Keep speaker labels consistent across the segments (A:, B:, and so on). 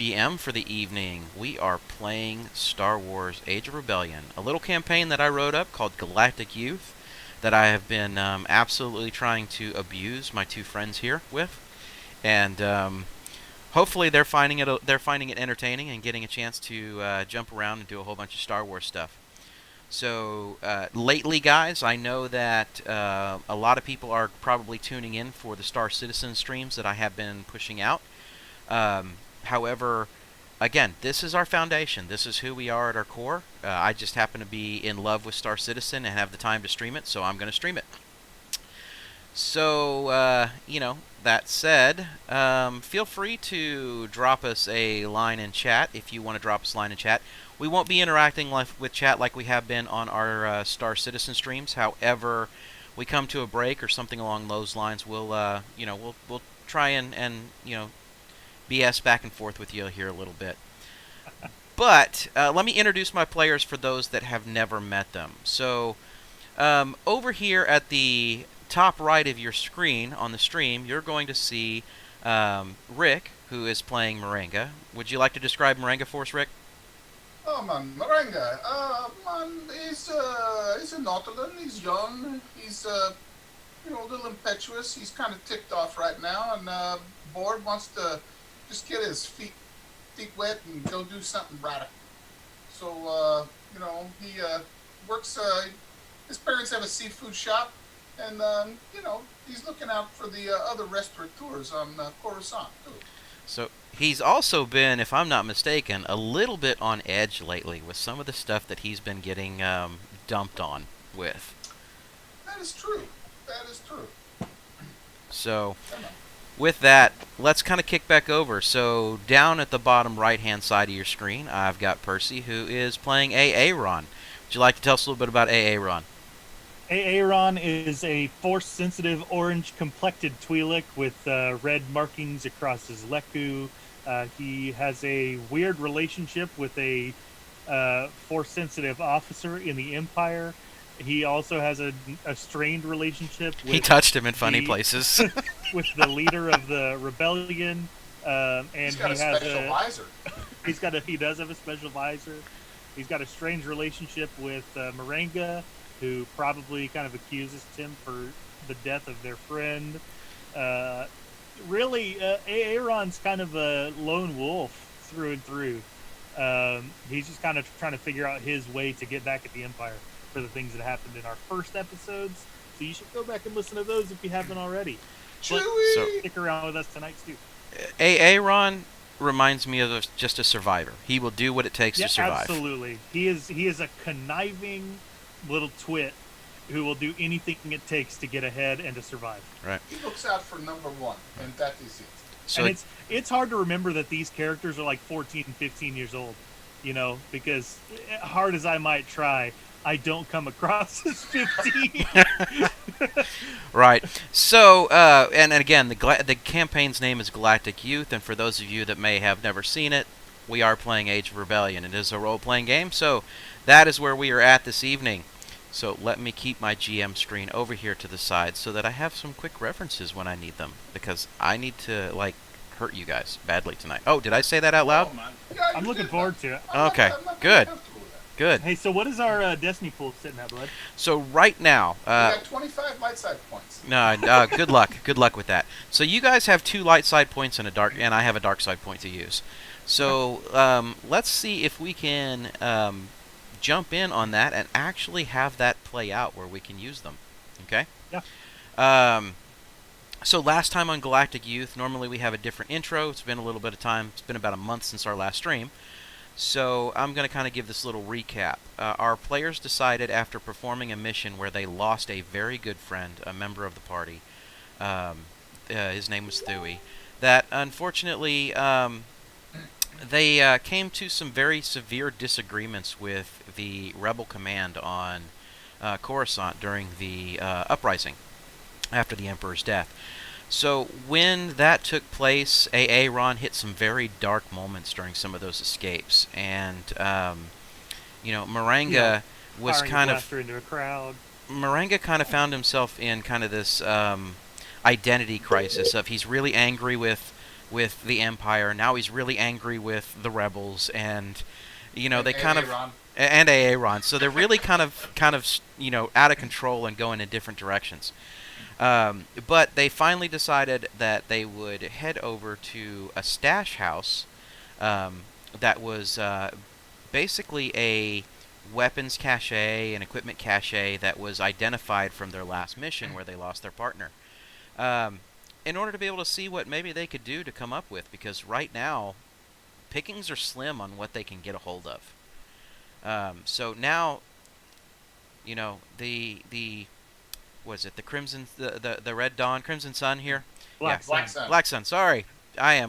A: GM for the evening. We are playing Star Wars Age of Rebellion, a little campaign that I wrote up called Galactic Youth that I have been absolutely trying to abuse my two friends here with, and hopefully they're finding it entertaining and getting a chance to jump around and do a whole bunch of Star Wars stuff. So lately, guys, I know that a lot of people are probably tuning in for the Star Citizen streams that I have been pushing out. However, again, this is our foundation. This is who we are at our core. I just happen to be in love with Star Citizen and have the time to stream it, so I'm going to stream it. So, that said, feel free to drop us a line in chat if you want to drop us a line in chat. We won't be interacting with chat like we have been on our Star Citizen streams. However, we come to a break or something along those lines, we'll try and BS back and forth with you here a little bit. But let me introduce my players for those that have never met them. So over here at the top right of your screen on the stream, you're going to see Rick, who is playing Moringa. Would you like to describe Moringa for us, Rick?
B: Oh man, Maranga. Man, he's a Nautilus. He's young. He's a little impetuous. He's kind of ticked off right now, and bored. Wants to just get his feet wet and go do something radical. So he works. His parents have a seafood shop, and he's looking out for the other restaurateurs on Coruscant too.
A: So he's also been, if I'm not mistaken, a little bit on edge lately with some of the stuff that he's been getting dumped on with.
B: That is true. That is true.
A: So with that, let's kind of kick back over. So down at the bottom right-hand side of your screen, I've got Percy, who is playing Aaron. Would you like to tell us a little bit about Aaron?
C: Aaron is a force-sensitive orange-complected Twi'lek with red markings across his leku. He has a weird relationship with a force-sensitive officer in the Empire. He also has a strained relationship with
A: He touched him in funny places.
C: with the leader of the rebellion, and
B: He's got a special visor.
C: He does have a special visor. He's got a strange relationship with Moringa, who probably kind of accuses him for the death of their friend. Really, Aaron's kind of a lone wolf through and through. He's just kind of trying to figure out his way to get back at the Empire for the things that happened in our first episodes. So you should go back and listen to those if you haven't already.
B: Chewie!
A: So,
C: Stick around with us tonight, too.
A: Aaron reminds me of just a survivor. He will do what it takes to survive.
C: Absolutely. He is a conniving little twit who will do anything it takes to get ahead and to survive.
A: Right.
B: He looks out for number one, and that is it.
A: So
C: and it's hard to remember that these characters are like 14 and 15 years old, because hard as I might try, I don't come across as 15.
A: Right. So, and again, the campaign's name is Galactic Youth, and for those of you that may have never seen it, we are playing Age of Rebellion. It is a role-playing game, so that is where we are at this evening. So let me keep my GM screen over here to the side so that I have some quick references when I need them, because I need to, hurt you guys badly tonight. Oh, did I say that out loud?
B: Oh, man. Yeah,
C: I'm looking forward to it.
A: Okay,
B: I'm not
A: good.
B: comfortable with that.
A: Good.
C: Hey, so what is our Destiny pool sitting at, bud?
A: So right now,
B: We got 25 light side points.
A: no, good luck. Good luck with that. So you guys have 2 light side points and I have a dark side point to use. So let's see if we can jump in on that and actually have that play out where we can use them. Okay?
C: Yeah.
A: So last time on Galactic Youth, normally we have a different intro. It's been a little bit of time. It's been about a month since our last stream. So I'm going to kind of give this little recap. Our players decided after performing a mission where they lost a very good friend, a member of the party, his name was Thuy, that unfortunately they came to some very severe disagreements with the rebel command on Coruscant during the uprising after the Emperor's death. So when that took place, Aaron hit some very dark moments during some of those escapes, and Moringa was kind of
C: into a crowd.
A: Moringa kind of found himself in kind of this identity crisis of he's really angry with with the Empire. Now he's really angry with the rebels, and they kind of
B: Aaron.
A: and Aaron. So they're really kind of out of control and going in different directions. But they finally decided that they would head over to a stash house that was basically a weapons cache and equipment cache that was identified from their last mission where they lost their partner. In order to be able to see what maybe they could do to come up with, because right now pickings are slim on what they can get a hold of. So now, the was it the Crimson the Red Dawn Crimson Sun here?
C: Black
B: Black
C: Sun.
B: Sun.
A: Black Sun. Sorry, I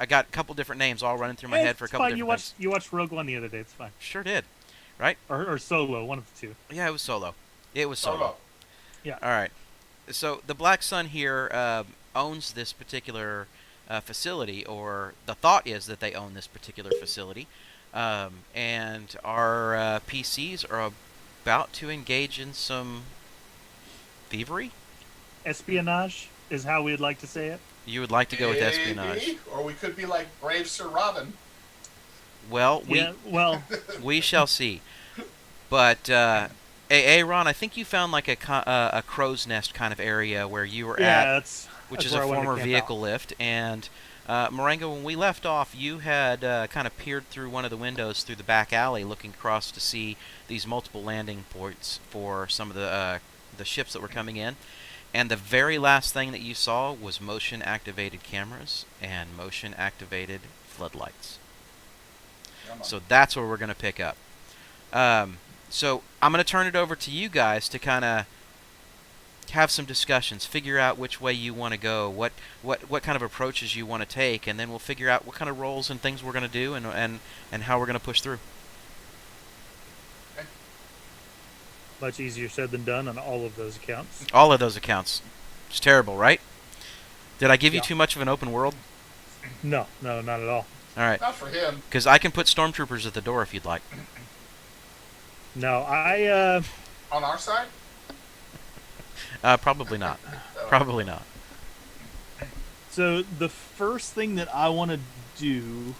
A: got a couple different names all running through my head for a couple
C: Fine.
A: different things.
C: You watched Rogue One the other day. It's fine.
A: Sure did, right?
C: Or Solo, one of the two.
A: Yeah, it was Solo. It was Solo.
C: Yeah.
A: All right. So the Black Sun here owns this particular facility, or the thought is that they own this particular facility, and our PCs are about to engage in some thievery.
C: Espionage is how we'd like to say it.
A: You would like to go with espionage.
B: Maybe. Or we could be like brave Sir Robin.
A: Well, we shall see. But Aaron, I think you found like a crow's nest kind of area where you were at, which is a former vehicle lift. And Marengo, when we left off, you had kind of peered through one of the windows through the back alley, looking across to see these multiple landing points for some of the ships that were coming in. And the very last thing that you saw was motion-activated cameras and motion-activated floodlights. So that's where we're going to pick up. So I'm going to turn it over to you guys to kind of have some discussions, figure out which way you want to go, what kind of approaches you want to take, and then we'll figure out what kind of roles and things we're going to do and how we're going to push through.
C: Much easier said than done on all of those accounts.
A: All of those accounts. It's terrible, right? Did I give you too much of an open world?
C: No, not at all.
A: All right.
B: Not for him.
A: Because I can put stormtroopers at the door if you'd like.
C: No,
B: On our side?
A: Probably not. Probably not.
C: So the first thing that I want to do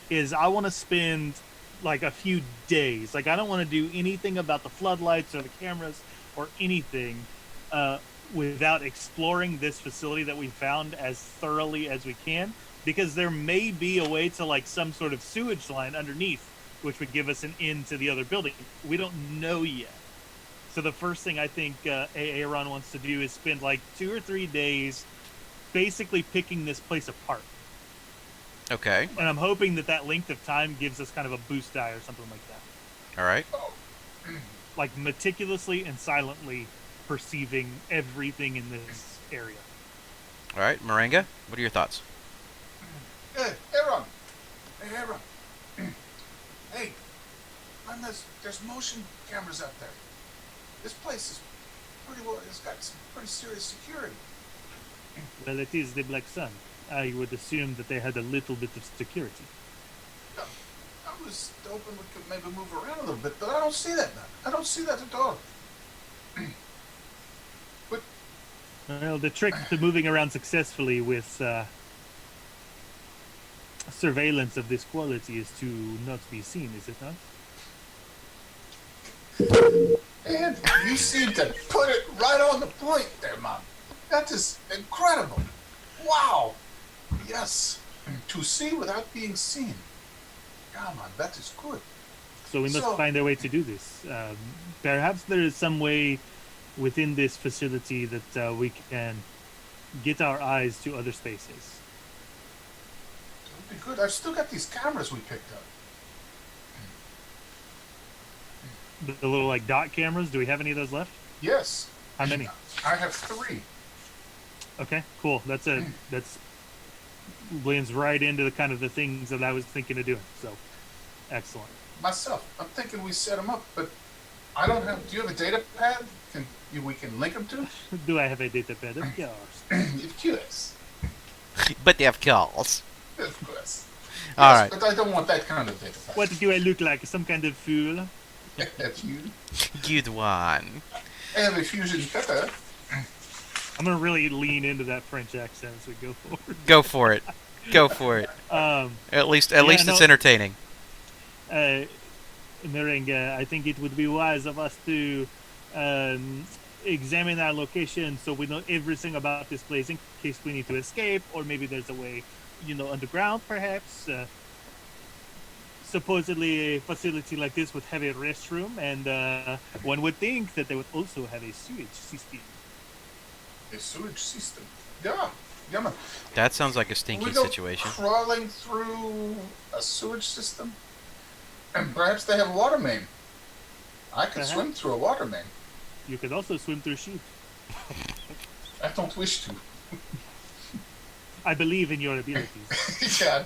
C: is I want to spend like a few days. Like I don't want to do anything about the floodlights or the cameras or anything without exploring this facility that we found as thoroughly as we can, because there may be a way to like some sort of sewage line underneath, which would give us an in to the other building. We don't know yet. So the first thing I think Aaron wants to do is spend like 2 or 3 days basically picking this place apart.
A: Okay.
C: And I'm hoping that length of time gives us kind of a boost die or something like that.
A: All right.
C: Like meticulously and silently perceiving everything in this area.
A: All right. Moringa, what are your thoughts?
B: Hey, Aaron. Hey, Aaron. Hey, man, there's motion cameras out there. This place is pretty well. It's got some pretty serious security.
C: Well, it is the Black Sun. I would assume that they had a little bit of security.
B: Yeah, I was hoping we could maybe move around a little bit, but I don't see that, man. I don't see that at all. But
C: Well, the trick to moving around successfully with surveillance of this quality is to not be seen, is it not?
B: and you seem to put it right on the point there, Mom. That is incredible. Wow. Yes. To see without being seen. Come on, that is good.
C: So we must find a way to do this. Perhaps there is some way within this facility that we can get our eyes to other spaces.
B: That would be good. I've still got these cameras we picked up.
C: The little like dot cameras. Do we have any of those left?
B: Yes.
C: How many?
B: I have 3.
C: Okay, cool. That's blends right into the kind of the things that I was thinking of doing. So, excellent.
B: Myself, I'm thinking we set them up, but I don't have. Do you have a data pad? We can link them to?
C: Do I have a data pad? Of course.
B: Of course.
A: But they have calls.
B: Of course.
A: All
B: Yes,
A: right.
B: But I don't want that kind of data pad.
C: What do I look like? Some kind of fool?
B: That's you.
A: Good one.
B: I have a fusion cutter.
C: I'm gonna really lean into that French accent as we go forward.
A: Go for it. Go for it.
C: Um,
A: At least
C: yeah,
A: it's
C: no,
A: entertaining.
C: uh, Merenga, I think it would be wise of us to um, examine our location so we know everything about this place in case we need to escape, or maybe there's a way, underground perhaps. Supposedly, a facility like this would have a restroom, and one would think that they would also have a sewage system.
B: A sewage system. Yeah, yeah, man.
A: That sounds like a stinky
B: We go
A: situation.
B: crawling through a sewage system, and perhaps they have a water main. I could
C: Perhaps.
B: swim through a water main.
C: You could also swim through sheep.
B: I don't wish to.
C: I believe in your abilities.
B: Yeah,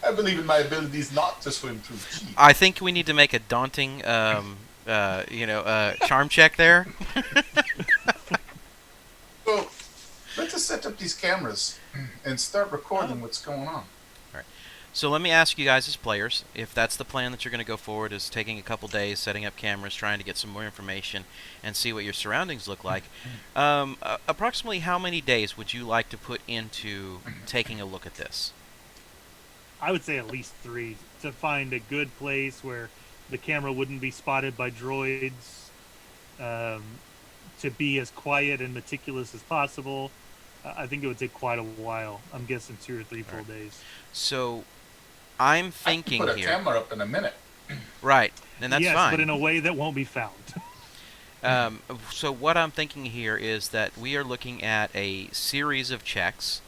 B: I believe in my abilities not to swim through sheep.
A: I think we need to make a daunting, charm check there.
B: So, let's just set up these cameras and start recording what's going on.
A: So let me ask you guys as players, if that's the plan that you're going to go forward, is taking a couple days, setting up cameras, trying to get some more information, and see what your surroundings look like. Approximately how many days would you like to put into taking a look at this?
C: I would say at least 3 to find a good place where the camera wouldn't be spotted by droids, to be as quiet and meticulous as possible. I think it would take quite a while. I'm guessing 2 or 3 full days.
A: So I'm
B: I can
A: thinking
B: put a
A: here.
B: camera up in a minute.
A: Right, and that's
C: yes,
A: fine.
C: but in a way that won't be found.
A: So what I'm thinking here is that we are looking at a series of checks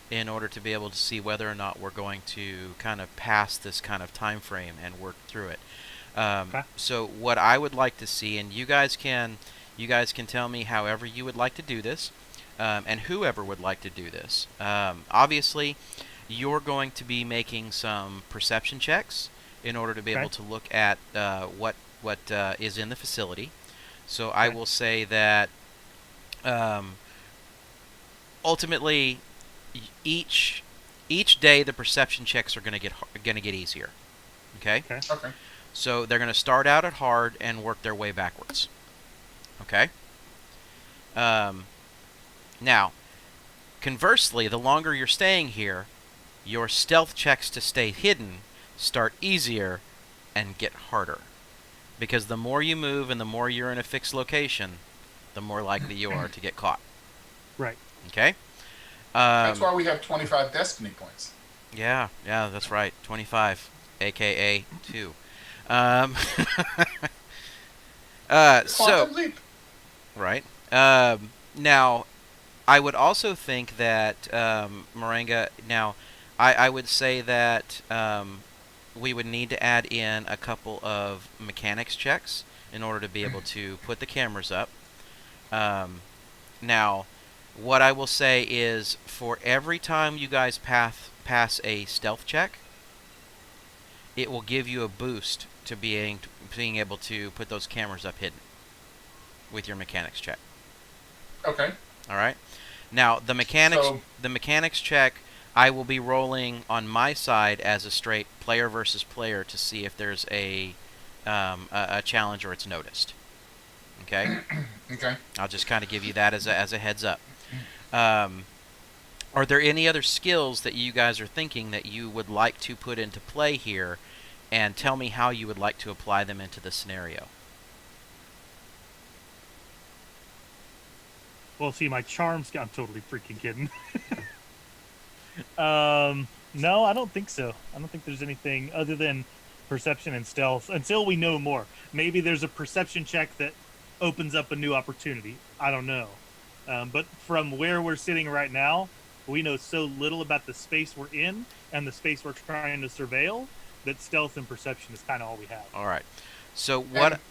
A: in order to be able to see whether or not we're going to kind of pass this kind of time frame and work through it.
C: Okay.
A: So what I would like to see, and you guys can tell me however you would like to do this, and whoever would like to do this. Obviously, you're going to be making some perception checks in order to be able to look at what is in the facility. So I will say that ultimately each day the perception checks are going to get easier. Okay?
B: Okay.
A: So they're going to start out at hard and work their way backwards. Okay? Now, conversely, the longer you're staying here, your stealth checks to stay hidden start easier and get harder. Because the more you move and the more you're in a fixed location, the more likely you are to get caught.
C: Right.
A: Okay?
B: That's why we have 25 destiny points.
A: Yeah, that's right. 25, aka 2. So,
B: Quantum leap.
A: right. Now, I would also think that, Moringa, now, I would say that we would need to add in a couple of mechanics checks in order to be able to put the cameras up. Now, what I will say is, for every time you guys pass a stealth check, it will give you a boost to being able to put those cameras up hidden with your mechanics check.
B: Okay.
A: All right. Now the mechanics check, I will be rolling on my side as a straight player versus player to see if there's a challenge or it's noticed. Okay.
B: Okay.
A: I'll just kind of give you that as a heads up. Are there any other skills that you guys are thinking that you would like to put into play here, and tell me how you would like to apply them into the scenario?
C: Well, see, my charms. I'm totally freaking kidding. No, I don't think so. I don't think there's anything other than perception and stealth until we know more. Maybe there's a perception check that opens up a new opportunity. I don't know. But from where we're sitting right now, we know so little about the space we're in and the space we're trying to surveil that stealth and perception is kind of all we have.
A: All right. So what?
B: And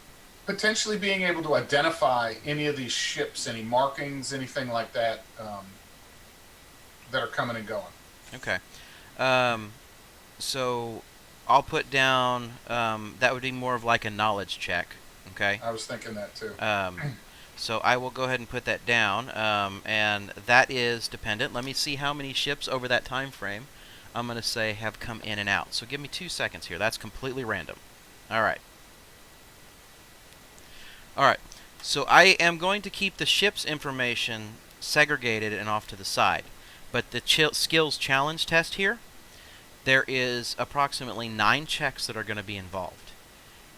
B: potentially being able to identify any of these ships, any markings, anything like that, that are coming and going.
A: Okay. So I'll put down, that would be more of like a knowledge check. Okay.
B: I was thinking that too.
A: So I will go ahead and put that down, and that is dependent. Let me see how many ships over that time frame I'm going to say have come in and out. So give me 2 seconds here. That's completely random. All right. All right. So I am going to keep the ship's information segregated and off to the side. But the skills challenge test here, there is approximately 9 checks that are going to be involved.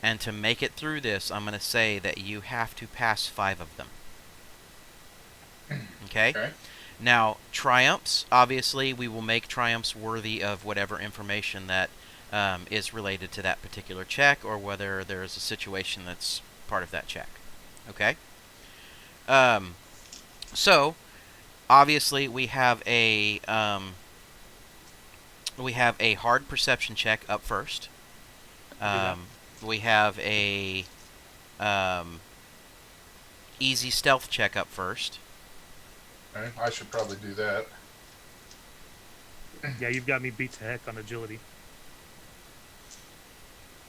A: And to make it through this, I'm going to say that you have to pass 5 of them. Okay?
B: Okay.
A: Now, triumphs, obviously, we will make triumphs worthy of whatever information that is related to that particular check, or whether there is a situation that's part of that check. Okay? So, obviously, we have a hard perception check up first. We have a easy stealth check up first.
B: Okay. I should probably do that.
C: Yeah, you've got me beat to heck on agility.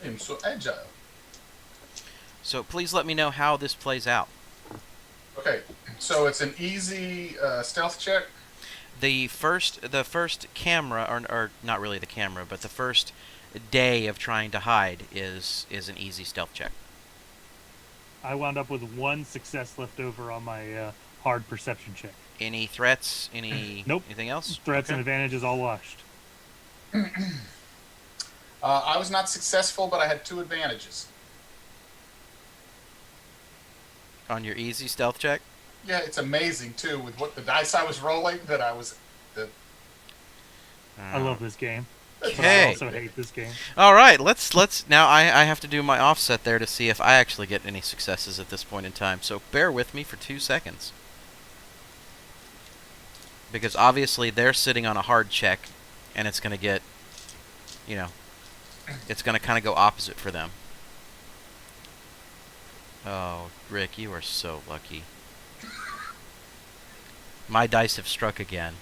B: I'm so agile.
A: So please let me know how this plays out.
B: Okay, so it's an easy stealth check.
A: The first camera, or not really the camera, but the first day of trying to hide is an easy stealth check.
C: I wound up with 1 success left over on my hard perception check.
A: Any threats?
C: Nope.
A: Anything else?
C: Threats
A: Okay.
C: and advantages all washed.
B: I was not successful, but I had 2 advantages.
A: On your easy stealth check?
B: Yeah, it's amazing too with what the dice I was rolling that I was.
C: I love this game. But I
A: Okay.
C: also hate this game.
A: All right, let's now I have to do my offset there to see if I actually get any successes at this point in time. So bear with me for 2 seconds. Because obviously they're sitting on a hard check, and it's going to get, it's going to kind of go opposite for them. Oh, Rick, you are so lucky. My dice have struck again.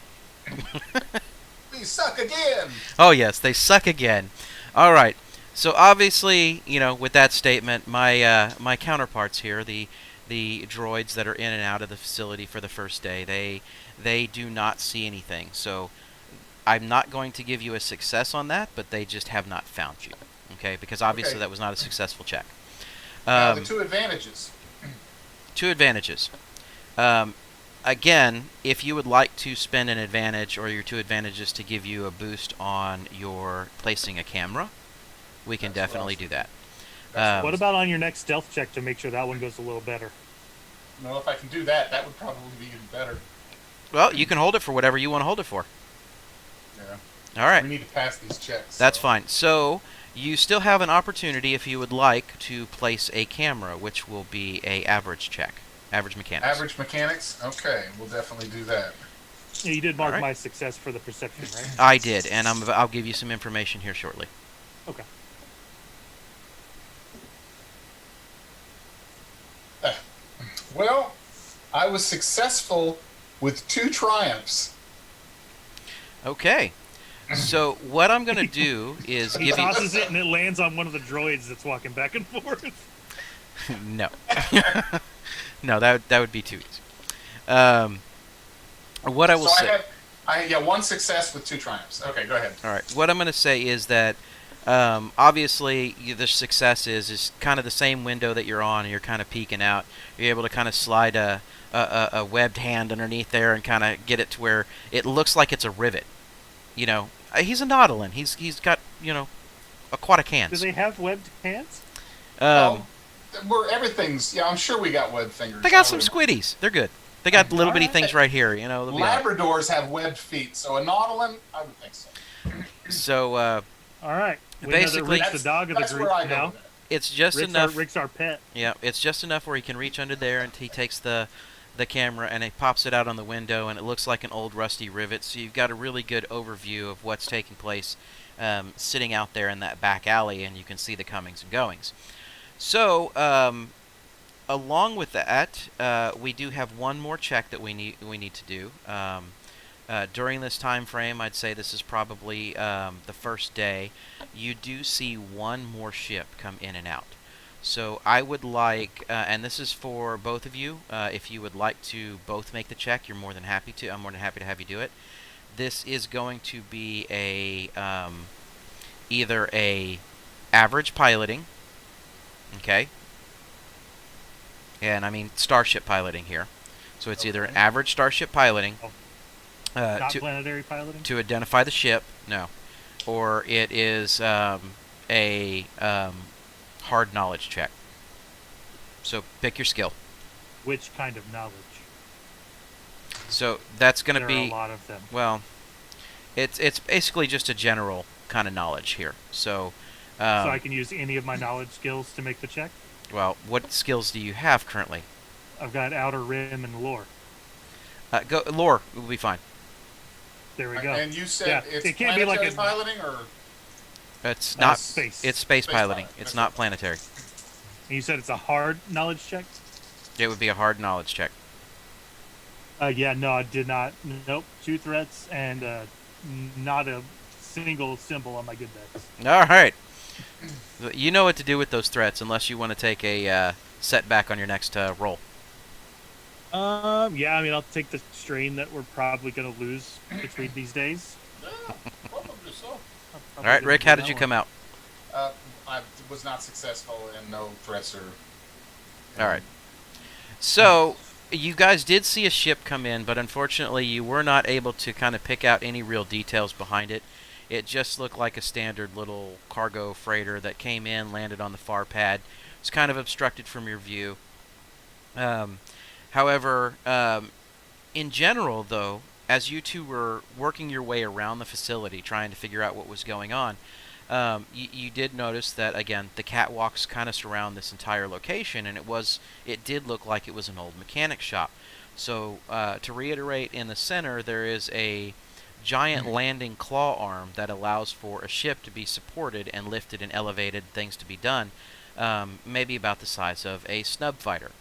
B: We suck again.
A: Oh yes, they suck again. All right. So obviously, with that statement, my counterparts here, the droids that are in and out of the facility for the first day, they do not see anything. So I'm not going to give you a success on that, but they just have not found you. Okay? Because obviously that was not a successful check.
B: Now the 2 advantages.
A: 2 advantages. Again, if you would like to spend an advantage or your 2 advantages to give you a boost on your placing a camera, we can definitely do that.
C: What about on your next stealth check to make sure that one goes a little better?
B: No, if I can do that, that would probably be even better.
A: Well, you can hold it for whatever you want to hold it for.
B: Yeah.
A: All right.
B: We need to pass these checks.
A: That's fine. So you still have an opportunity if you would like to place a camera, which will be a average check. Average mechanics.
B: Average mechanics? Okay, we'll definitely do that.
C: Yeah, you did mark
A: All right.
C: my success for the perception, right?
A: I did, and I'll give you some information here shortly.
C: Okay.
B: Well, I was successful with 2 triumphs.
A: Okay. So what I'm going to do is
C: He
A: give you...
C: tosses it and it lands on one of the droids that's walking back and forth.
A: No. No, that would be too easy. What I will
B: So
A: say...
B: I have 1 success with 2 triumphs. Okay, go ahead.
A: All right. What I'm going to say is that obviously the success is kind of the same window that you're on, and you're kind of peeking out. You're able to kind of slide a webbed hand underneath there and kind of get it to where it looks like it's a rivet. He's a Nautilin. He's got aquatic hands.
C: Do they have webbed hands?
B: Everything's. Yeah, I'm sure we got web fingers.
A: They got some squiddies. They're good. They got little bitty
B: Alright.
A: things right here. They'll be all right.
B: Labradors have webbed feet, so a Nautilin, I would think so.
A: So
C: All right. We know that
A: basically-
C: Rick's the dog of the
B: That's
C: group
B: where I go
C: now.
B: with that.
A: it's just enough.
C: Rick's our pet.
A: Yeah, it's just enough where he can reach under there, and he takes the camera and he pops it out on the window, and it looks like an old rusty rivet. So you've got a really good overview of what's taking place sitting out there in that back alley, and you can see the comings and goings. So along with that, we do have one more check that we need to do. During this time frame, I'd say this is probably the first day. You do see one more ship come in and out. So I would like, and this is for both of you, if you would like to both make the check, you're more than happy to. I'm more than happy to have you do it. This is going to be either a average piloting, okay, and I mean starship piloting here. So it's either an average starship piloting,
C: Not
A: to
C: planetary piloting.
A: identify the ship. No, or it is a hard knowledge check. So pick your skill.
C: Which kind of knowledge?
A: So that's going to
C: There are a
A: be,
C: lot of them.
A: well, it's basically just a general kind of knowledge here. So,
C: So I can use any of my knowledge skills to make the check.
A: well, what skills do you have currently?
C: I've got outer rim and lore.
A: Go lore will be fine.
C: There we go.
B: And you said
C: Yeah,
B: it's
C: it can't be
B: planetary
C: like a-
B: piloting, or
A: It's not
C: space.
A: It's space
B: Space
A: piloting.
B: piloting.
A: It's
B: Okay.
A: not planetary.
C: And you said it's a hard knowledge check.
A: It would be a hard knowledge check.
C: Yeah, no, I did not. Nope, 2 threats and not a single symbol on my good dice.
A: All right. You know what to do with those threats, unless you want to take a setback on your next roll.
C: Yeah, I mean, I'll take the strain that we're probably going to lose between these days.
B: yeah, probably so.
A: All right, Rick, how did you come out?
B: I was not successful, and no threats or.
A: All right. So you guys did see a ship come in, but unfortunately you were not able to kind of pick out any real details behind it. It just looked like a standard little cargo freighter that came in, landed on the far pad. It's kind of obstructed from your view. However, in general, though, as you two were working your way around the facility, trying to figure out what was going on, you did notice that, again, the catwalks kind of surround this entire location, and it did look like it was an old mechanic shop. So, to reiterate, in the center there is a giant landing claw arm that allows for a ship to be supported and lifted and elevated, things to be done, maybe about the size of a snub fighter.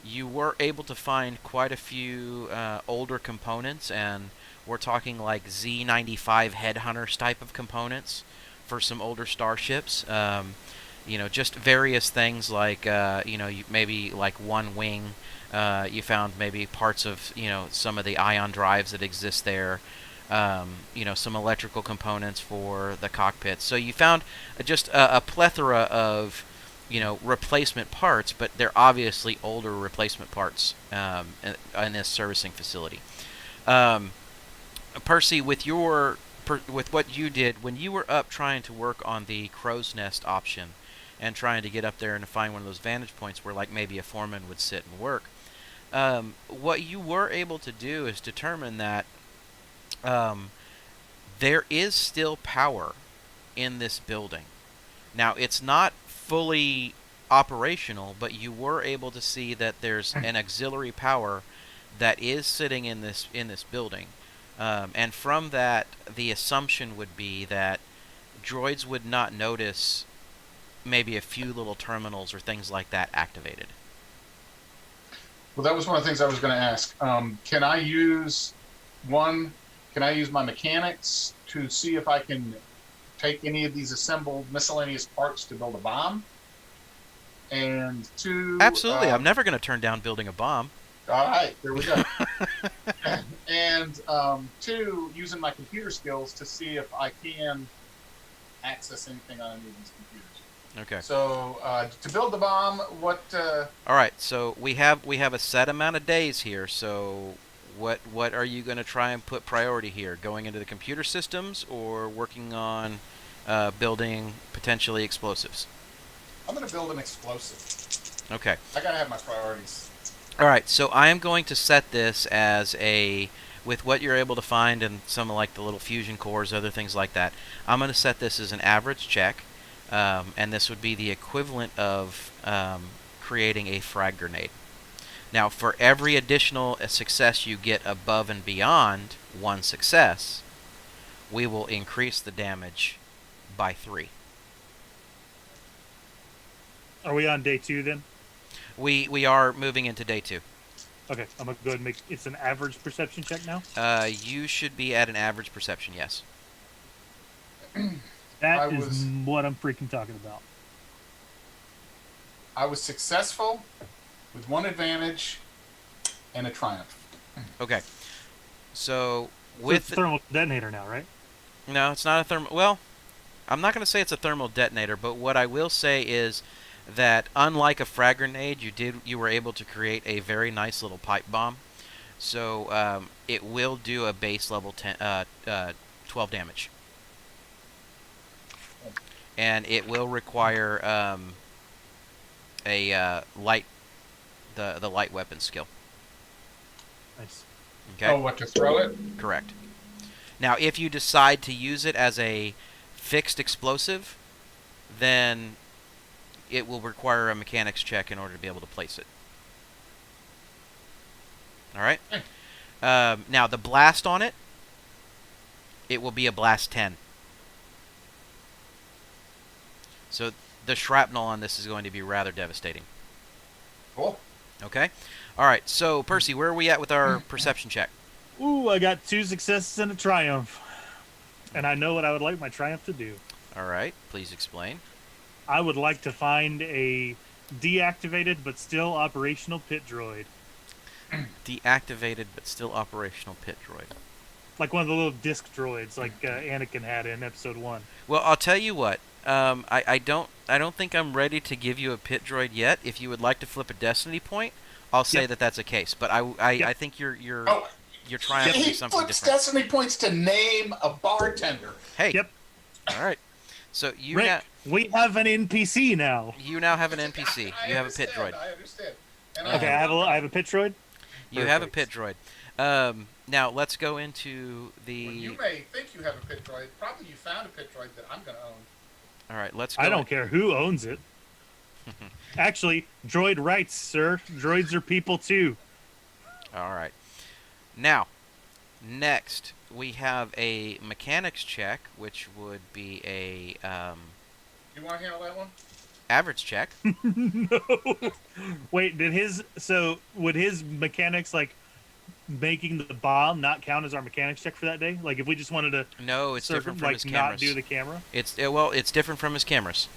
A: You were able to find quite a few older components, and we're talking like Z-95 Headhunters type of components for some older starships. Just various things like, maybe like one wing. You found maybe parts of, some of the ion drives that exist there. Some electrical components for the cockpit. So you found just a plethora of replacement parts, but they're obviously older replacement parts in this servicing facility. Percy, with what you did when you were up trying to work on the crow's nest option and trying to get up there and to find one of those vantage points where like maybe a foreman would sit and work, what you were able to do is determine that there is still power in this building. Now, it's not fully operational, but you were able to see that there's an auxiliary power that is sitting in this building. And from that, the assumption would be that droids would not notice maybe a few little terminals or things like that activated.
B: Well, that was one of the things I was going to ask. Can I use my mechanics to see if I can take any of these assembled miscellaneous parts to build a bomb? And 2,
A: Absolutely. I'm never going to turn down building a bomb.
B: all right, there we go. And 2, using my computer skills to see if I can access anything on any of these computers.
A: Okay.
B: So to build the bomb, what?
A: All right. So we have a set amount of days here. So what are you going to try and put priority here? Going into the computer systems or working on building potentially explosives?
B: I'm going to build an explosive.
A: Okay.
B: I got to have my priorities.
A: All right. So I am going to set this as with what you're able to find and some of like the little fusion cores, other things like that. I'm going to set this as an average check, and this would be the equivalent of creating a frag grenade. Now, for every additional success you get above and beyond 1 success, we will increase the damage by 3.
C: Are we on day 2 then?
A: We are moving into day 2.
C: Okay, I'm gonna go ahead and make it's an average perception check now.
A: You should be at an average perception, yes.
C: That is what I'm freaking talking about.
B: I was successful with 1 advantage and a triumph.
A: Okay. So
C: So
A: with
C: it's a thermal detonator now, right?
A: no, it's not a thermal. Well, I'm not going to say it's a thermal detonator, but what I will say is that unlike a frag grenade, you were able to create a very nice little pipe bomb. So it will do a base level 12 damage. And it will require a light the light weapon skill.
C: Nice.
A: Okay.
B: Oh, what, to throw it?
A: Correct. Now, if you decide to use it as a fixed explosive, then it will require a mechanics check in order to be able to place it. All right. Now, the blast on it, it will be a blast 10. So the shrapnel on this is going to be rather devastating.
B: Cool.
A: Okay. All right. So Percy, where are we at with our perception check?
C: Ooh, I got 2 successes and a triumph. And I know what I would like my triumph to do.
A: All right. Please explain.
C: I would like to find a deactivated but still operational pit droid.
A: Deactivated but still operational pit droid.
C: Like one of the little disc droids like Anakin had in episode 1.
A: Well, I'll tell you what. I don't think I'm ready to give you a pit droid yet. If you would like to flip a destiny point, I'll say that that's a case. But I think you're trying to
B: He
A: do something
B: flips
A: different.
B: destiny points to name a bartender.
A: Hey.
C: Yep.
A: All right. So you
C: Rick,
A: now
C: we have an NPC now.
A: have an NPC. You have a pit droid.
B: I understand. And
C: Okay, I have a pit droid.
A: You have a pit
C: Perfect.
A: droid. Now let's go into
B: Well,
A: the.
B: you may think you have a pit droid. Probably you found a pit droid that I'm going to own.
A: All right. Let's go.
C: I don't care who owns it. Actually, droid rights, sir. Droids are people too.
A: All right. Now, next we have a mechanics check, which would be a
B: You want to handle that one?
A: average check.
C: No. Wait, would his mechanics like making the bomb not count as our mechanics check for that day? Like if we just wanted to
A: No, it's different from
C: like
A: his
C: not
A: cameras.
C: do the camera?
A: It's different from his cameras.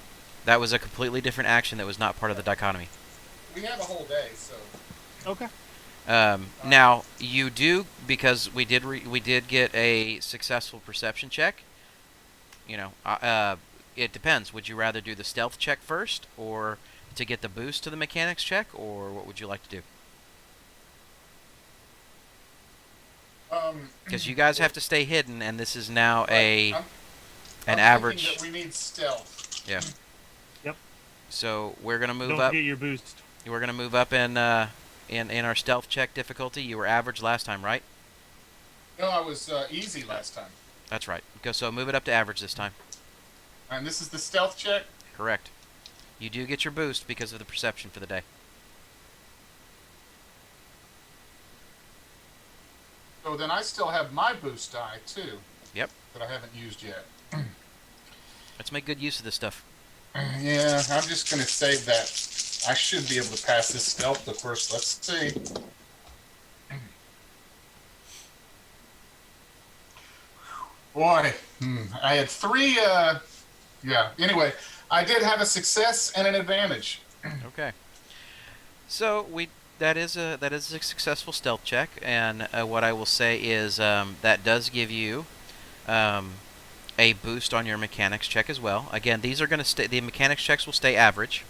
A: That was a completely different action that was not part of the dichotomy.
B: We have a whole day, so.
C: Okay.
A: Now you do, because we did get a successful perception check. You know, it depends. Would you rather do the stealth check first, or to get the boost to the mechanics check, or what would you like to do? Because you guys have to stay hidden, and this is now an
B: I'm
A: average.
B: thinking that we need stealth.
A: Yeah.
C: Yep.
A: So we're gonna move
C: Don't
A: up.
C: forget your boost.
A: We're gonna move up in our stealth check difficulty. You were average last time, right?
B: No, I was easy last time.
A: That's right. So move it up to average this time.
B: And this is the stealth check.
A: Correct. You do get your boost because of the perception for the day.
B: So then I still have my boost die, too.
A: Yep.
B: That I haven't used yet.
A: Let's make good use of this stuff.
B: Yeah, I'm just going to save that. I should be able to pass this stealth, of course. Let's see. Boy, I had 3, yeah. Anyway, I did have a success and an advantage.
A: Okay. So that is a successful stealth check, and what I will say is that does give you a boost on your mechanics check as well. Again, these are going to stay. The mechanics checks will stay average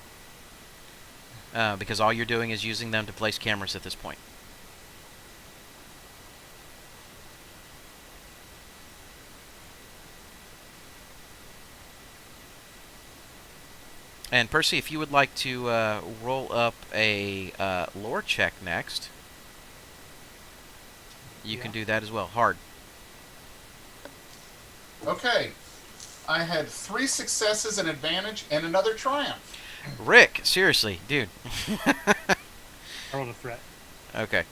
A: because all you're doing is using them to place cameras at this point. And Percy, if you would like to roll up a lore check next, you can do that as well. Hard.
B: Okay. I had 3 successes, an advantage, and another triumph.
A: Rick, seriously, dude.
C: I rolled a threat.
A: Okay.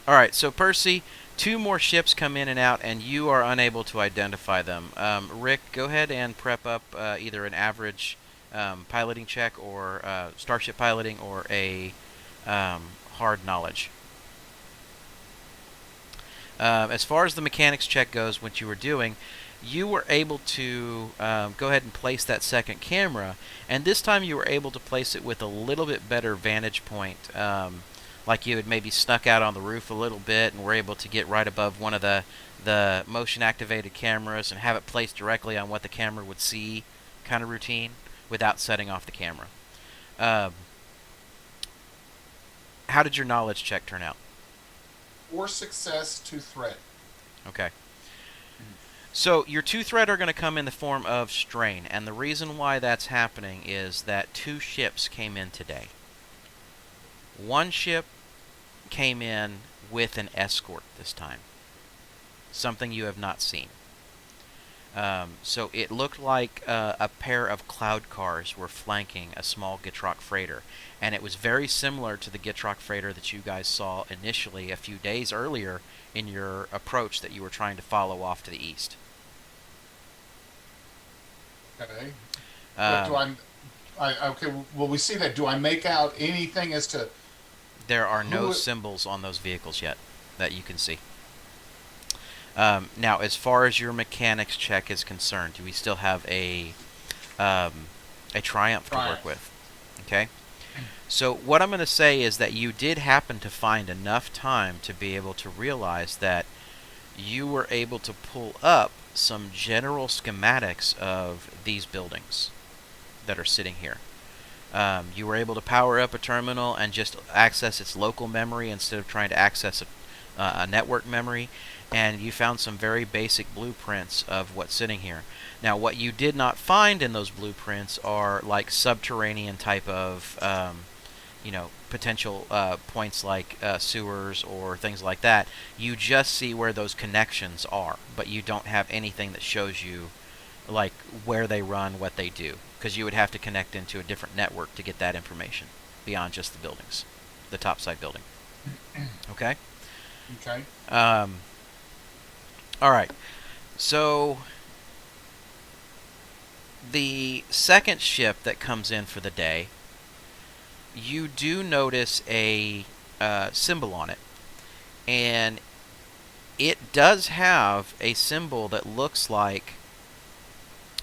A: All right, so Percy, 2 more ships come in and out, and you are unable to identify them. Rick, go ahead and prep up either an average piloting check or starship piloting or a hard knowledge. As far as the mechanics check goes, what you were doing, you were able to go ahead and place that second camera, and this time you were able to place it with a little bit better vantage point. Like you had maybe snuck out on the roof a little bit and were able to get right above one of the motion activated cameras and have it placed directly on what the camera would see, kind of routine, without setting off the camera. How did your knowledge check turn out?
B: or success to threat.
A: Okay. So your 2 threat are going to come in the form of strain, and the reason why that's happening is that 2 ships came in today. One ship came in with an escort this time, something you have not seen. So it looked like a pair of cloud cars were flanking a small Gitrock freighter, and it was very similar to the Gitrock freighter that you guys saw initially a few days earlier in your approach that you were trying to follow off to the east.
B: Okay. What do
A: Um,
B: okay, well, we see that. Do I make out anything as to
A: there are no
B: who?
A: symbols on those vehicles yet that you can see. Now, as far as your mechanics check is concerned, do we still have um, a triumph to work with? Okay. So what I'm going to say is that you did happen to find enough time to be able to realize that you were able to pull up some general schematics of these buildings that are sitting here. You were able to power up a terminal and just access its local memory instead of trying to access a network memory, and you found some very basic blueprints of what's sitting here. Now, what you did not find in those blueprints are like subterranean type of potential points like sewers or things like that. You just see where those connections are, but you don't have anything that shows you like where they run, what they do, because you would have to connect into a different network to get that information beyond just the buildings, the topside building. Okay.
B: Okay.
A: All right. So the second ship that comes in for the day, you do notice a symbol on it, and it does have a symbol that looks like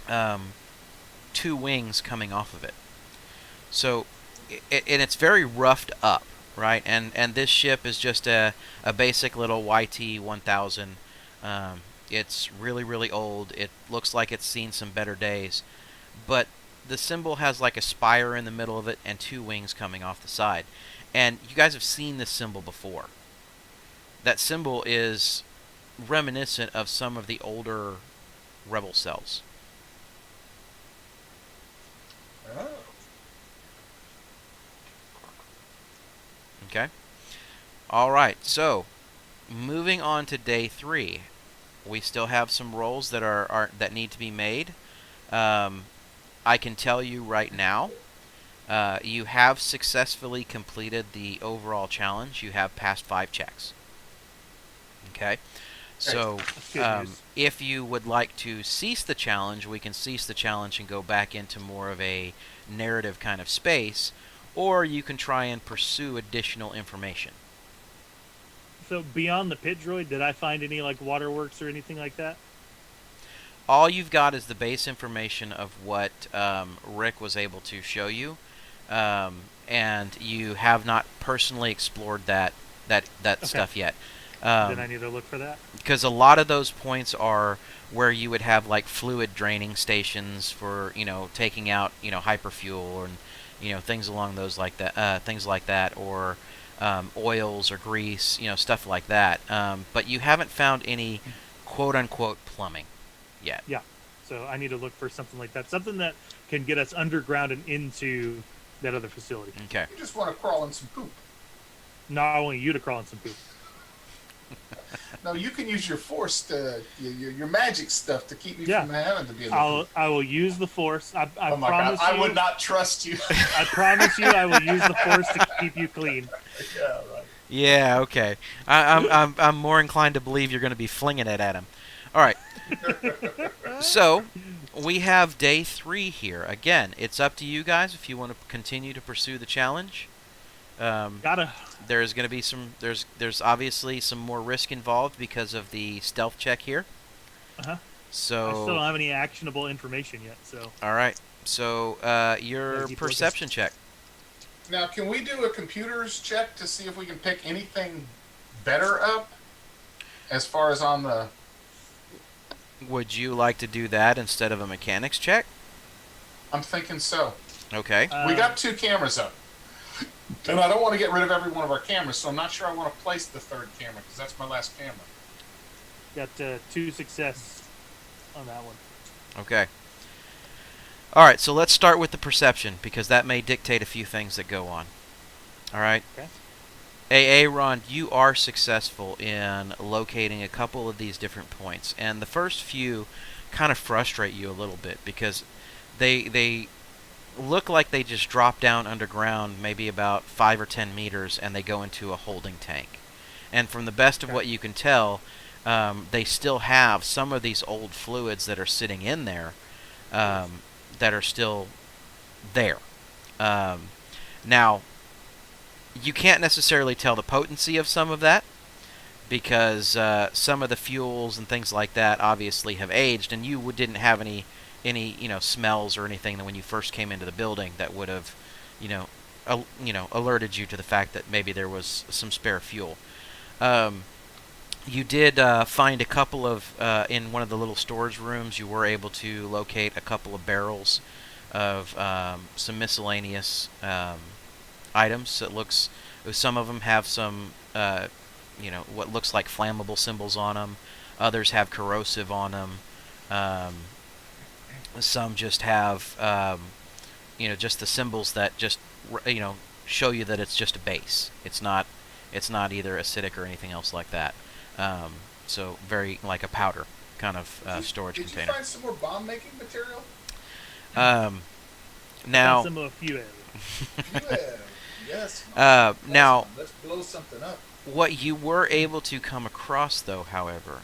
A: 2 wings coming off of it. So, and it's very roughed up, right? And this ship is just a basic little YT 1000. It's really, really old. It looks like it's seen some better days, but the symbol has like a spire in the middle of it and 2 wings coming off the side. And you guys have seen this symbol before. That symbol is reminiscent of some of the older rebel cells.
B: Oh.
A: Okay? All right. So, moving on to day 3. We still have some rolls that that need to be made. I can tell you right now, you have successfully completed the overall challenge. You have passed 5 checks. Okay? So,
C: That's good news.
A: if you would like to cease the challenge, we can cease the challenge and go back into more of a narrative kind of space, or you can try and pursue additional information.
C: So beyond the pit droid, did I find any like waterworks or anything like that?
A: All you've got is the base information of what Rick was able to show you, and you have not personally explored that
C: Okay.
A: stuff yet.
C: Then I need to look for that.
A: Because a lot of those points are where you would have like fluid draining stations for taking out hyperfuel and things along those like that things like that, or oils or grease, stuff like that. But you haven't found any quote unquote plumbing yet.
C: Yeah. So I need to look for something like that. Something that can get us underground and into that other facility.
A: Okay.
B: You just want to crawl in some poop.
C: Not only you to crawl in some poop.
B: No, you can use your force to your magic stuff to keep me
C: Yeah.
B: from having to be in the poop.
C: I will use the force. I
B: Oh my god,
C: promise you.
B: I would not trust you.
C: I promise you, I will use the force to keep you clean.
B: Yeah, right.
A: Yeah. Okay. I'm more inclined to believe you're going to be flinging it at him. All right. So we have day 3 here. Again, it's up to you guys if you want to continue to pursue the challenge.
C: Gotta.
A: There's going to be there's obviously some more risk involved because of the stealth check here.
C: Uh-huh.
A: So
C: I still don't have any actionable information yet. So.
A: all right. So your
C: keep
A: perception check.
B: Now, can we do a computer's check to see if we can pick anything better up as far as on the...
A: Would you like to do that instead of a mechanics check?
B: I'm thinking so.
A: Okay.
B: We got 2 cameras up. And I don't want to get rid of every one of our cameras, so I'm not sure I want to place the third camera because that's my last camera.
C: Got 2 success on that one.
A: Okay. All right, so let's start with the perception because that may dictate a few things that go on. All right.
C: Okay.
A: Aaron, you are successful in locating a couple of these different points, and the first few kind of frustrate you a little bit because they look like they just drop down underground, maybe about 5 or 10 meters, and they go into a holding tank. And from the best of what you can tell, they still have some of these old fluids that are sitting in there that are still there. Now, you can't necessarily tell the potency of some of that because some of the fuels and things like that obviously have aged, and you didn't have any smells or anything that when you first came into the building that would have alerted you to the fact that maybe there was some spare fuel. You did find a couple of in one of the little storage rooms. You were able to locate a couple of barrels of some miscellaneous items. It looks some of them have some what looks like flammable symbols on them. Others have corrosive on them. Some just have just the symbols that just show you that it's just a base. It's not either acidic or anything else like that. So very like a powder kind of storage container.
B: Did you find some more bomb making material?
A: Now
C: Some of fuel.
B: Yeah. Yes.
A: now
B: Let's blow something up.
A: what you were able to come across, though, however,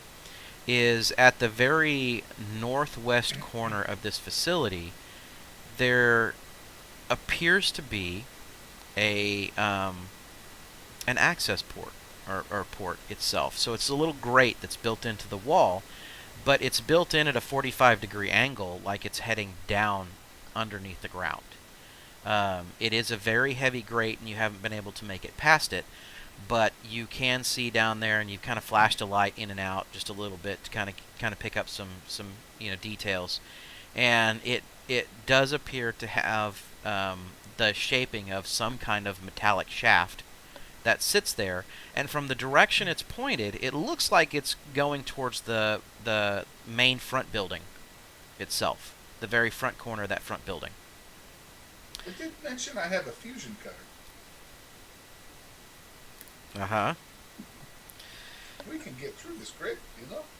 A: is at the very northwest corner of this facility, there appears to be a an access port or port itself. So it's a little grate that's built into the wall, but it's built in at a 45-degree angle, like it's heading down underneath the ground. It is a very heavy grate, and you haven't been able to make it past it. But you can see down there, and you've kind of flashed a light in and out just a little bit to kind of pick up some details, and it does appear to have the shaping of some kind of metallic shaft that sits there, and from the direction it's pointed, it looks like it's going towards the main front building itself, the very front corner of that front building.
B: It did mention I have a fusion cutter.
A: Uh-huh.
B: We can get through this grate,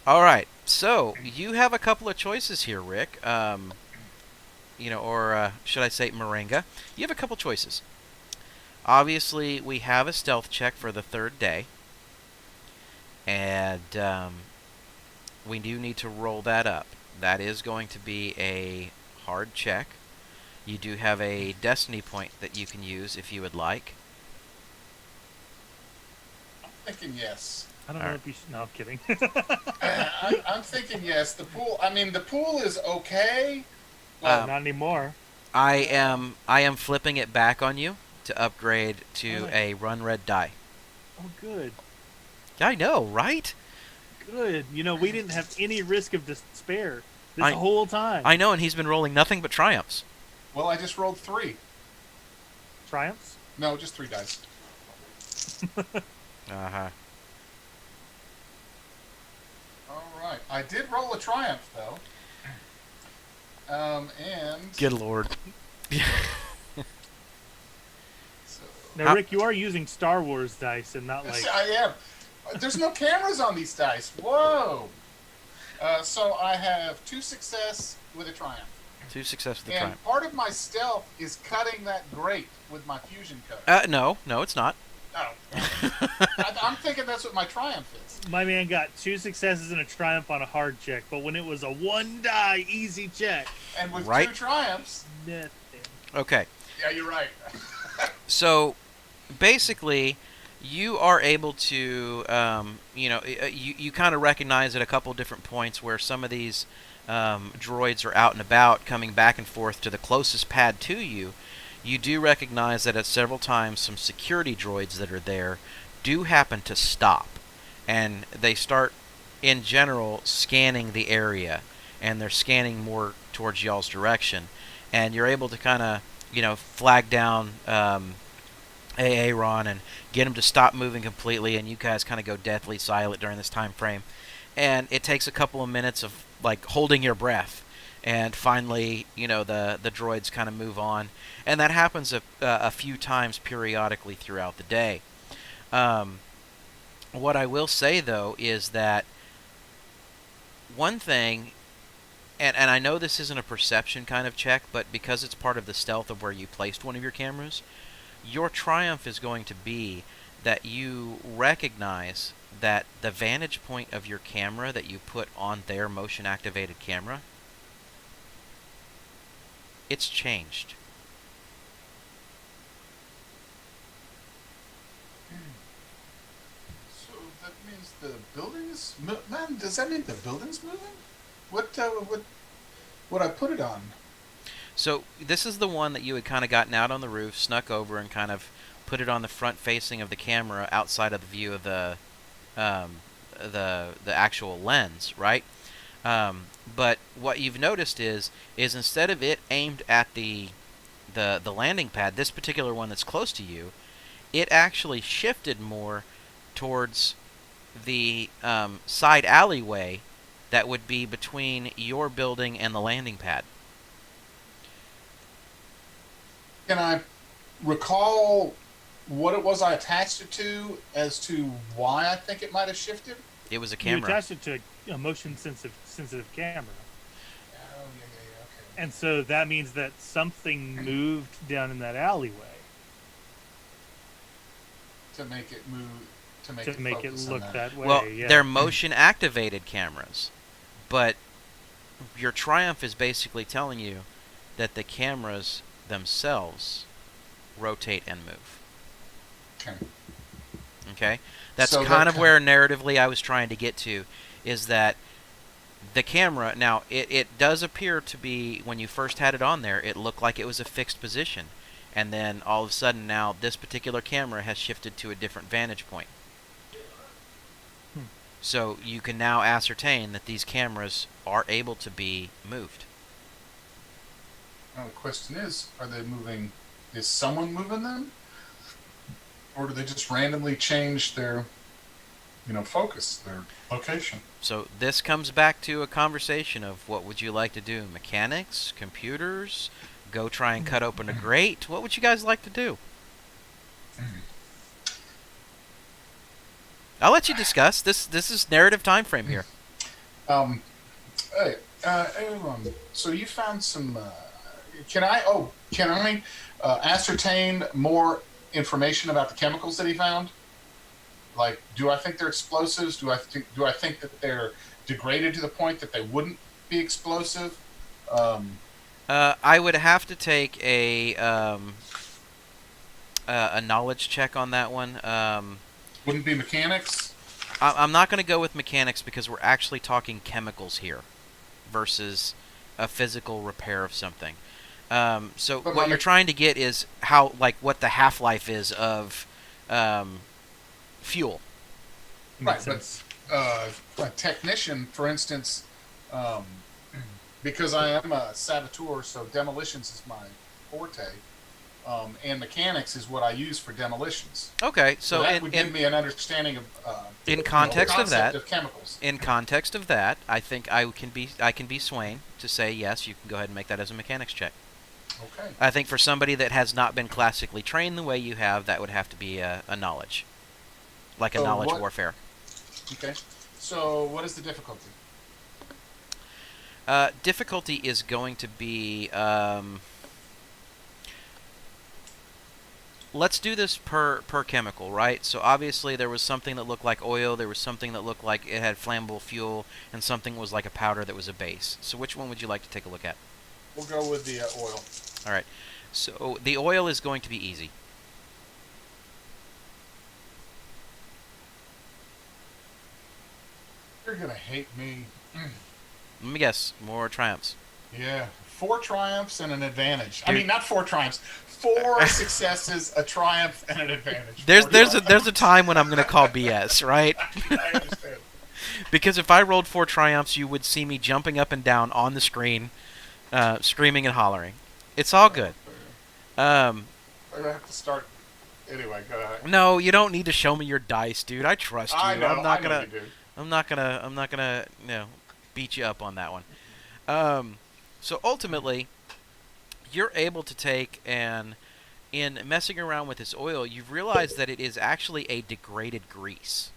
A: All right. So you have a couple of choices here, Rick. Or should I say Moringa? You have a couple choices. Obviously, we have a stealth check for the third day, and we do need to roll that up. That is going to be a hard check. You do have a destiny point that you can use if you would like.
B: I'm thinking yes.
C: I don't know if you should. No, I'm kidding.
B: I'm thinking yes. The pool is okay.
C: Not anymore.
A: I am flipping it back on you to upgrade to a run red die.
C: Oh, good.
A: I know, right?
C: Good. We didn't have any risk of despair this whole time.
A: I know, and he's been rolling nothing but triumphs.
B: Well, I just rolled 3.
C: Triumphs?
B: No, just 3 dice.
A: Uh-huh.
B: All right. I did roll a triumph, though. And...
A: Good lord.
C: Now, Rick, you are using Star Wars dice and not like...
B: I am. There's no cameras on these dice. Whoa. So I have 2 success with a triumph.
A: 2 success with the
B: And
A: triumph.
B: part of my stealth is cutting that grate with my fusion cutter.
A: No, it's not.
B: Oh. I'm thinking that's what my triumph is.
C: My man got 2 successes and a triumph on a hard check, but when it was a 1-die easy check...
B: And with
A: Right.
B: 2 triumphs...
C: Nothing.
A: Okay.
B: Yeah, you're right.
A: So, basically, you are able to, you kind of recognize at a couple different points where some of these droids are out and about, coming back and forth to the closest pad to you. You do recognize that at several times some security droids that are there do happen to stop, and they start, in general, scanning the area, and they're scanning more towards y'all's direction, and you're able to kind of, flag down Aaron and get him to stop moving completely, and you guys kind of go deathly silent during this time frame. And it takes a couple of minutes of like holding your breath, and finally, the droids kind of move on, and that happens a few times periodically throughout the day. Um, what I will say though is that one thing, and I know this isn't a perception kind of check, but because it's part of the stealth of where you placed one of your cameras, your triumph is going to be that you recognize that the vantage point of your camera that you put on their motion activated camera, it's changed.
B: So that means the building's man. Does that mean the building's moving? What I put it on?
A: So this is the one that you had kind of gotten out on the roof, snuck over, and kind of put it on the front facing of the camera outside of the view of um, the actual lens, right? But what you've noticed is instead of it aimed at the landing pad, this particular one that's close to you, it actually shifted more towards the side alleyway that would be between your building and the landing pad.
B: Can I recall what it was I attached it to as to why I think it might have shifted?
A: It was a
C: You
A: camera.
C: attached it to a motion sensitive camera.
B: Oh yeah, okay.
C: And so that means that something moved down in that alleyway
B: To make it move, to make
C: to
B: it
C: make it
B: focus
C: look
B: on
C: that way.
A: Well,
C: Yeah.
A: they're motion activated cameras, but your Triumph is basically telling you that the cameras themselves rotate and move.
B: Okay.
A: Okay? That's
B: So
A: kind
B: that
A: of where narratively I was trying to get to, is that the camera, now, it does appear to be, when you first had it on there, it looked like it was a fixed position. And then all of a sudden now, this particular camera has shifted to a different vantage point.
C: Hmm.
A: So you can now ascertain that these cameras are able to be moved.
B: Now the question is, are they moving? Is someone moving them, or do they just randomly change their, focus, their location?
A: So this comes back to a conversation of what would you like to do? Mechanics? Computers? Go try and cut open a grate? What would you guys like to do? I'll let you discuss. This is narrative time frame here.
B: Um, hey, Aaron, so you found some. Can I ascertain more information about the chemicals that he found? Like, do I think they're explosives? Do I think that they're degraded to the point that they wouldn't be explosive?
A: I would have to take a knowledge check on that one.
B: Wouldn't be mechanics?
A: I'm not going to go with mechanics because we're actually talking chemicals here versus a physical repair of something. So
B: But
A: what you're trying to get is what the half-life is of fuel.
C: Makes
B: Right,
C: sense.
B: but a technician, for instance, because I am a saboteur, so demolitions is my forte, and mechanics is what I use for demolitions.
A: Okay,
B: So
A: so
B: that would give me an understanding of
A: in context
B: the
A: of that,
B: concept of chemicals.
A: in context of that, I think I can be swaying to say yes. You can go ahead and make that as a mechanics check.
B: Okay.
A: I think for somebody that has not been classically trained the way you have, that would have to be a knowledge, like a
B: So
A: knowledge
B: what-
A: warfare.
B: Okay. So what is the difficulty?
A: Difficulty is going to be. Let's do this per chemical, right? So obviously there was something that looked like oil, there was something that looked like it had flammable fuel, and something was like a powder that was a base. So which one would you like to take a look at?
B: We'll go with the oil.
A: All right. So the oil is going to be easy.
B: You're gonna hate me.
A: Let me guess. More triumphs.
B: Yeah, 4 triumphs and an advantage. I
A: Dude.
B: mean, not 4 triumphs. 4 successes, a triumph, and an advantage.
A: There's
B: 4
A: there's a time when I'm going to call BS, right?
B: I understand.
A: Because if I rolled 4 triumphs, you would see me jumping up and down on the screen, screaming and hollering. It's all good.
B: I have to start Anyway, go ahead.
A: No, you don't need to show me your dice, dude. I trust you.
B: I know, I know you do.
A: I'm not gonna, beat you up on that one. Um, so ultimately, you're able to take and in messing around with this oil, you've realized that it is actually a degraded grease.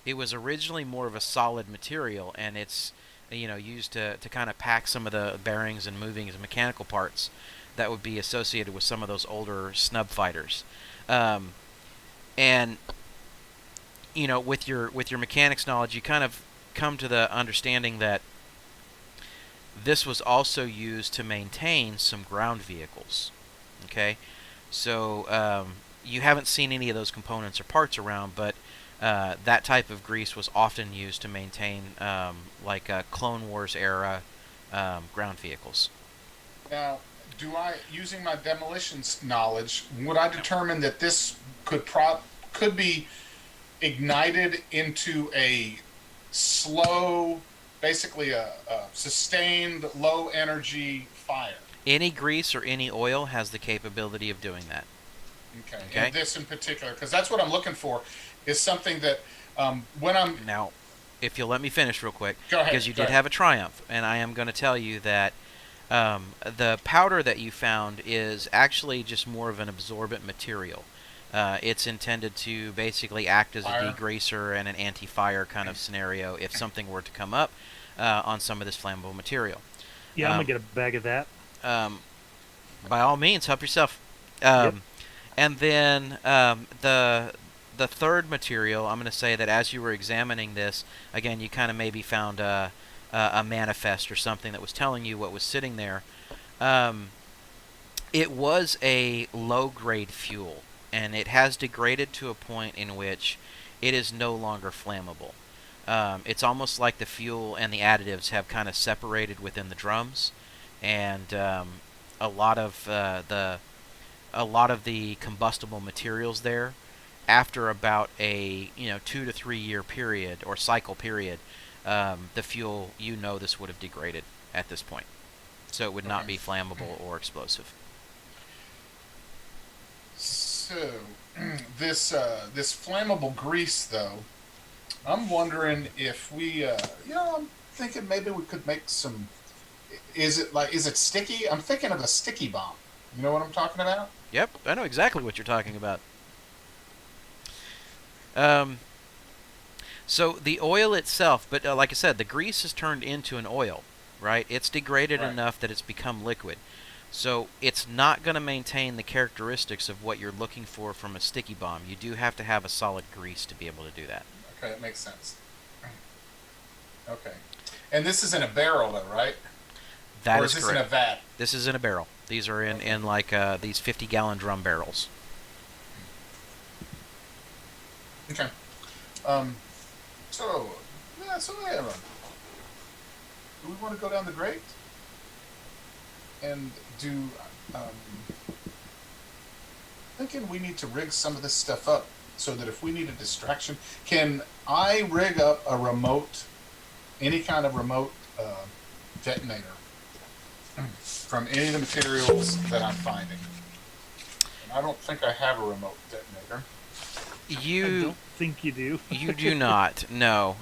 A: It was originally more of a solid material, and it's used to kind of pack some of the bearings and movings and mechanical parts that would be associated with some of those older snub fighters. Um, and with your mechanics knowledge, you kind of come to the understanding that this was also used to maintain some ground vehicles. Okay, so you haven't seen any of those components or parts around, but that type of grease was often used to maintain like Clone Wars era ground vehicles.
B: Now, using my demolitions knowledge, would I determine that this could be ignited into a slow, basically a sustained low energy fire?
A: Any grease or any oil has the capability of doing that.
B: Okay.
A: Okay.
B: And this in particular, because that's what I'm looking for, is something that when I'm
A: Now, if you'll let me finish real quick,
B: Go ahead,
A: because you
B: go
A: did
B: ahead.
A: have a triumph, and I am going to tell you that the powder that you found is actually just more of an absorbent material. It's intended to basically act as a
B: Fire.
A: degreaser and an anti-fire kind of scenario if something were to come up on some of this flammable material.
C: Yeah, I'm
A: Um,
C: gonna get a bag of that.
A: um, by all means, help yourself.
C: Yep.
A: And then the third material, I'm going to say that as you were examining this, again, you kind of maybe found a manifest or something that was telling you what was sitting there. Um, it was a low-grade fuel, and it has degraded to a point in which it is no longer flammable. It's almost like the fuel and the additives have kind of separated within the drums, and a lot of the combustible materials there, after about a 2 to 3 year period or cycle period, the fuel, this would have degraded at this point, so it would not
B: Okay.
A: be flammable or explosive.
B: So this flammable grease, though, I'm wondering if I'm thinking maybe we could make some. Is it sticky? I'm thinking of a sticky bomb. You know what I'm talking about?
A: Yep, I know exactly what you're talking about. Um, so the oil itself, but like I said, the grease is turned into an oil, right? It's degraded
B: Right.
A: enough that it's become liquid. So it's not going to maintain the characteristics of what you're looking for from a sticky bomb. You do have to have a solid grease to be able to do that.
B: Okay, that makes sense. Okay, and this is in a barrel, though, right?
A: That
B: Or
A: is
B: is this in a
A: correct.
B: vat?
A: This is in a barrel. These are in,
B: Okay.
A: in like these 50-gallon drum barrels.
B: Okay. Um. So yeah. So yeah. Do we want to go down the grate and do? Thinking we need to rig some of this stuff up so that if we need a distraction, can I rig up a remote, any kind of remote detonator from any of the materials that I'm finding? And I don't think I have a remote detonator.
C: I
A: You
C: don't think you do.
A: you do not. No.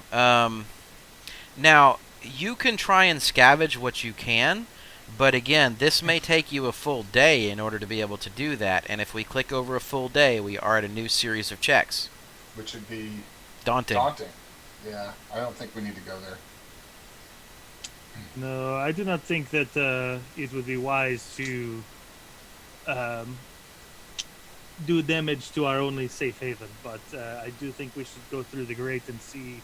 A: Now you can try and scavenge what you can, but again, this may take you a full day in order to be able to do that. And if we click over a full day, we are at a new series of checks.
B: Which would be
A: Daunting.
B: daunting. Yeah, I don't think we need to go there.
C: No, I do not think that it would be wise to um, do damage to our only safe haven. But I do think we should go through the grate and see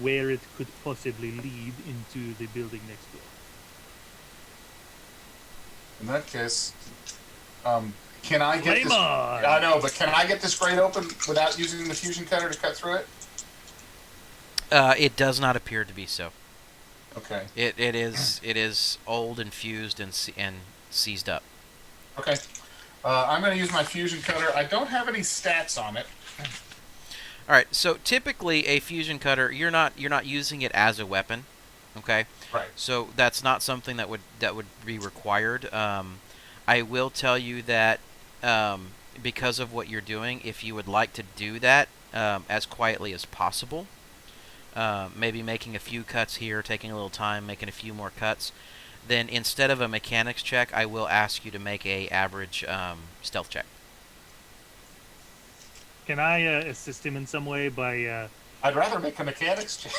C: where it could possibly lead into the building next door.
B: In that case, can I get
C: Flame
B: this?
C: on!
B: I know, but can I get this grate open without using the fusion cutter to cut through it?
A: It does not appear to be so.
B: Okay.
A: It is old and fused and seized up.
B: Okay. I'm going to use my fusion cutter. I don't have any stats on it.
A: All right. So typically, a fusion cutter, you're not using it as a weapon. Okay.
B: Right.
A: So that's not something that would be required. I will tell you that because of what you're doing, if you would like to do that as quietly as possible, maybe making a few cuts here, taking a little time, making a few more cuts, then instead of a mechanics check, I will ask you to make a average stealth check.
C: Can I assist him in some way by?
B: I'd rather make a mechanics check.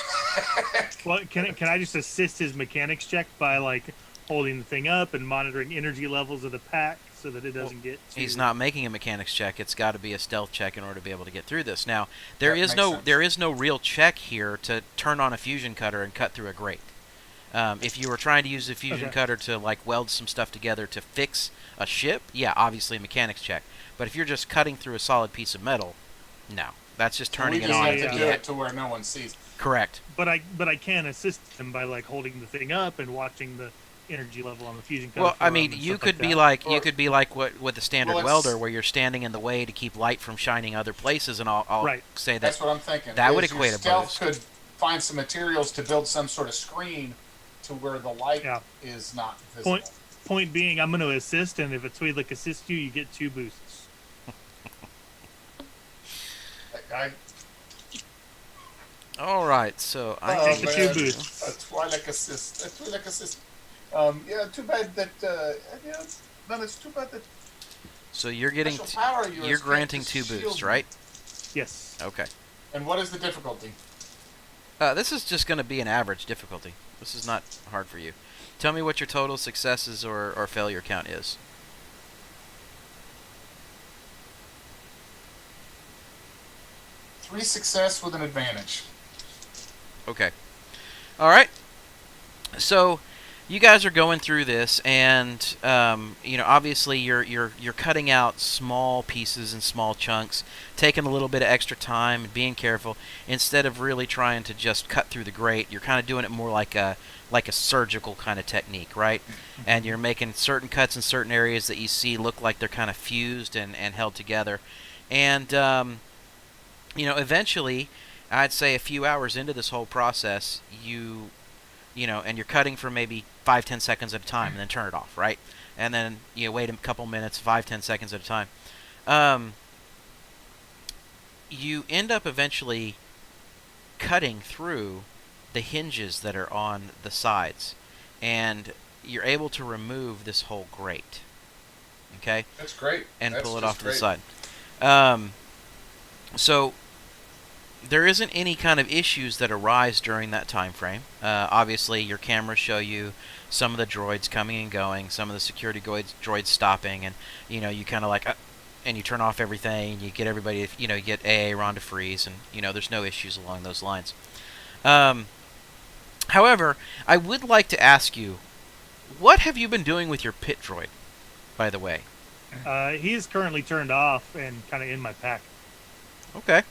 C: Well, can I just assist his mechanics check by like holding the thing up and monitoring energy levels of the pack so that it doesn't get too...
A: He's not making a mechanics check. It's got to be a stealth check in order to be able to get through this. Now, there
B: That
A: is
B: makes
A: no
B: sense.
A: there is no real check here to turn on a fusion cutter and cut through a grate. If you were trying to use a fusion
C: Okay.
A: cutter to like weld some stuff together to fix a ship, yeah, obviously a mechanics check. But if you're just cutting through a solid piece of metal, no. That's just turning
B: we
A: it
B: just
A: on.
B: have
C: Yeah,
B: to
C: yeah.
B: do
A: Yeah,
B: it to where no one sees.
A: correct.
C: But I can assist him by like holding the thing up and watching the energy level on the fusion cutter.
A: Well, I
C: for
A: mean,
C: him and
A: you
C: stuff
A: could be
C: that.
A: like
B: Or-
A: you could be like what with the standard
B: Well, it's-
A: welder, where you're standing in the way to keep light from shining other places, and I'll
C: Right.
A: say that
B: That's what I'm thinking.
A: that would
B: is
A: equate
B: your
A: a
B: stealth
A: boost.
B: could find some materials to build some sort of screen to where the light
C: Yeah.
B: is not visible.
C: Point being, I'm going to assist, and if a Twi'lek assists you, you get 2 boosts.
B: I,
A: All right, so I
B: Oh,
C: Take the 2
B: man.
C: boosts.
B: a Twi'lek assist. A Twi'lek assist. Yeah, too bad that. Yeah, no, it's too bad that
A: so you're getting
B: special power you
A: you're
B: escaped
A: granting
B: this
A: 2
B: shield.
A: boosts, right?
C: Yes.
A: Okay.
B: And what is the difficulty?
A: This is just going to be an average difficulty. This is not hard for you. Tell me what your total successes or failure count is.
B: Three success with an advantage.
A: Okay. All right. So, you guys are going through this, and obviously you're cutting out small pieces and small chunks, taking a little bit of extra time and being careful instead of really trying to just cut through the grate. You're kind of doing it more like a surgical kind of technique, right? And you're making certain cuts in certain areas that you see look like they're kind of fused and held together, and eventually, I'd say a few hours into this whole process, and you're cutting for maybe 5-10 seconds at a time, and then turn it off, right? And then you wait a couple minutes, 5-10 seconds at a time. You end up eventually cutting through the hinges that are on the sides, and you're able to remove this whole grate, okay?
B: That's great.
A: And
B: That's
A: pull it
B: just
A: off to the
B: great.
A: side. So there isn't any kind of issues that arise during that time frame. Obviously, your cameras show you some of the droids coming and going, some of the security droids stopping, and you kind of like, and you turn off everything, and you get everybody, you get Ron to freeze, and there's no issues along those lines. However, I would like to ask you, what have you been doing with your pit droid, by the way?
C: He is currently turned off and kind of in my pack.
A: Okay.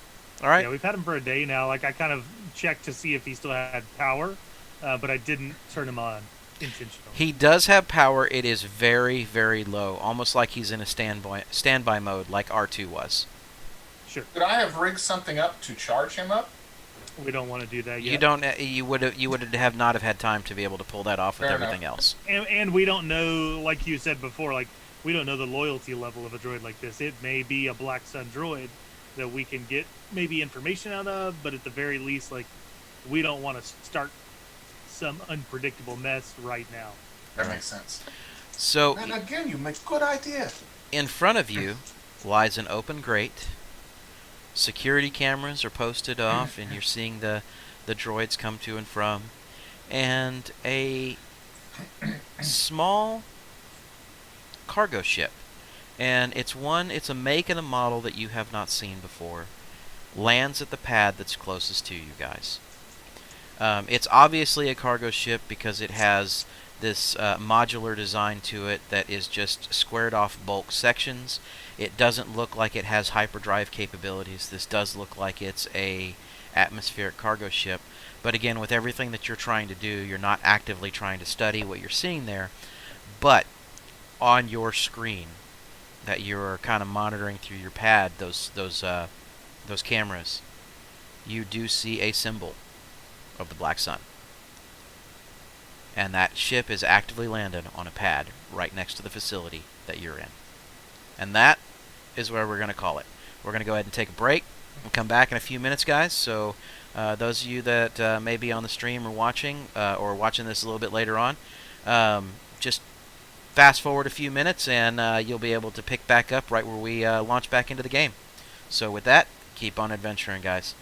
A: All right.
C: Yeah, we've had him for a day now. Like, I kind of checked to see if he still had power, but I didn't turn him on intentionally.
A: He does have power. It is very, very low, almost like he's in a standby mode, like R2 was.
C: Sure.
B: Could I have rigged something up to charge him up?
C: We don't want to do that yet.
A: You don't. You would have not have had time to be able to pull that off with
B: Fair
A: everything
B: enough.
A: else.
C: And we don't know, like you said before, like, we don't know the loyalty level of a droid like this. It may be a Black Sun droid that we can get maybe information out of, but at the very least, like, we don't want to start some unpredictable mess right now.
B: That
A: Right.
B: makes sense.
A: So
B: And again, you make good idea.
A: in front of you lies an open grate. Security cameras are posted off, and you're seeing the droids come to and from, and a small cargo ship, and it's a make and a model that you have not seen before, lands at the pad that's closest to you guys. It's obviously a cargo ship because it has this modular design to it that is just squared off bulk sections. It doesn't look like it has hyperdrive capabilities. This does look like it's a atmospheric cargo ship. But again, with everything that you're trying to do, you're not actively trying to study what you're seeing there. But on your screen that you're kind of monitoring through your pad, those cameras, you do see a symbol of the Black Sun. And that ship is actively landed on a pad right next to the facility that you're in. And that is where we're going to call it. We're going to go ahead and take a break. We'll come back in a few minutes, guys. So those of you that may be on the stream or watching this a little bit later on, just fast forward a few minutes and you'll be able to pick back up right where we launch back into the game. So with that, keep on adventuring, guys.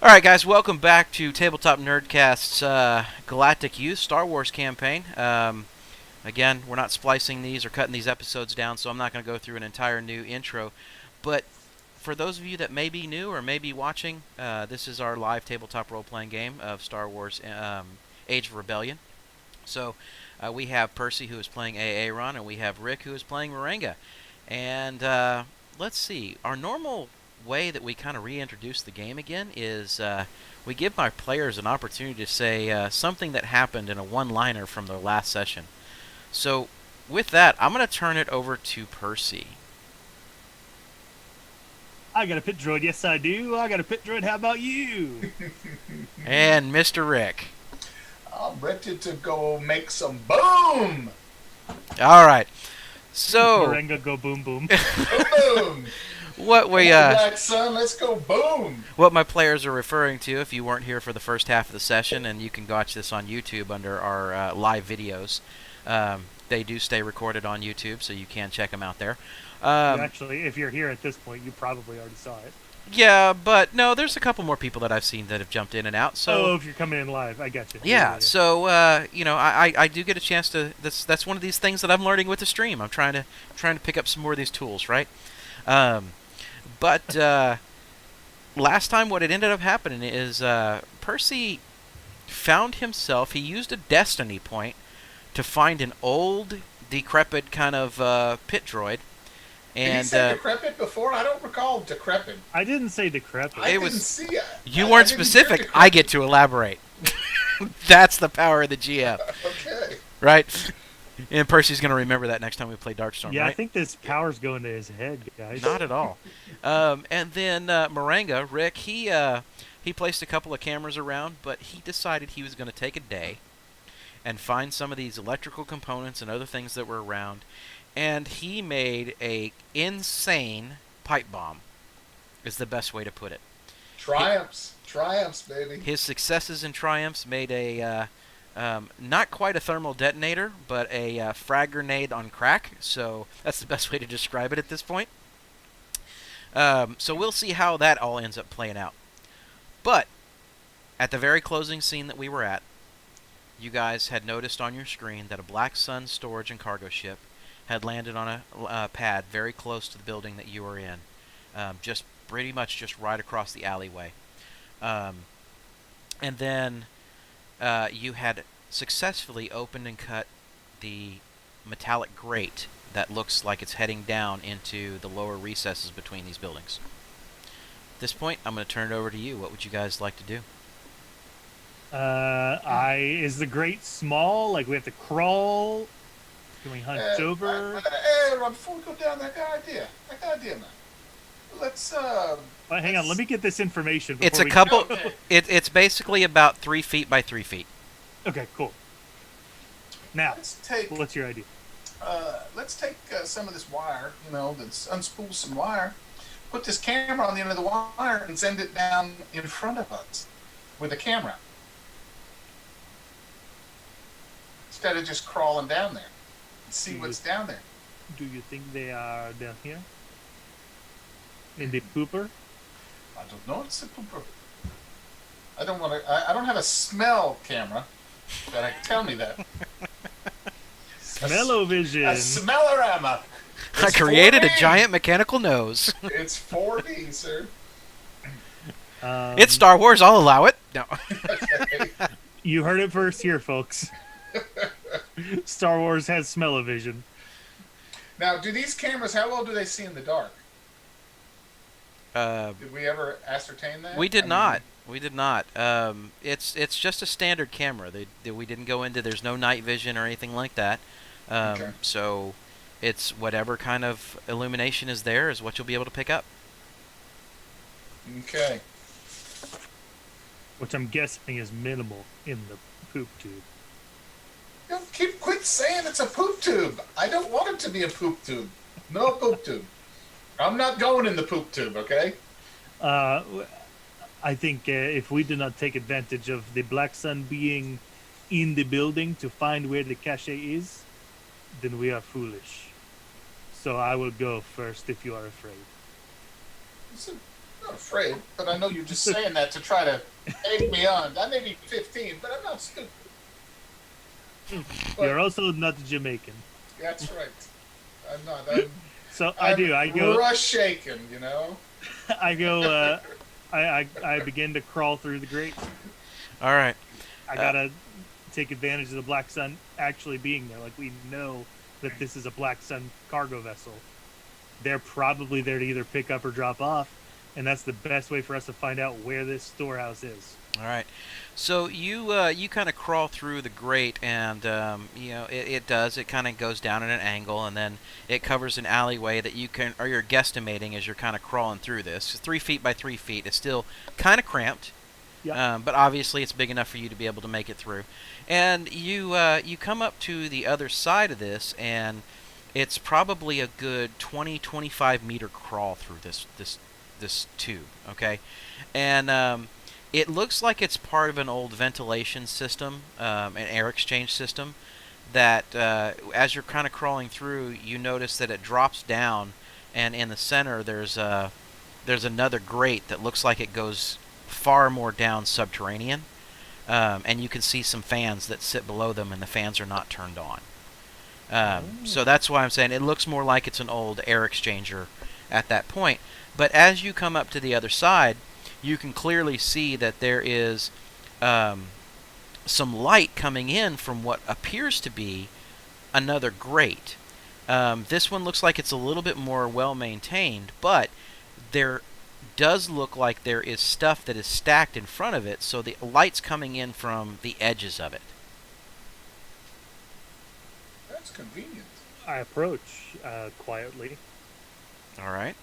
A: All right, guys, welcome back to Tabletop Nerdcast's Galactic Youth Star Wars campaign. Again, we're not splicing these or cutting these episodes down, so I'm not going to go through an entire new intro. But for those of you that may be new or may be watching, this is our live tabletop role-playing game of Star Wars Age of Rebellion. So we have Percy, who is playing Aaron, and we have Rick, who is playing Moringa. And let's see, our normal way that we kind of reintroduce the game again is we give my players an opportunity to say something that happened in a one-liner from their last session. So with that, I'm going to turn it over to Percy.
C: I got a pit droid. Yes, I do. I got a pit droid. How about you?
A: And Mr. Rick.
B: I'm ready to go make some boom.
A: All right. So
C: Moringa, go boom boom.
B: Boom.
A: what we
B: Black Sun, let's go boom.
A: what my players are referring to, if you weren't here for the first half of the session, and you can watch this on YouTube under our live videos. They do stay recorded on YouTube, so you can check them out there.
C: Actually, if you're here at this point, you probably already saw it.
A: Yeah, but no, there's a couple more people that I've seen that have jumped in and out. So
C: if you're coming in live, I got you.
A: yeah. So you know, I do get a chance to. That's one of these things that I'm learning with the stream. I'm trying to pick up some more of these tools, right? But last time, what had ended up happening is Percy found himself. He used a destiny point to find an old, decrepit kind of pit droid.
B: Did
A: And
B: he say decrepit before? I don't recall decrepit.
C: I didn't say decrepit.
B: I
A: was-
B: didn't see it.
A: you
B: I
A: weren't
B: didn't hear
A: specific.
B: decrepit.
A: I get to elaborate. That's the power of the GM,
B: Okay.
A: right? And Percy's going to remember that next time we play Darkstorm,
C: Yeah,
A: right?
C: I think this power's going to his head, guys.
A: Not at all. And then Moringa, Rick, he placed a couple of cameras around, but he decided he was going to take a day and find some of these electrical components and other things that were around, and he made a insane pipe bomb, is the best way to put it.
B: Triumphs, baby.
A: His successes and triumphs made a not quite a thermal detonator, but a frag grenade on crack. So that's the best way to describe it at this point. So we'll see how that all ends up playing out. But at the very closing scene that we were at, you guys had noticed on your screen that a Black Sun storage and cargo ship had landed on a pad very close to the building that you were in, just pretty much just right across the alleyway. And then you had successfully opened and cut the metallic grate that looks like it's heading down into the lower recesses between these buildings. At this point, I'm going to turn it over to you. What would you guys like to do?
C: Is the grate small? Like we have to crawl? Can we hunt over?
B: Hey, before we go down, I got an idea, man. Let's
C: Hang on, let me get this information.
A: It's
C: before
A: a
C: we-
A: couple.
B: Okay.
A: It's basically about 3 feet by 3 feet.
C: Okay, cool. Now,
B: let's take
C: what's your idea?
B: some of this wire, that's unspool some wire, put this camera on the end of the wire, and send it down in front of us with a camera. Instead of just crawling down there and see what's down there.
C: Do you think they are down here? In the pooper?
B: I don't know. It's a pooper. I don't want to. I don't have a smell camera that can tell me that.
C: Smell-o-vision.
B: A smellorama.
A: I
B: It's
A: created a
B: 4D.
A: giant mechanical nose.
B: It's 4D, sir.
A: It's Star Wars. I'll allow it. No.
B: Okay.
C: You heard it first here, folks. Star Wars has smell-o-vision.
B: Now, do these cameras? How well do they see in the dark?
A: Uh,
B: Did we ever ascertain that?
A: we did
B: I mean,
A: not. We did not. It's just a standard camera. We didn't go into. There's no night vision or anything like that.
B: Okay.
A: So it's whatever kind of illumination is there is what you'll be able to pick up.
B: Okay.
C: Which I'm guessing is minimal in the poop tube.
B: Quit saying it's a poop tube. I don't want it to be a poop tube. No poop tube. I'm not going in the poop tube, okay?
C: I think if we do not take advantage of the Black Sun being in the building to find where the cache is, then we are foolish. So I will go first if you are afraid.
B: Listen, not afraid, but I know you're just saying that to try to egg me on. I may be 15, but I'm not stupid.
C: You're
B: But
C: also not Jamaican.
B: that's right. I'm not. I'm.
C: So I
B: I'm
C: do. I go.
B: rush shaken. You know.
C: I go. I begin to crawl through the grate.
A: All right.
C: I gotta take advantage of the Black Sun actually being there. Like we know that this is a Black Sun cargo vessel. They're probably there to either pick up or drop off, and that's the best way for us to find out where this storehouse is.
A: All right. So you kind of crawl through the grate, and it does. It kind of goes down at an angle, and then it covers an alleyway that you're guesstimating as you're kind of crawling through this. 3 feet by 3 feet. It's still kind of cramped.
C: Yeah.
A: But obviously it's big enough for you to be able to make it through. And you come up to the other side of this, and it's probably a good 20-25 meter crawl through this tube. Okay, and it looks like it's part of an old ventilation system, an air exchange system. That as you're kind of crawling through, you notice that it drops down, and in the center there's another grate that looks like it goes far more down subterranean, and you can see some fans that sit below them, and the fans are not turned on. So that's why I'm saying it looks more like it's an old air exchanger at that point. But as you come up to the other side, you can clearly see that there is some light coming in from what appears to be another grate. This one looks like it's a little bit more well maintained, but there does look like there is stuff that is stacked in front of it, so the light's coming in from the edges of it.
B: That's convenient.
C: I approach quietly.
A: All right.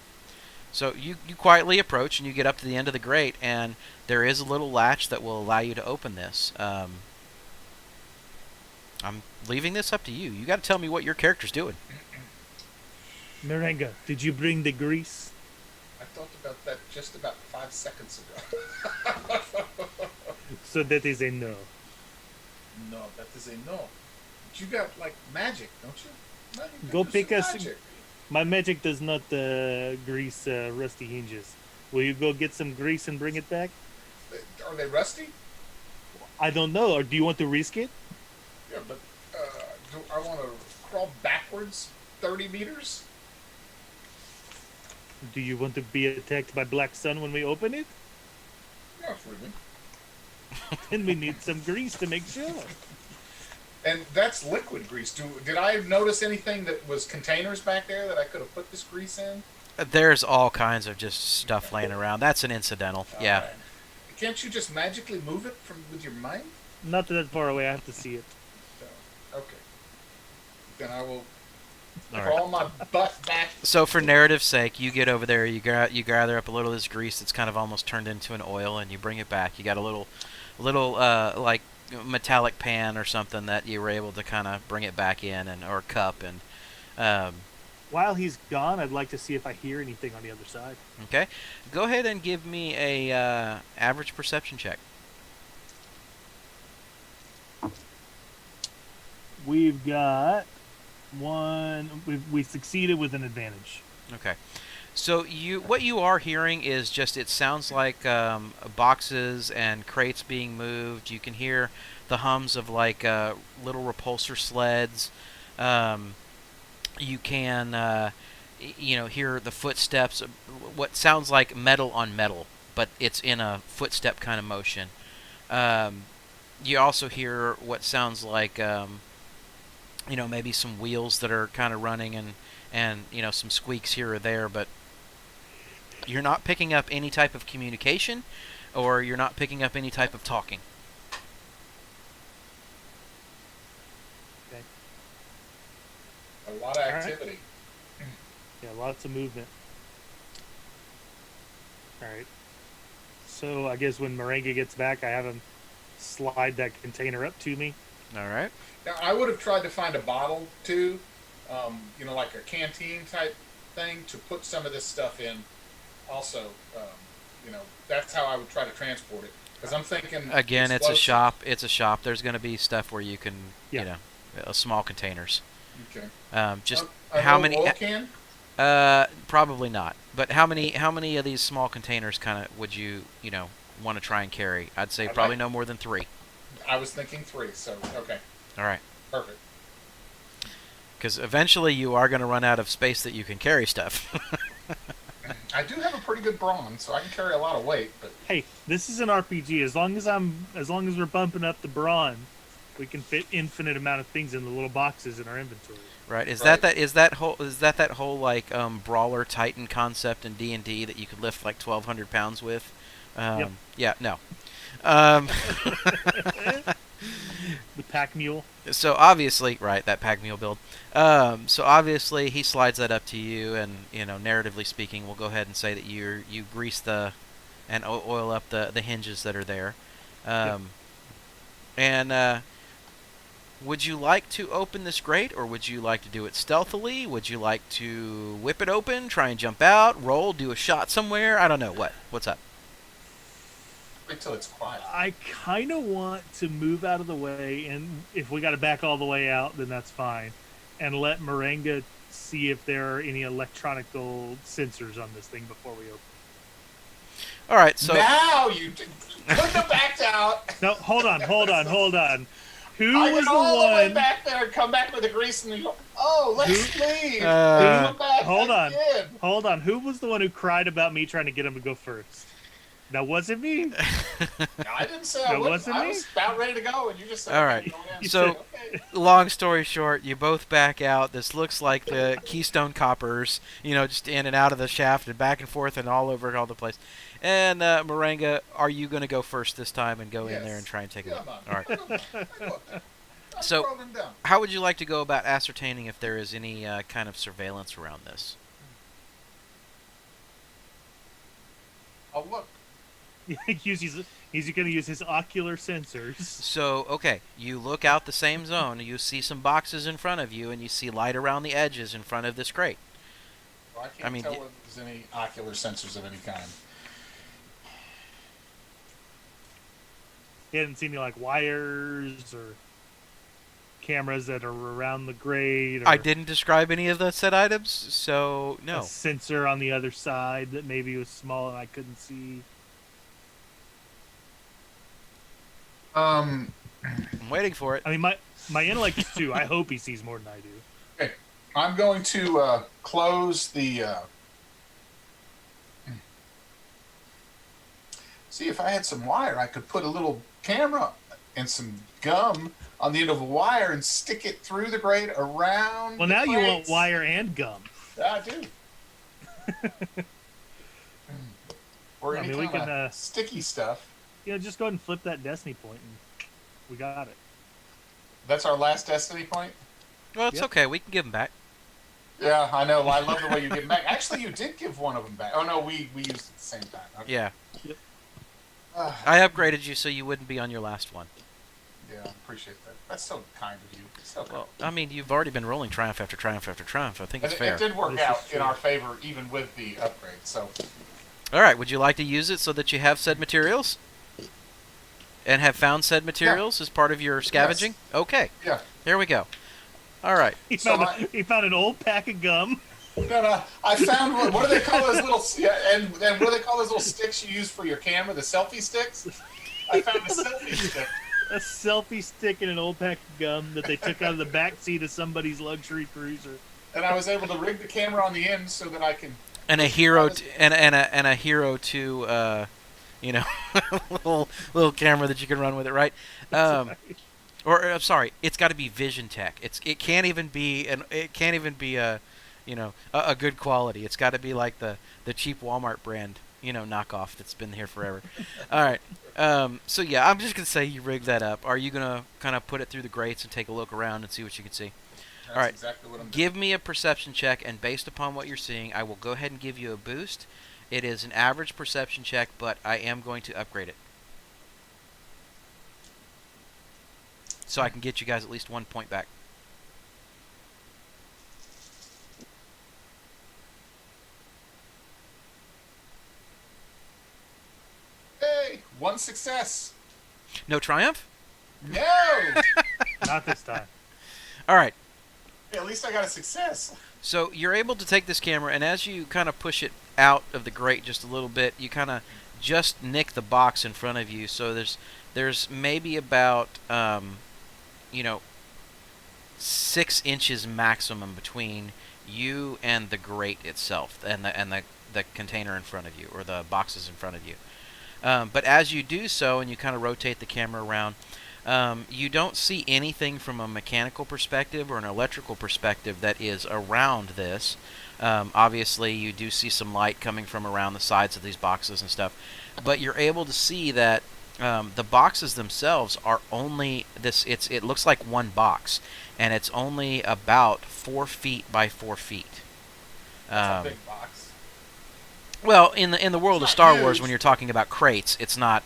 A: So you quietly approach, and you get up to the end of the grate, and there is a little latch that will allow you to open this. I'm leaving this up to you. You got to tell me what your character's doing.
C: Merenga, did you bring the grease?
B: I thought about that just about 5 seconds ago.
C: So that is a no.
B: No, that is a no. But you got like magic, don't you? Man, you can
C: Go
B: do
C: pick
B: some
C: us.
B: magic.
C: My magic does not grease rusty hinges. Will you go get some grease and bring it back?
B: Are they rusty?
C: I don't know. Or do you want to risk it?
B: Yeah, but do I want to crawl backwards 30 meters?
C: Do you want to be attacked by Black Sun when we open it?
B: Not really.
C: Then we need some grease to make sure.
B: And that's liquid grease. Did I notice anything that was containers back there that I could have put this grease in?
A: There's all kinds of just stuff laying around. That's an incidental. Yeah.
B: Alright. Can't you just magically move it with your mind?
C: Not that far away. I have to see it.
B: So, okay. Then I will
A: All right.
B: crawl my butt back.
A: So for narrative's sake, you get over there, you gather up a little of this grease that's kind of almost turned into an oil, and you bring it back. You got a little like metallic pan or something that you were able to kind of bring it back in, or a cup, and
C: While he's gone, I'd like to see if I hear anything on the other side.
A: okay. Go ahead and give me a average perception check.
C: We've got one. We succeeded with an advantage.
A: Okay. So what you are hearing is just, it sounds like boxes and crates being moved. You can hear the hums of like little repulsor sleds. You can hear the footsteps, what sounds like metal on metal, but it's in a footstep kind of motion. You also hear what sounds like maybe some wheels that are kind of running, and some squeaks here or there, but you're not picking up any type of communication, or you're not picking up any type of talking.
C: Okay.
B: A lot of
C: All right.
B: activity.
C: Yeah, lots of movement. All right. So I guess when Merengue gets back, I have him slide that container up to me.
A: All right.
B: Now, I would have tried to find a bottle too, like a canteen type thing to put some of this stuff in. Also, that's how I would try to transport it. Because I'm thinking
A: Again, it's a
B: explosives.
A: shop. It's a shop. There's going to be stuff where you can,
C: Yeah.
A: small containers.
B: Okay.
A: Just
B: A
A: how
B: no
A: many?
B: oil can?
A: Probably not. But how many of these small containers kind of would you want to try and carry? I'd say
B: I'd
A: probably
B: like-
A: no more than 3.
B: I was thinking 3, so okay,
A: All right.
B: perfect.
A: Because eventually you are going to run out of space that you can carry stuff.
B: I do have a pretty good brawn, so I can carry a lot of weight. But
C: Hey, this is an RPG. As long as we're bumping up the brawn, we can fit infinite amount of things in the little boxes in our inventory.
A: Right? Is
B: Right.
A: that whole like brawler titan concept in D&D that you could lift like 1,200 pounds with?
C: Yep.
A: Yeah. No. Um,
C: The pack mule.
A: so obviously, right, that pack mule build. So obviously he slides that up to you, and narratively speaking, we'll go ahead and say that you grease and oil up the hinges that are there. And would you like to open this grate, or would you like to do it stealthily? Would you like to whip it open, try and jump out, roll, do a shot somewhere? I don't know. What's up?
B: wait till it's quiet.
C: I kind of want to move out of the way, and if we got to back all the way out, then that's fine. And let Moringa see if there are any electronical sensors on this thing before we open.
A: All right, so
B: Now put the back out.
C: No, hold on. Who
B: I
C: was
B: get
C: the
B: all the way
C: one?
B: back there and come back with the grease, and you go, "Oh, let's leave."
A: Uh,
B: Come back
C: hold on.
B: again.
C: Hold on. Who was the one who cried about me trying to get him to go first? That wasn't me.
B: No, I didn't say I
C: That
B: would.
C: wasn't
B: I
C: me?
B: was about ready to go, and you just said,
A: All
B: "Okay,
A: right.
B: go in."
A: So-
B: Okay.
A: long story short, you both back out. This looks like the Keystone Coppers, just in and out of the shaft and back and forth and all over all the place. And Moringa, are you going to go first this time and go in
B: Yes.
A: there and try and take it
B: Yeah,
A: out?
B: man.
A: All right.
B: I'm
A: So-
B: scrolling down.
A: How would you like to go about ascertaining if there is any kind of surveillance around this?
B: I'll look.
C: He's going to use his ocular sensors.
A: So, okay, you look out the same zone, you see some boxes in front of you, and you see light around the edges in front of this crate.
B: Well, I can't
A: I mean,
B: tell whether there's any ocular sensors of any kind.
C: He hadn't seen any like wires or cameras that are around the grate. Or
A: I didn't describe any of the said items, so
C: A
A: no.
C: sensor on the other side that maybe was small and I couldn't see.
A: I'm waiting for it.
C: I mean, my intellect is 2. I hope he sees more than I do.
B: Okay, I'm going to close the. See, if I had some wire, I could put a little camera and some gum on the end of a wire and stick it through the grate around.
C: Well,
B: the
C: now you want
B: plates.
C: wire and gum.
B: Yeah, I do. Or
C: I
B: any
C: mean, we
B: kind
C: can,
B: of sticky stuff.
C: Just go ahead and flip that destiny point, and we got it.
B: That's our last destiny point.
A: Well, it's
C: Yep.
A: okay. We can give them back.
B: Yeah, I know. I love the way you give them back. Actually, you did give one of them back. Oh no, we used it at the same time. Okay.
A: Yeah.
B: Ah,
A: I upgraded you so you wouldn't be on your last one.
B: yeah, appreciate that. That's so kind of you. So
A: Well, I mean, you've already been rolling triumph after triumph after triumph. I think it's fair.
B: It did work
C: This is
B: out in
C: true.
B: our favor, even with the upgrade. So
A: All right. Would you like to use it so that you have said materials? And have found said materials as part of your scavenging? Okay.
B: yeah,
A: There we go. All right.
C: He
B: So
C: found, he found an old pack of gum.
B: no. I found what do they call those little and what do they call those little sticks you use for your camera? The selfie sticks. I found a selfie stick.
C: A selfie stick and an old pack of gum that they took out of the back seat of somebody's luxury cruiser.
B: And I was able to rig the camera on the end so that I can.
A: And a hero and a hero to little camera that you can run with it, right? Or I'm sorry, it's got to be Vision Tech. It can't even be a good quality. It's got to be like the cheap Walmart brand, knockoff that's been here forever. All right. So yeah, I'm just gonna say you rigged that up. Are you gonna kind of put it through the grates and take a look around and see what you can see?
B: That's
A: All right.
B: exactly what I'm doing.
A: Give me a perception check, and based upon what you're seeing, I will go ahead and give you a boost. It is an average perception check, but I am going to upgrade it. So I can get you guys at least 1 point back.
B: Hey, one success.
A: No triumph?
B: No.
C: Not this time.
A: All right.
B: At least I got a success.
A: So you're able to take this camera, and as you kind of push it out of the grate just a little bit, you kind of just nick the box in front of you. So there's maybe about you know 6 inches maximum between you and the grate itself, and the container in front of you, or the boxes in front of you. But as you do so, and you kind of rotate the camera around, you don't see anything from a mechanical perspective or an electrical perspective that is around this. Obviously, you do see some light coming from around the sides of these boxes and stuff, but you're able to see that the boxes themselves are only this. It looks like one box, and it's only about 4 feet by 4 feet.
B: That's a big box.
A: Well, in the world of
B: It's
A: Star
B: not
A: Wars,
B: huge.
A: when you're talking about crates, it's not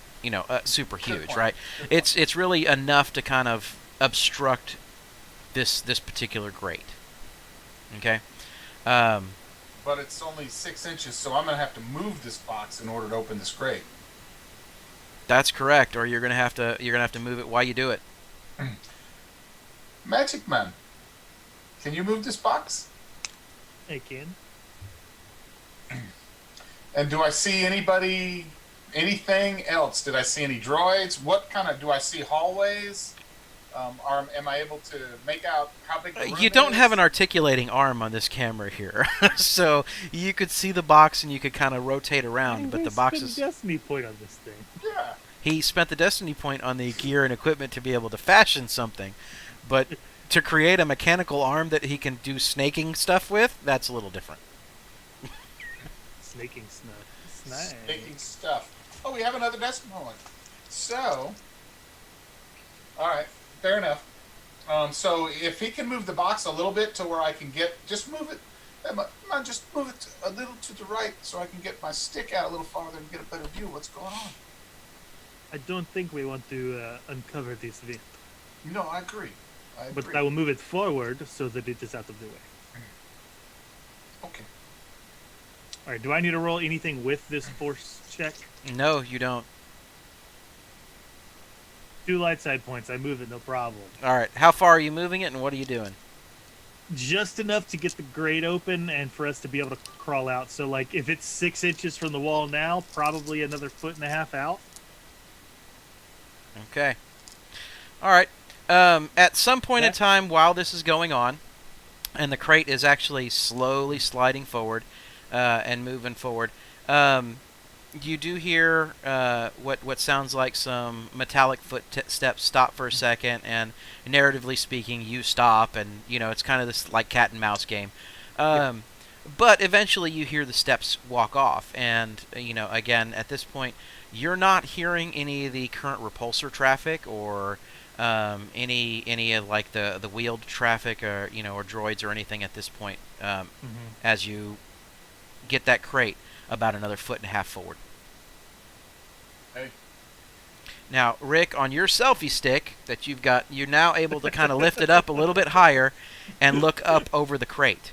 A: super
B: Good
A: huge,
B: point.
A: right?
B: Good point.
A: It's really enough to kind of obstruct this particular grate. Okay. Um,
B: But it's only 6 inches, so I'm gonna have to move this box in order to open this crate.
A: that's correct, or you're gonna have to move it while you do it.
B: Magic Man, can you move this box?
C: I can.
B: And do I see anybody, anything else? Did I see any droids? What kind of, do I see hallways? Am I able to make out how big the room
A: You don't
B: is?
A: have an articulating arm on this camera here, so you could see the box and you could kind of rotate around, but the box is.
C: Destiny point on this thing.
B: Yeah.
A: He spent the destiny point on the gear and equipment to be able to fashion something, but to create a mechanical arm that he can do snaking stuff with, that's a little different.
C: Snaking snuff. Snag.
B: Making stuff. Oh, we have another decimal point. So, all right, fair enough. So if he can move the box a little bit to where I can just move it. Just move it a little to the right so I can get my stick out a little farther and get a better view of what's going on.
C: I don't think we want to uncover this vent,
B: No, I agree.
C: but I will move it forward so that it is out of the way.
B: Okay.
C: All right. Do I need to roll anything with this force check?
A: No, you don't.
C: 2 light side points. I move it, no problem.
A: All right, how far are you moving it, and what are you doing?
C: Just enough to get the grate open and for us to be able to crawl out. So, like, if it's 6 inches from the wall now, probably another 1.5 feet out.
A: Okay. All right. At some point in time while this is going on, and the crate is actually slowly sliding forward and moving forward, you do hear what sounds like some metallic footsteps stop for a second, and narratively speaking, you stop, and it's kind of this like cat and mouse game. But eventually, you hear the steps walk off, and again at this point, you're not hearing any of the current repulsor traffic or any of like the wheeled traffic or or droids or anything at this point. As you get that crate about another 1.5 feet forward.
B: Hey.
A: Now, Rick, on your selfie stick that you've got, you're now able to kind of lift it up a little bit higher and look up over the crate.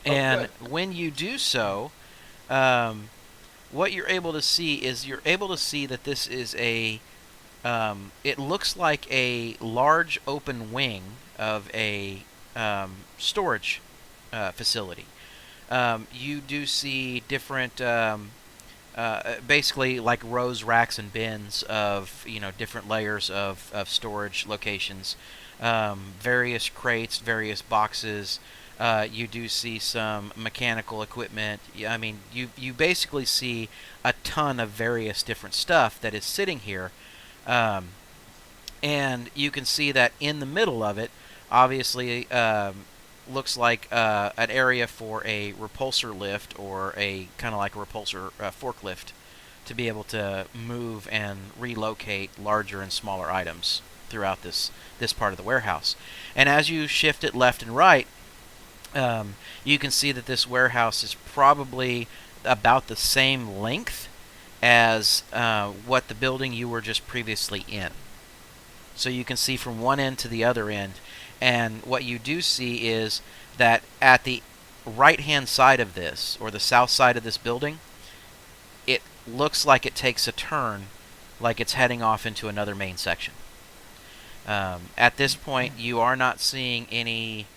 A: And when you do so, what you're able to see is that this is it looks like a large open wing of a storage facility. You do see different, basically like rows, racks, and bins of different layers of storage locations, various crates, various boxes. You do see some mechanical equipment. I mean, you basically see a ton of various different stuff that is sitting here, and you can see that in the middle of it, obviously, looks like an area for a repulsor lift or a kind of like a repulsor forklift to be able to move and relocate larger and smaller items throughout this part of the warehouse. And as you shift it left and right, you can see that this warehouse is probably about the same length as what the building you were just previously in. So you can see from one end to the other end. And what you do see is that at the right-hand side of this, or the south side of this building, it looks like it takes a turn, like it's heading off into another main section. At this point, you are not seeing any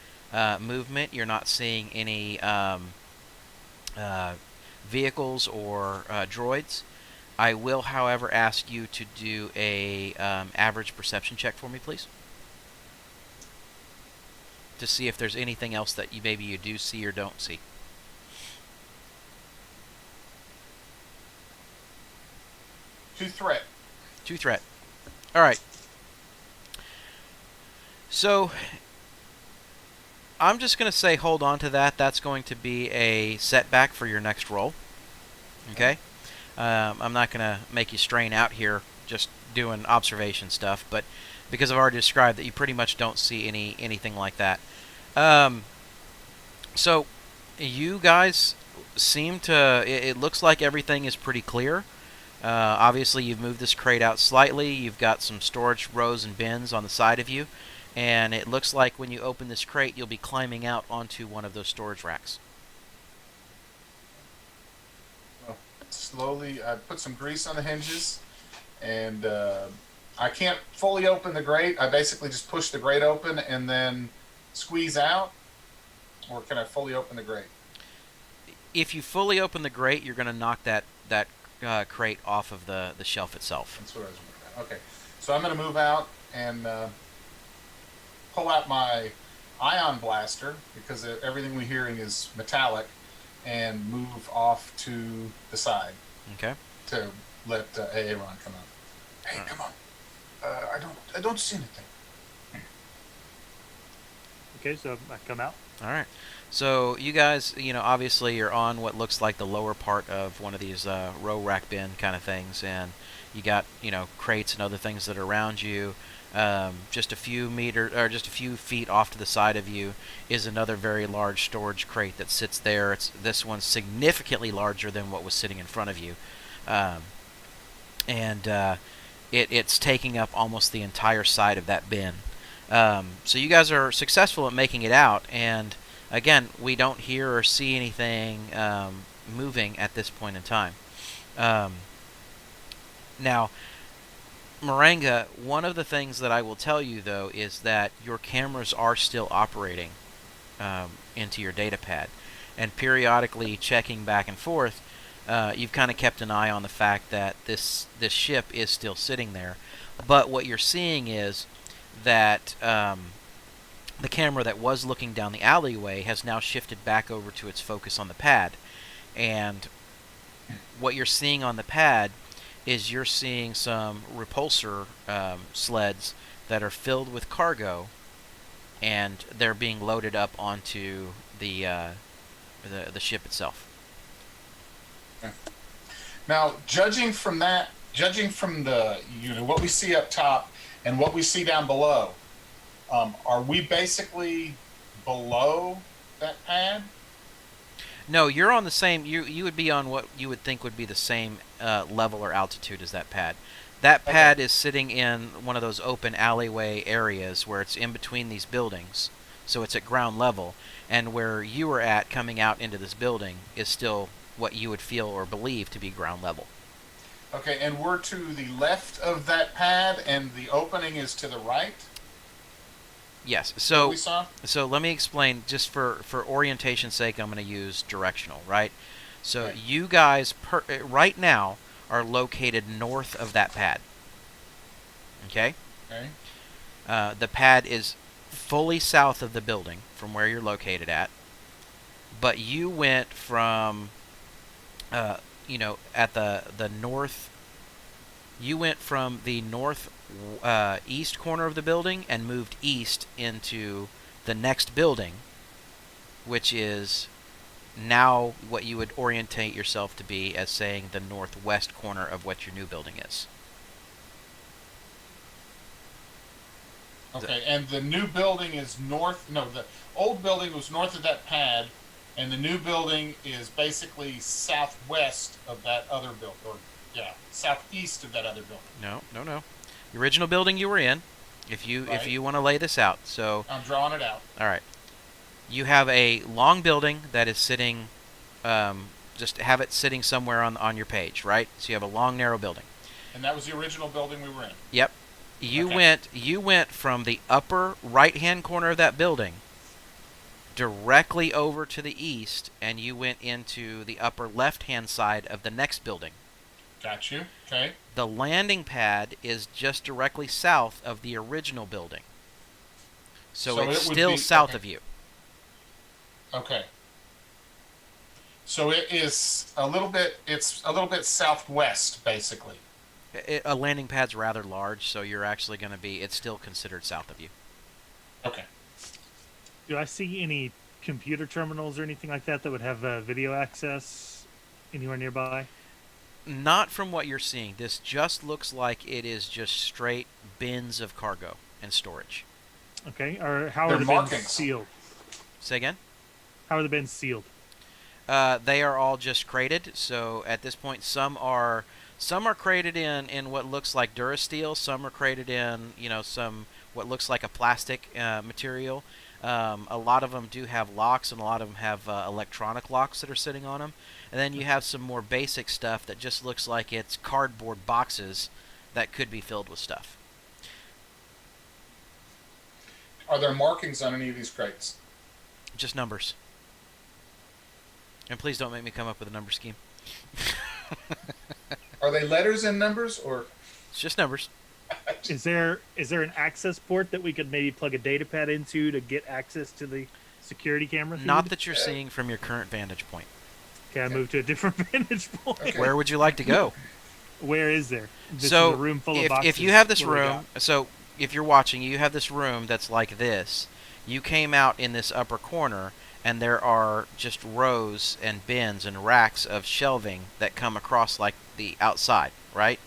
A: movement. You're not seeing any vehicles or droids. I will, however, ask you to do a average perception check for me, please, to see if there's anything else that maybe you do see or don't see.
B: Two threat.
A: 2 threat. All right. So I'm just going to say hold on to that. That's going to be a setback for your next roll. Okay? I'm not going to make you strain out here just doing observation stuff, but because I've already described that you pretty much don't see anything like that. So you guys seem to... It looks like everything is pretty clear. Obviously, you've moved this crate out slightly. You've got some storage rows and bins on the side of you. And it looks like when you open this crate, you'll be climbing out onto one of those storage racks.
B: Slowly, I put some grease on the hinges, and I can't fully open the grate. I basically just push the grate open and then squeeze out, or can I fully open the grate?
A: If you fully open the grate, you're going to knock that crate off of the shelf itself.
B: That's what I was looking at. Okay, so I'm going to move out and pull out my ion blaster, because everything we're hearing is metallic, and move off to the side.
A: Okay.
B: To let Aaron come out. Hey, come on. I don't see anything.
C: Okay, so I come out.
A: All right. So you guys, obviously you're on what looks like the lower part of one of these row rack bin kind of things, and you got, crates and other things that are around you. Just a few feet off to the side of you is another very large storage crate that sits there. This one's significantly larger than what was sitting in front of you, and it's taking up almost the entire side of that bin. So you guys are successful at making it out, and again, we don't hear or see anything moving at this point in time. Now, Moringa, one of the things that I will tell you, though, is that your cameras are still operating into your data pad, and periodically checking back and forth. You've kind of kept an eye on the fact that this ship is still sitting there, but what you're seeing is that the camera that was looking down the alleyway has now shifted back over to its focus on the pad, and what you're seeing on the pad is you're seeing some repulsor sleds that are filled with cargo, and they're being loaded up onto the ship itself.
B: Now, judging from the what we see up top and what we see down below, are we basically below that pad?
A: No, you're on the same. You would be on what you would think would be the same level or altitude as that pad. That pad is sitting in one of those open alleyway areas where it's in between these buildings, so it's at ground level. And where you were at coming out into this building is still what you would feel or believe to be ground level.
B: Okay, and we're to the left of that pad, and the opening is to the right?
A: Yes. So
B: we saw?
A: So let me explain, just for orientation's sake, I'm going to use directional, right? So
B: right.
A: You guys right now are located north of that pad. Okay?
B: Okay.
A: The pad is fully south of the building from where you're located at, but you went from at the north. You went from the north east corner of the building and moved east into the next building, which is now what you would orientate yourself to be as saying the northwest corner of what your new building is.
B: Okay, and the new building is north. No, the old building was north of that pad, and the new building is basically southwest of that other building, or southeast of that other building.
A: No. The original building you were in, if you want to lay this out. So
B: I'm drawing it out.
A: All right. You have a long building that is sitting, just have it sitting somewhere on your page, right? So you have a long, narrow building.
B: And that was the original building we were in.
A: Yep. You went from the upper right-hand corner of that building directly over to the east, and you went into the upper left-hand side of the next building.
B: Got you. Okay.
A: The landing pad is just directly south of the original building. So it's
B: it would
A: still
B: be
A: south
B: okay.
A: of you.
B: Okay. So it is a little bit. It's a little bit southwest, basically.
A: A landing pad's rather large, so you're actually going to be. It's still considered south of you.
B: Okay.
C: Do I see any computer terminals or anything like that that would have video access anywhere nearby?
A: Not from what you're seeing. This just looks like it is just straight bins of cargo and storage.
C: Okay. Or how
B: They're
C: are the bins
B: markings.
C: sealed?
A: Say again?
C: How are the bins sealed?
A: They are all just crated. So at this point, some are crated in what looks like Durasteel. Some are crated in some what looks like a plastic material. A lot of them do have locks, and a lot of them have electronic locks that are sitting on them. And then you have some more basic stuff that just looks like it's cardboard boxes that could be filled with stuff.
B: Are there markings on any of these crates?
A: Just numbers. And please don't make me come up with a number scheme.
B: Are they letters and numbers, or?
A: It's just numbers.
C: Is there an access port that we could maybe plug a data pad into to get access to the security camera feed?
A: Not that you're seeing from your current vantage point.
C: Okay, I move to a different vantage point.
B: Okay.
A: Where would you like to go?
C: Where is there? This
A: So
C: is a room full of
A: if
C: boxes.
A: you have this
C: What do we
A: room, so if you're watching, you have this room that's like this. You came out in this upper corner, and there are just rows and bins and racks of shelving that come across like the outside, right?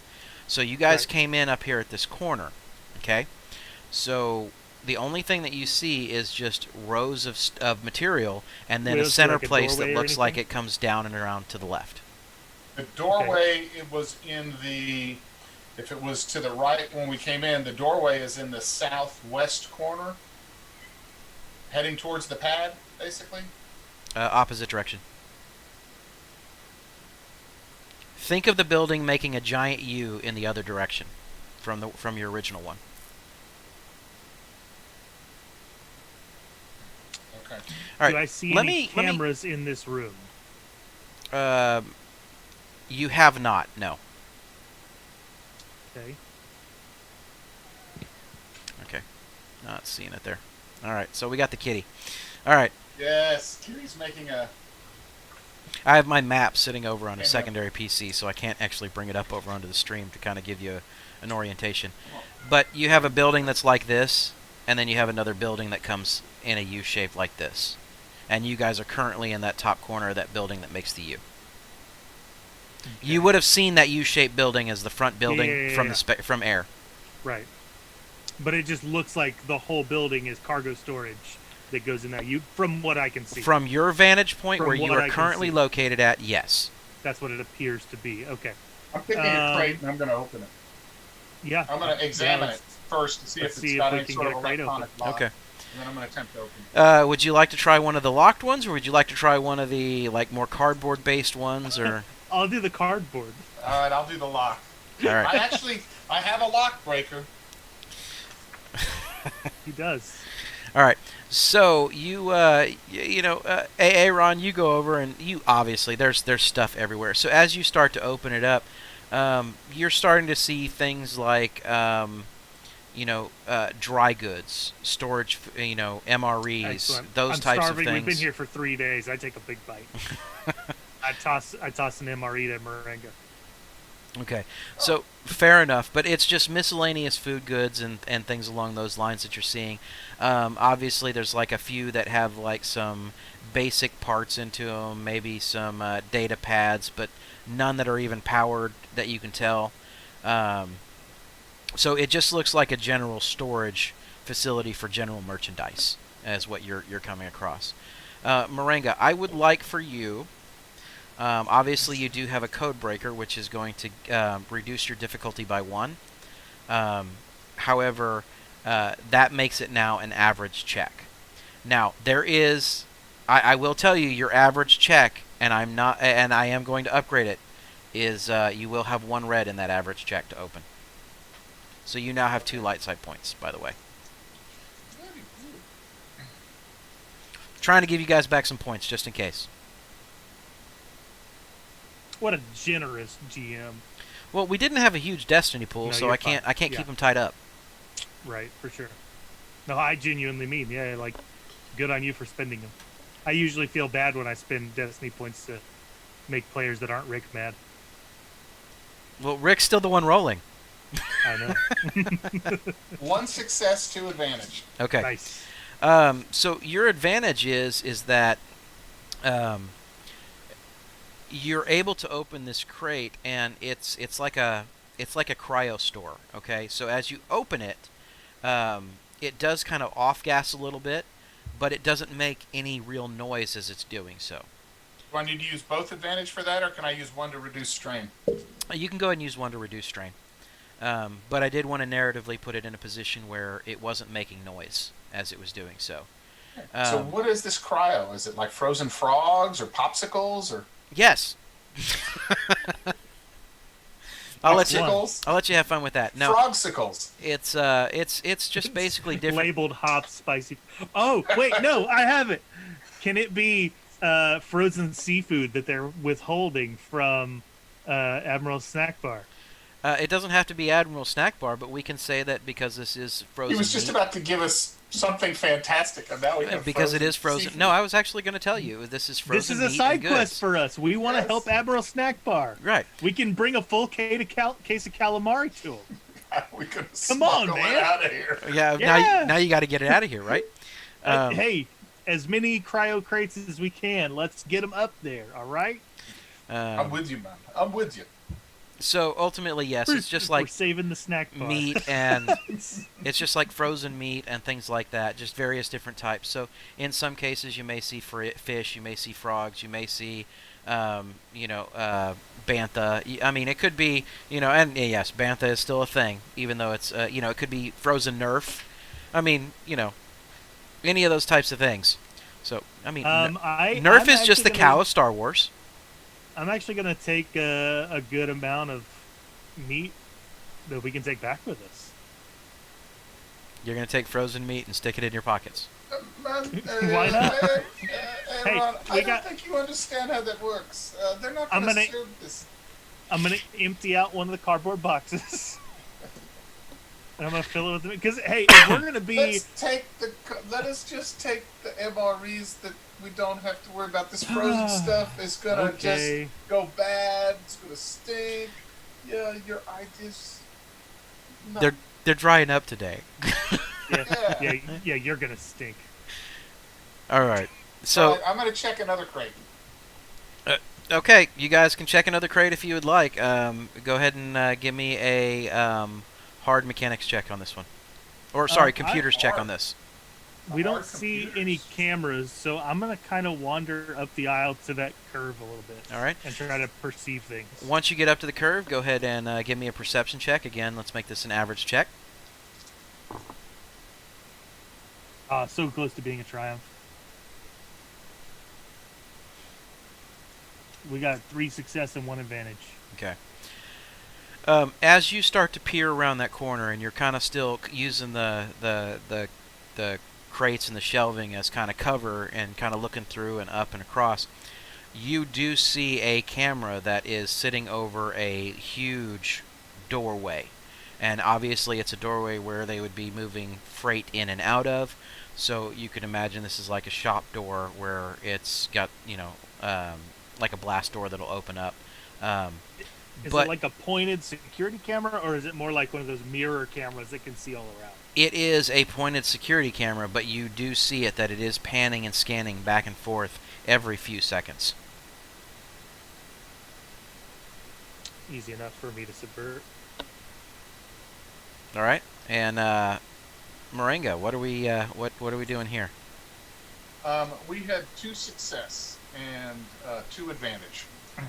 A: So you guys
C: Right.
A: came in up here at this corner, okay? So the only thing that you see is just rows of material, and then a
C: Was
A: center
C: there like a
A: place that
C: doorway or
A: looks like
C: anything?
A: it comes down and around to the left.
B: The doorway, it was in the. If it was to the right when we came in, the doorway is in the southwest corner, heading towards the pad, basically.
A: Opposite direction. Think of the building making a giant U in the other direction from your original one.
B: Okay.
A: All right.
C: Do I see
A: let
C: any
A: me, let me-
C: cameras in this room?
A: You have not. No.
C: Okay.
A: Okay. Not seeing it there. All right. So we got the kitty. All right.
B: Yes, Kitty's making a.
A: I have my map sitting over on a
B: Okay,
A: secondary PC, so I can't actually bring it up over onto the stream to kind of give you an orientation. But you have a building that's like this, and then you have another building that comes in a U shape like this. And you guys are currently in that top corner of that building that makes the U. You would have seen that U-shaped building as the front building
C: Yeah.
A: from air.
C: Right. But it just looks like the whole building is cargo storage that goes in that. From what I can see.
A: From your vantage point,
C: From
A: where you
C: what
A: are
C: I can
A: currently
C: see.
A: located at, yes.
C: That's what it appears to be. Okay.
B: I'm picking a crate and I'm going to open it.
C: Yeah.
B: I'm going to examine
C: Yeah,
B: it first to see if
C: let's
B: it's
C: see if
B: got
C: we
B: any
C: can
B: sort
C: get
B: of
C: a crate
B: electronic lock.
A: Okay.
B: And then I'm going to attempt to open it.
A: Would you like to try one of the locked ones, or would you like to try one of the more cardboard-based ones? Or
C: I'll do the cardboard.
B: All right, I'll do the lock.
A: all right.
B: I have a lock breaker.
C: He does.
A: All right. So Aaron, you go over, and you obviously there's stuff everywhere. So as you start to open it up, you're starting to see things like dry goods, storage, MREs,
C: Excellent.
A: those
C: I'm
A: types
C: starving.
A: of
C: We've been
A: things.
C: here for 3 days. I take a big bite. I toss an MRE to Moringa.
A: Okay, so fair enough, but it's just miscellaneous food goods and things along those lines that you're seeing. Obviously, there's like a few that have like some basic parts into them, maybe some data pads, but none that are even powered that you can tell. So it just looks like a general storage facility for general merchandise, as what you're coming across. Moringa, I would like for you. Obviously, you do have a code breaker, which is going to reduce your difficulty by 1. However, that makes it now an average check. Now, there is, I will tell you, your average check, and I am going to upgrade it, is you will have 1 red in that average check to open. So you now have 2 light side points, by the way. Trying to give you guys back some points just in case.
C: What a generous GM.
A: Well, we didn't have a huge destiny pool,
C: No,
A: so
C: you're
A: I can't
C: fine.
A: keep
C: Yeah.
A: them tied up.
C: Right, for sure. No, I genuinely mean, yeah, like, good on you for spending them. I usually feel bad when I spend destiny points to make players that aren't Rick mad.
A: Well, Rick's still the one rolling.
C: I know.
B: 1 success, 2 advantage.
A: Okay.
C: Nice.
A: So your advantage is that you're able to open this crate, and it's like a cryo store. Okay, so as you open it, it does kind of off gas a little bit, but it doesn't make any real noise as it's doing so.
B: Do I need to use both advantage for that, or can I use 1 to reduce strain?
A: You can go ahead and use 1 to reduce strain, but I did want to narratively put it in a position where it wasn't making noise as it was doing so.
B: So what is this cryo? Is it like frozen frogs or popsicles or
A: Yes. I'll let
B: popsicles?
A: you have fun with that. No,
B: Frogsicles.
A: it's just basically different.
C: Labeled hot, spicy. Oh, wait, no, I have it. Can it be frozen seafood that they're withholding from Admiral Snack Bar?
A: It doesn't have to be Admiral Snack Bar, but we can say that because this is frozen.
B: He was just
A: meat,
B: about to give us something fantastic, and now we have
A: because it is frozen.
B: seafood.
A: No, I was actually going to tell you this is frozen.
C: This is a
A: meat
C: side
A: and goods.
C: quest for us. We want to
B: Yes.
C: help Admiral Snack Bar.
A: Right.
C: We can bring a full case of calamari to him.
B: We could
C: Come on,
B: smuggle it
C: man.
B: out of here.
A: Yeah.
C: Yeah.
A: Now you got to get it out of here, right?
C: Hey, as many cryo crates as we can. Let's get them up there. All right.
B: I'm with you, man. I'm with you.
A: So ultimately, yes, it's just
C: We're
A: like
C: saving the snack bar.
A: meat and it's just like frozen meat and things like that, just various different types. So in some cases you may see fish, you may see frogs, you may see bantha. I mean, it could be, and yes, bantha is still a thing, even though it's it could be frozen nerf. I mean, any of those types of things. So I mean, nerf
C: I'm
A: is just the
C: actually
A: cow of Star Wars.
C: I'm actually going to take a good amount of meat that we can take back with us.
A: You're gonna take frozen meat and stick it in your pockets.
B: Man,
C: Why not?
B: Hey, Ron,
C: we
B: I
C: got-
B: don't think you understand how that works. They're not
C: I'm
B: going to
C: gonna-
B: serve this.
C: I'm going to empty out one of the cardboard boxes. And I'm going to fill it with them. Because, hey, if we're going to be...
B: Let us just take the MREs that we don't have to worry about. This frozen stuff is gonna
C: Okay.
B: just go bad. It's gonna stink. Yeah, your ideas. No.
A: They're drying up today.
C: Yeah, you're going to stink.
A: All right. So
B: Alright, I'm gonna check another crate.
A: okay, you guys can check another crate if you would like. Go ahead and give me a hard mechanics check on this one, or sorry, computers check on this.
C: We don't
B: Hard
C: see
B: computers.
C: any cameras, so I'm going to kind of wander up the aisle to that curve a little bit.
A: All right.
C: And try to perceive things.
A: Once you get up to the curve, go ahead and give me a perception check. Again, let's make this an average check.
C: So close to being a triumph. We got 3 success and 1 advantage.
A: Okay. As you start to peer around that corner, and you're kind of still using the crates and the shelving as kind of cover, and kind of looking through and up and across, you do see a camera that is sitting over a huge doorway, and obviously it's a doorway where they would be moving freight in and out of. So you can imagine this is like a shop door where it's got like a blast door that'll open up.
C: Is
A: But
C: it like a pointed security camera, or is it more like one of those mirror cameras that can see all around?
A: it is a pointed security camera, but you do see it that it is panning and scanning back and forth every few seconds.
C: Easy enough for me to subvert.
A: All right, and Moringa, what are we doing here?
B: We had 2 success and 2 advantage.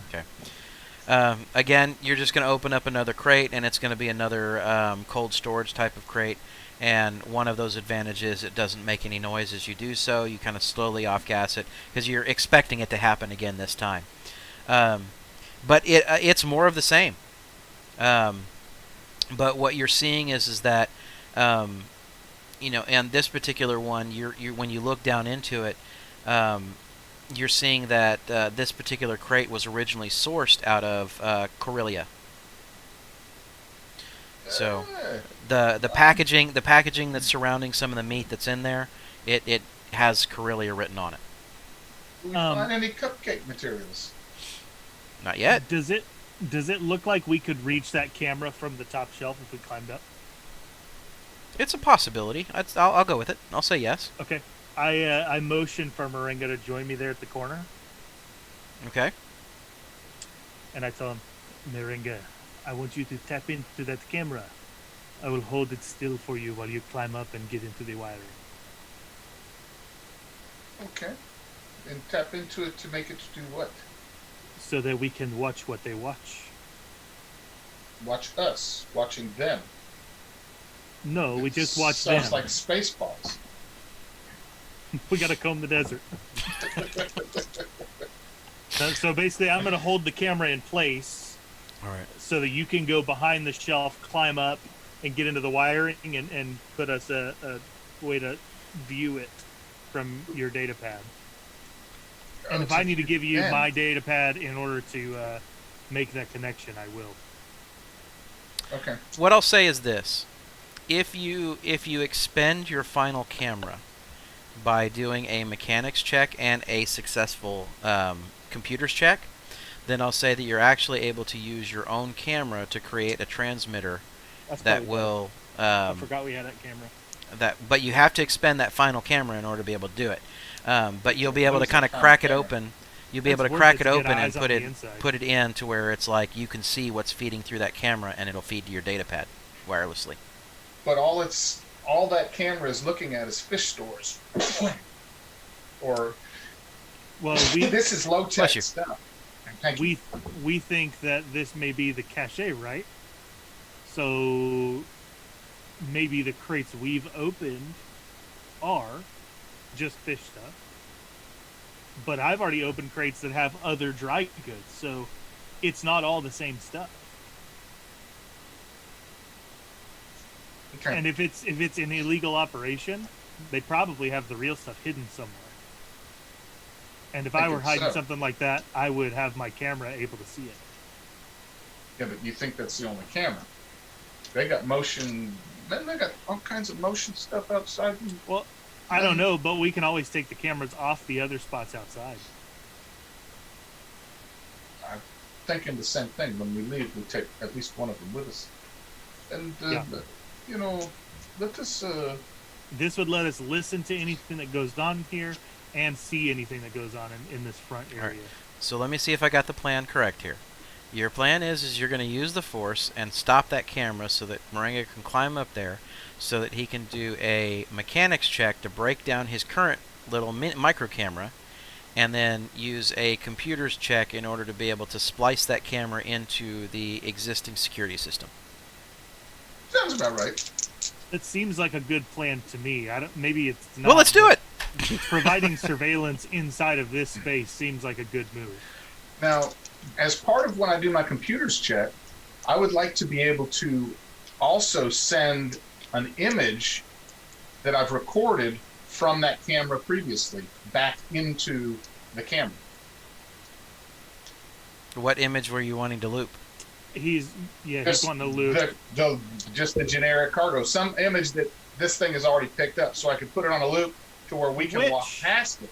A: Okay. Again, you're just going to open up another crate, and it's going to be another cold storage type of crate. And one of those advantages, it doesn't make any noise as you do so. You kind of slowly off-gas it because you're expecting it to happen again this time. But it's more of the same. But what you're seeing is that, and this particular one, you when you look down into it, you're seeing that this particular crate was originally sourced out of Corellia. So
B: Eh,
A: the packaging that's surrounding some of the meat that's in there, it has Corellia written on it.
B: do we
C: Um,
B: find any cupcake materials?
A: Not yet.
C: does it look like we could reach that camera from the top shelf if we climbed up?
A: It's a possibility. I'll go with it. I'll say yes.
C: Okay. I motion for Moringa to join me there at the corner,
A: Okay.
C: and I tell him, Moringa, I want you to tap into that camera. I will hold it still for you while you climb up and get into the wiring.
B: Okay. And tap into it to make it do what?
C: So that we can watch what they watch.
B: Watch us, watching them.
C: No, we
B: It
C: just watch them.
B: Sounds like Spaceballs.
C: We gotta comb the desert. So basically, I'm gonna hold the camera in place
A: All right.
C: so that you can go behind the shelf, climb up, and get into the wiring, and put us a way to view it from your data pad. And if I need to give you my data pad in order to make that connection, I will.
B: Okay.
A: What I'll say is this: if you expend your final camera by doing a mechanics check and a successful computers check, then I'll say that you're actually able to use your own camera to create a transmitter
C: That's
A: that
C: probably
A: will.
C: I forgot we had that camera.
A: But you have to expend that final camera in order to be able to do it. But you'll be able to
B: What is
A: kind of
B: the final
A: crack it
B: camera?
A: open. You'll be able to
C: It's
A: crack
C: worth
A: it
C: it to get
A: open and
C: eyes on the inside.
A: put it in to where it's like you can see what's feeding through that camera, and it'll feed to your data pad wirelessly.
B: But all that camera is looking at is fish stores. Or
C: Well,
B: this is low
A: Bless
B: tech
A: you.
B: stuff. Thank you.
C: we think that this may be the cache, right? So maybe the crates we've opened are just fish stuff. But I've already opened crates that have other dry goods, so it's not all the same stuff.
B: Okay.
C: And if it's an illegal operation, they probably have the real stuff hidden somewhere. And if I were
B: think
C: hiding
B: so.
C: something like that, I would have my camera able to see it.
B: Yeah, but you think that's the only camera? They got motion. Then they got all kinds of motion stuff outside.
C: Well, I don't know, but we can always take the cameras off the other spots outside.
B: I'm thinking the same thing. When we leave, we take at least one of them with us. And
C: Yeah.
B: you know, let us.
C: This would let us listen to anything that goes on here and see anything that goes on in this front
A: All right.
C: area.
A: So let me see if I got the plan correct here. Your plan is you're going to use the force and stop that camera so that Moringa can climb up there, so that he can do a mechanics check to break down his current little micro camera, and then use a computers check in order to be able to splice that camera into the existing security system.
B: Sounds about right.
C: It seems like a good plan to me. I don't. Maybe it's not.
A: Well, let's do
C: but
A: it.
C: Providing surveillance inside of this space seems like a good move.
B: Now, as part of when I do my computers check, I would like to be able to also send an image that I've recorded from that camera previously back into the camera.
A: What image were you wanting to loop?
C: He's
B: Just
C: wanting to loop.
B: just the generic cargo, some image that this thing has already picked up, so I can put it on a loop to where we can walk past it.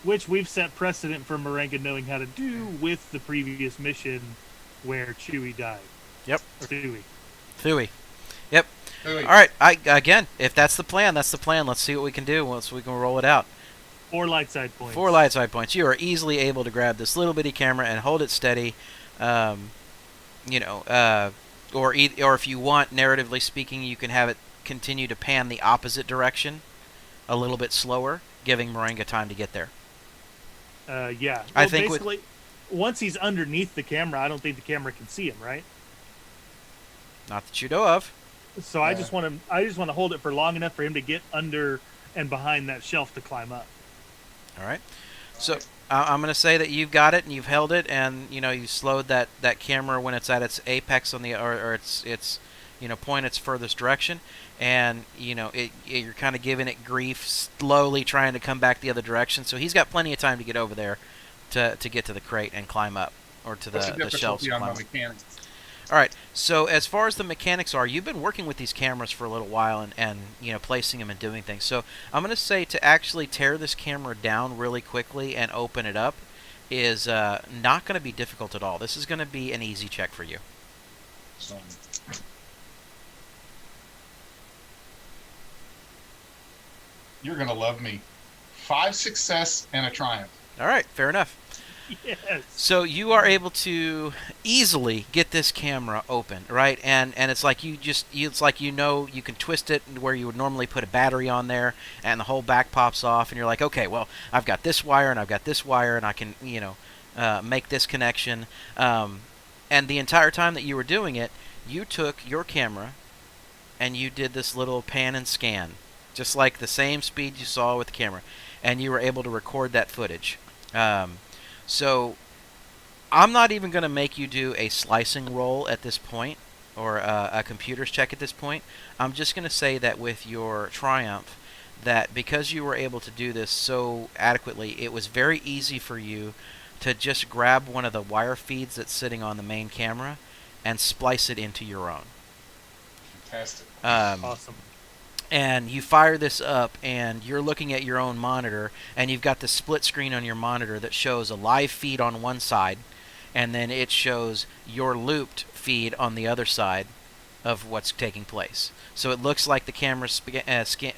C: Which we've set precedent for Moringa knowing how to do with the previous mission where Chewie died.
A: Yep.
C: Or Chewie.
A: Thuy. Yep.
B: Ooh,
A: All right. Again, if that's the plan, that's the plan. Let's see what we can do once we can roll it out.
C: 4 light side points.
A: 4 light side points. You are easily able to grab this little bitty camera and hold it steady. Or if you want, narratively speaking, you can have it continue to pan the opposite direction, a little bit slower, giving Moringa time to get there.
C: Yeah.
A: I
C: Well,
A: think
C: basically, once he's underneath the camera, I don't think the camera can see him, right?
A: Not that you know of.
C: So I just want to hold it for long enough for him to get under and behind that shelf to climb up.
A: All right. So I'm going to say that you've got it and you've held it, and you slowed that camera when it's at its apex on the or its point its furthest direction, and you're kind of giving it grief, slowly trying to come back the other direction. So he's got plenty of time to get over there to get to the crate and climb up, or to
B: What's the
A: the shelves.
B: difficulty on my mechanics?
A: All right. So as far as the mechanics are, you've been working with these cameras for a little while, and placing them and doing things. So I'm going to say to actually tear this camera down really quickly and open it up is not going to be difficult at all. This is going to be an easy check for you.
B: So, you're gonna love me. 5 success and a triumph.
A: All right. Fair enough.
C: Yes.
A: So you are able to easily get this camera open, right? And it's like you can twist it where you would normally put a battery on there, and the whole back pops off, and you're like, okay, well, I've got this wire and I've got this wire, and I can make this connection. And the entire time that you were doing it, you took your camera and you did this little pan and scan, just like the same speed you saw with the camera, and you were able to record that footage. So I'm not even going to make you do a slicing roll at this point, or a computer's check at this point. I'm just going to say that with your triumph, that because you were able to do this so adequately, it was very easy for you to just grab one of the wire feeds that's sitting on the main camera and splice it into your own.
B: Fantastic.
C: Awesome.
A: And you fire this up, and you're looking at your own monitor, and you've got the split screen on your monitor that shows a live feed on one side, and then it shows your looped feed on the other side of what's taking place. So it looks like the camera's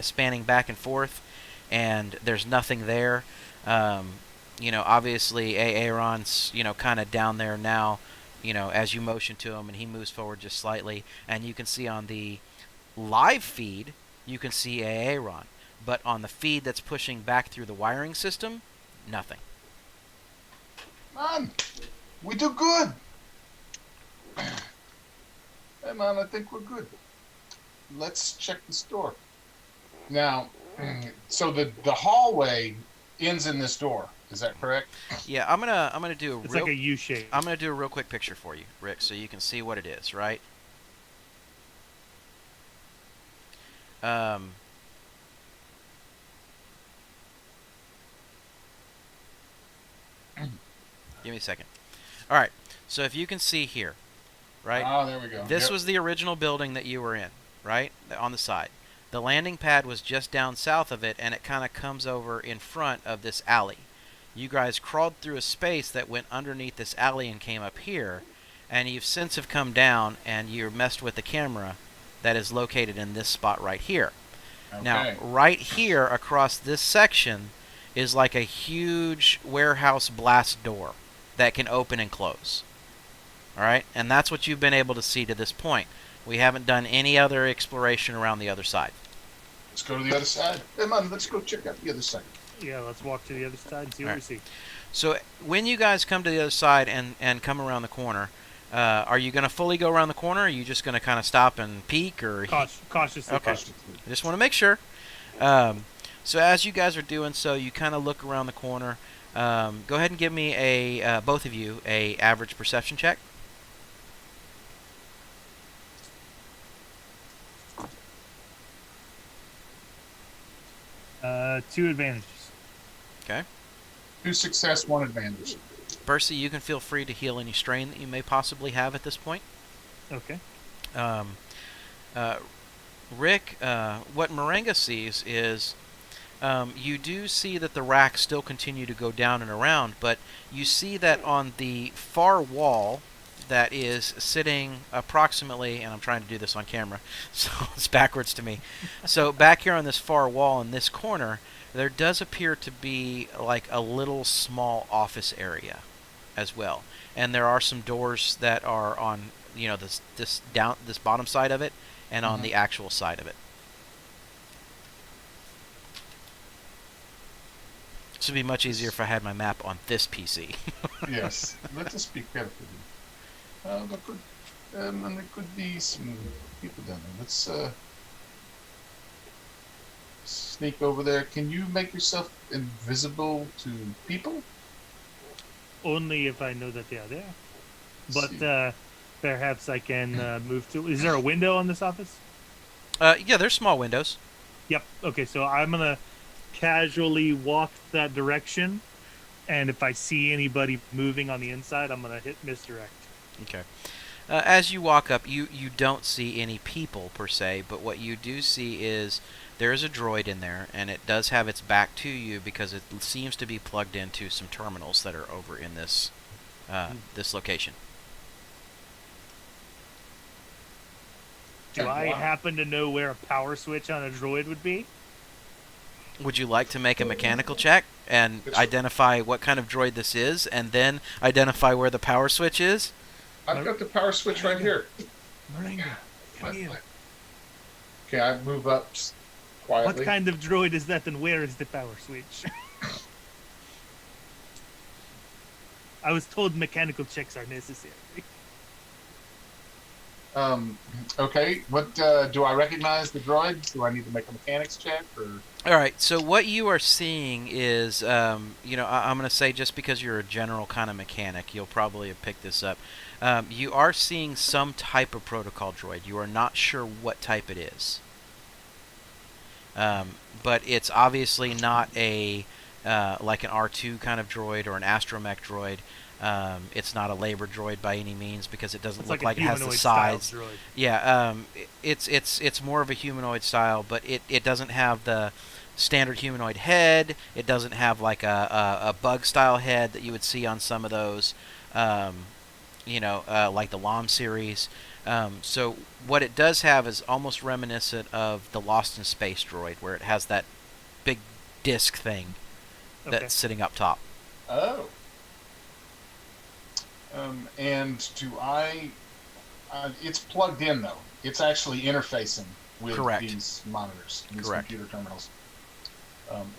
A: spanning back and forth, and there's nothing there. Obviously, Aaron's, kind of down there now, as you motion to him, and he moves forward just slightly, and you can see on the live feed, you can see Aaron, but on the feed that's pushing back through the wiring system, nothing.
B: Man, we do good. Hey man, I think we're good. Let's check the store. Now, so the hallway ends in this door. Is that correct?
A: Yeah, I'm gonna do
C: It's like a U shape.
A: I'm gonna do a real quick picture for you, Rick, so you can see what it is, right? Give me a second. All right. So if you can see here, right?
B: Oh, there we go.
A: This was the original building that you were in, right? On the side. The landing pad was just down south of it, and it kind of comes over in front of this alley. You guys crawled through a space that went underneath this alley and came up here, and you've since have come down and you're messed with the camera that is located in this spot right here.
B: Okay.
A: Now, right here across this section is like a huge warehouse blast door that can open and close. All right? And that's what you've been able to see to this point. We haven't done any other exploration around the other side.
B: Let's go to the other side. Hey man, let's go check out the other side.
C: Yeah, let's walk to the other side and see what we see.
A: So when you guys come to the other side and come around the corner, are you going to fully go around the corner, or are you just going to kind of stop and peek? Or
C: Cautiously.
A: Okay. I just want to make sure. So as you guys are doing so, you kind of look around the corner. Go ahead and give me both of you, a average perception check.
C: Two advantages.
A: Okay.
B: 2 success, 1 advantage.
A: Percy, you can feel free to heal any strain that you may possibly have at this point.
C: Okay.
A: Rick, what Moringa sees is you do see that the racks still continue to go down and around, but you see that on the far wall that is sitting approximately, and I'm trying to do this on camera, so it's backwards to me. So back here on this far wall in this corner, there does appear to be like a little small office area as well. And there are some doors that are on, this bottom side of it, and on the actual side of it. This would be much easier if I had my map on this PC.
B: Yes. Let us be careful. There could be some people down there. Let's sneak over there. Can you make yourself invisible to people?
C: Only if I know that they are there.
B: Let's
C: But Perhaps I can move to. Is there a window on this office?
A: Yeah, there's small windows.
C: Yep. Okay, so I'm gonna casually walk that direction, and if I see anybody moving on the inside, I'm gonna hit misdirect.
A: Okay. As you walk up, you don't see any people per se, but what you do see is there is a droid in there, and it does have its back to you because it seems to be plugged into some terminals that are over in this location.
C: Do I happen to know where a power switch on a droid would be?
A: Would you like to make a mechanical check and
B: Sure.
A: identify what kind of droid this is, and then identify where the power switch is?
B: I've got the power switch right here.
C: Moringa, come here.
B: Okay, I move up quietly.
C: What kind of droid is that, and where is the power switch? I was told mechanical checks are necessary.
B: Okay. What do I recognize the droid? Do I need to make a mechanics check or?
A: All right. So what you are seeing is, I'm going to say just because you're a general kind of mechanic, you'll probably have picked this up. You are seeing some type of protocol droid. You are not sure what type it is, but it's obviously not a like an R2 kind of droid or an astromech droid. It's not a labor droid by any means because it doesn't
C: It's
A: look
C: like
A: like
C: a
A: it has the
C: humanoid-style
A: size.
C: droid.
A: Yeah, it's more of a humanoid style, but it doesn't have the standard humanoid head. It doesn't have like a bug style head that you would see on some of those, like the LOM series. So what it does have is almost reminiscent of the Lost in Space droid, where it has that big disc thing
C: Okay.
A: that's sitting up top.
B: Oh. And do I? It's plugged in though. It's actually interfacing with
A: Correct.
B: these monitors, these
A: Correct.
B: computer terminals.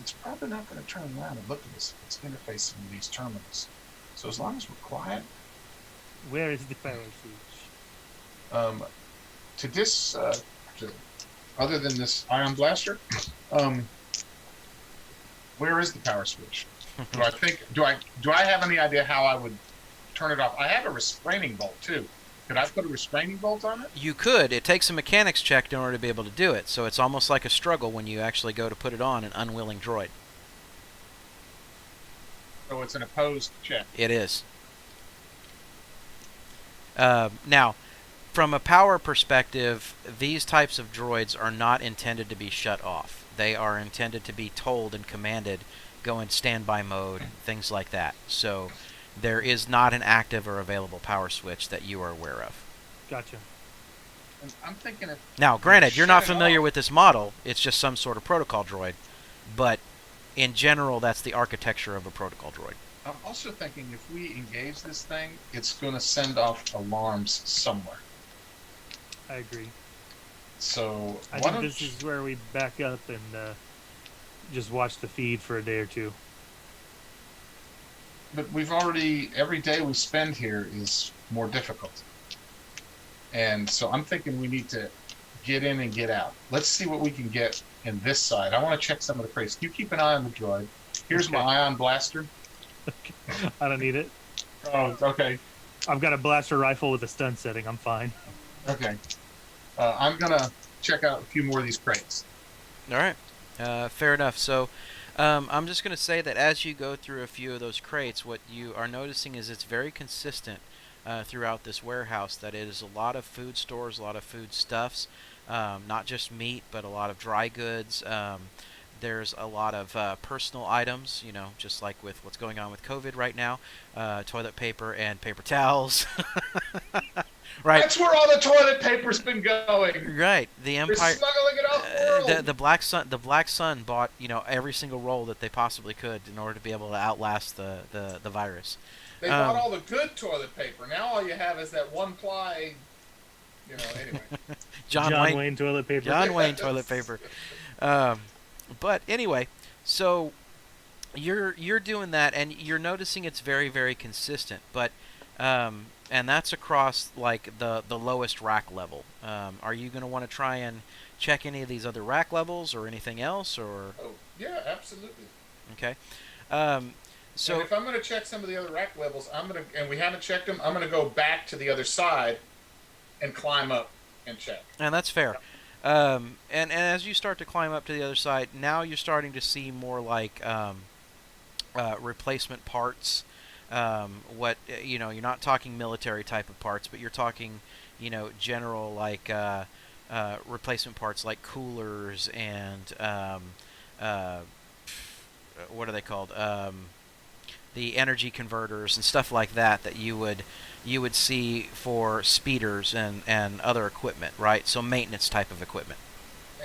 B: It's probably not going to turn around and look at this. It's interfacing with these terminals. So as long as we're quiet,
C: Where is the power switch?
B: to this, other than this ion blaster, where is the power switch? Do I have any idea how I would turn it off? I have a restraining bolt too. Could I put a restraining bolt on it?
A: You could. It takes a mechanics check in order to be able to do it, so it's almost like a struggle when you actually go to put it on an unwilling droid.
B: So it's an opposed check.
A: It is. Now, from a power perspective, these types of droids are not intended to be shut off. They are intended to be told and commanded, go in standby mode, things like that. So there is not an active or available power switch that you are aware of.
C: Gotcha.
B: And I'm thinking if
A: Now, granted, you're not
B: shut it
A: familiar
B: off-
A: with this model. It's just some sort of protocol droid. But in general, that's the architecture of a protocol droid.
B: I'm also thinking if we engage this thing, it's going to send off alarms somewhere.
C: I agree.
B: So
C: I
B: why
C: think
B: don't
C: this
B: you-
C: is where we back up and just watch the feed for a day or two.
B: But we've already every day we spend here is more difficult, and so I'm thinking we need to get in and get out. Let's see what we can get in this side. I want to check some of the crates. You keep an eye on the droid. Here's my
C: Okay.
B: ion blaster.
C: I don't need it.
B: Oh, okay,
C: I've got a blaster rifle with a stun setting. I'm fine.
B: okay. I'm gonna check out a few more of these crates.
A: All right. Fair enough. So I'm just going to say that as you go through a few of those crates, what you are noticing is it's very consistent throughout this warehouse that it is a lot of food stores, a lot of food stuffs, not just meat, but a lot of dry goods. There's a lot of personal items, just like with what's going on with COVID right now, toilet paper and paper towels. Right.
B: That's where all the toilet paper's been going.
A: Right. The
B: They're
A: Empire.
B: smuggling it off the world.
A: The Black Sun bought every single roll that they possibly could in order to be able to outlast the virus.
B: They bought all the good toilet paper. Now all you have is that one ply. Anyway.
A: John Wayne
C: toilet paper.
A: John Wayne toilet paper. But anyway, so you're doing that, and you're noticing it's very, very consistent. But and that's across like the lowest rack level. Are you going to want to try and check any of these other rack levels or anything else, or
B: Oh, yeah, absolutely.
A: okay?
B: So
A: So
B: if I'm going to check some of the other rack levels, and we haven't checked them, I'm going to go back to the other side and climb up and check.
A: And that's fair. And as you start to climb up to the other side, now you're starting to see more like replacement parts. You're not talking military type of parts, but you're talking, general like replacement parts like coolers and uh, what are they called? The energy converters and stuff like that that you would see for speeders and other equipment, right? So maintenance type of equipment.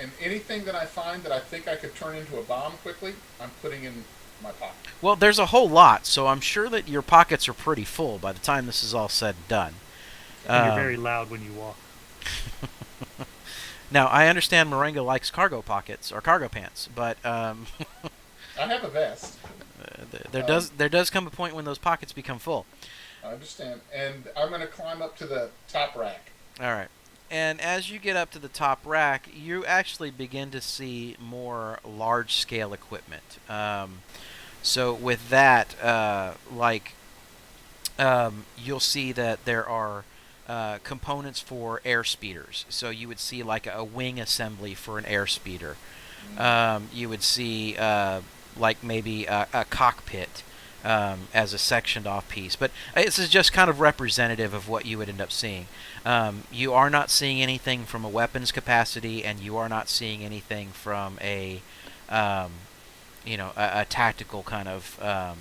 B: And anything that I find that I think I could turn into a bomb quickly, I'm putting in my pocket.
A: Well, there's a whole lot, so I'm sure that your pockets are pretty full by the time this is all said and done.
C: And you're very loud when you walk.
A: Now, I understand Moringa likes cargo pockets or cargo pants, but
B: I have a vest.
A: there does come a point when those pockets become full.
B: I understand. And I'm going to climb up to the top rack.
A: All right. And as you get up to the top rack, you actually begin to see more large-scale equipment. So with that, you'll see that there are components for air speeders. So you would see like a wing assembly for an air speeder. You would see like maybe a cockpit as a sectioned off piece. But this is just kind of representative of what you would end up seeing. You are not seeing anything from a weapons capacity, and you are not seeing anything from a tactical kind of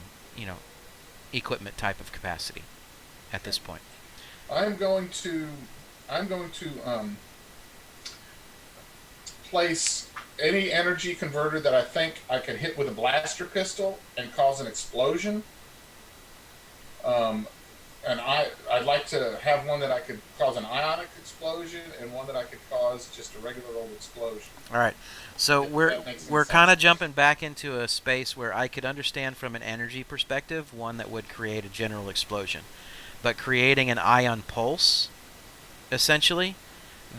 A: equipment type of capacity at this point.
B: I'm going to place any energy converter that I think I can hit with a blaster pistol and cause an explosion. And I'd like to have one that I could cause an ionic explosion and one that I could cause just a regular old explosion.
A: All right. So
B: If
A: we're
B: that makes
A: we're
B: sense.
A: kind of jumping back into a space where I could understand from an energy perspective one that would create a general explosion. But creating an ion pulse, essentially,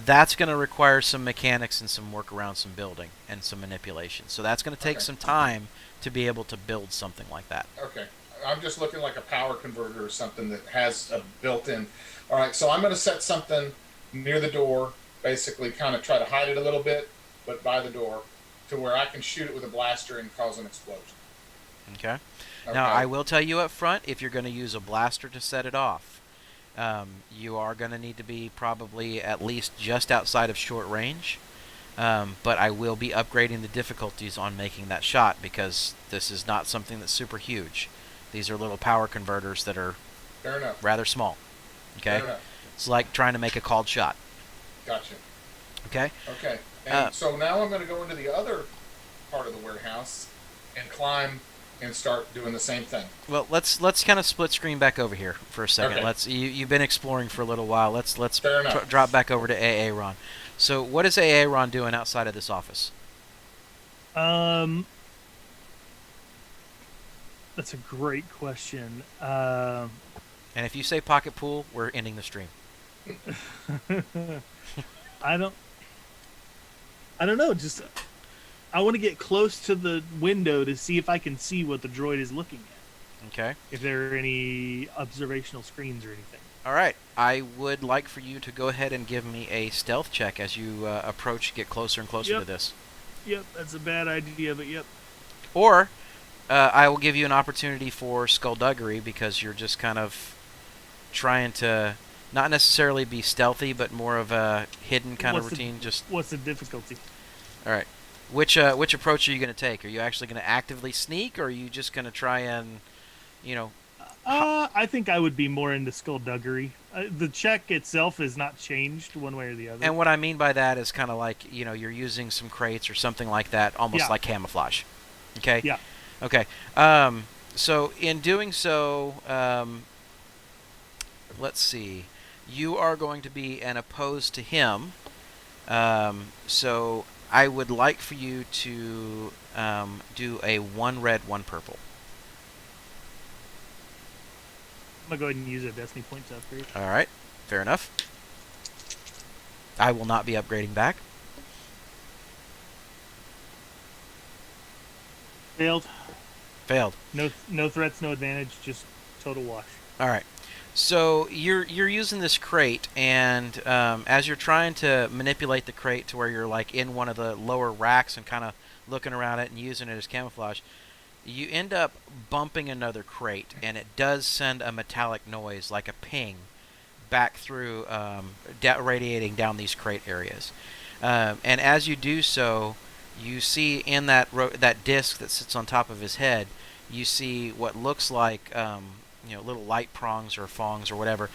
A: that's going to require some mechanics and some work around some building and some manipulation. So that's going to take
B: Okay.
A: some time to be able to build something like that.
B: Okay. I'm just looking like a power converter or something that has a built-in. All right, so I'm going to set something near the door, basically kind of try to hide it a little bit, but by the door, to where I can shoot it with a blaster and cause an explosion.
A: Okay.
B: Okay.
A: Now, I will tell you up front, if you're going to use a blaster to set it off, you are going to need to be probably at least just outside of short range. But I will be upgrading the difficulties on making that shot because this is not something that's super huge. These are little power converters that are
B: Fair enough.
A: rather small. Okay?
B: Fair enough.
A: It's like trying to make a called shot.
B: Gotcha.
A: Okay?
B: Okay. And so now I'm going to go into the other part of the warehouse and climb and start doing the same thing.
A: Well, let's kind of split screen back over here for a second.
B: Okay.
A: You've been exploring for a little while. Let's
B: Fair enough.
A: drop back over to AA Ron. So, what is AA Ron doing outside of this office?
C: That's a great question.
A: And if you say pocket pool, we're ending the stream.
C: I don't know. Just I want to get close to the window to see if I can see what the droid is looking at.
A: Okay.
C: If there are any observational screens or anything.
A: All right. I would like for you to go ahead and give me a stealth check as you get closer and closer
C: Yep.
A: to this.
C: Yep, that's a bad idea, but yep.
A: Or I will give you an opportunity for skullduggery because you're just kind of trying to not necessarily be stealthy, but more of a hidden kind of routine.
C: What's the difficulty?
A: All right. Which approach are you going to take? Are you actually going to actively sneak, or are you just going to try and,
C: I think I would be more into skullduggery. The check itself is not changed one way or the other.
A: And what I mean by that is kind of like, you're using some crates or something like that, almost
C: Yeah.
A: like camouflage. Okay?
C: Yeah.
A: Okay. So in doing so, let's see. You are going to be an opposed to him. So I would like for you to do a 1 red, 1 purple.
C: I'm gonna go ahead and use a destiny point to upgrade.
A: All right. Fair enough. I will not be upgrading back.
C: Failed.
A: Failed.
C: No threats, no advantage, just total wash.
A: All right. So you're using this crate, and as you're trying to manipulate the crate to where you're like in one of the lower racks and kind of looking around it and using it as camouflage, you end up bumping another crate, and it does send a metallic noise like a ping back through, radiating down these crate areas. And as you do so, you see in that disc that sits on top of his head, you see what looks like little light prongs or fongs or whatever.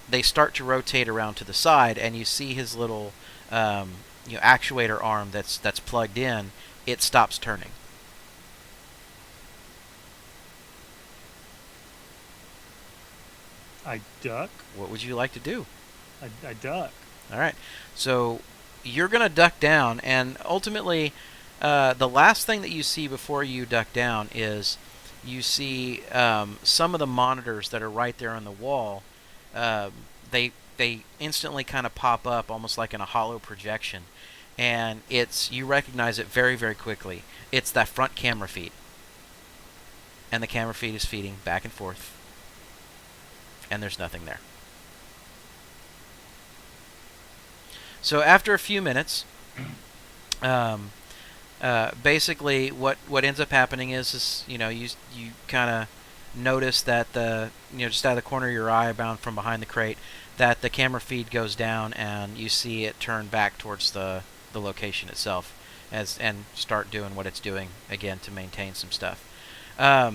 A: They start to rotate around to the side, and you see his little actuator arm that's plugged in. It stops turning.
C: I duck.
A: What would you like to do?
C: I duck.
A: All right. So you're going to duck down, and ultimately, the last thing that you see before you duck down is you see some of the monitors that are right there on the wall. They instantly kind of pop up, almost like in a hollow projection, and you recognize it very, very quickly. It's that front camera feed, and the camera feed is feeding back and forth, and there's nothing there. So after a few minutes, basically what ends up happening is you kind of notice that just out of the corner of your eye, bound from behind the crate, that the camera feed goes down, and you see it turn back towards the location itself, and start doing what it's doing again to maintain some stuff. Now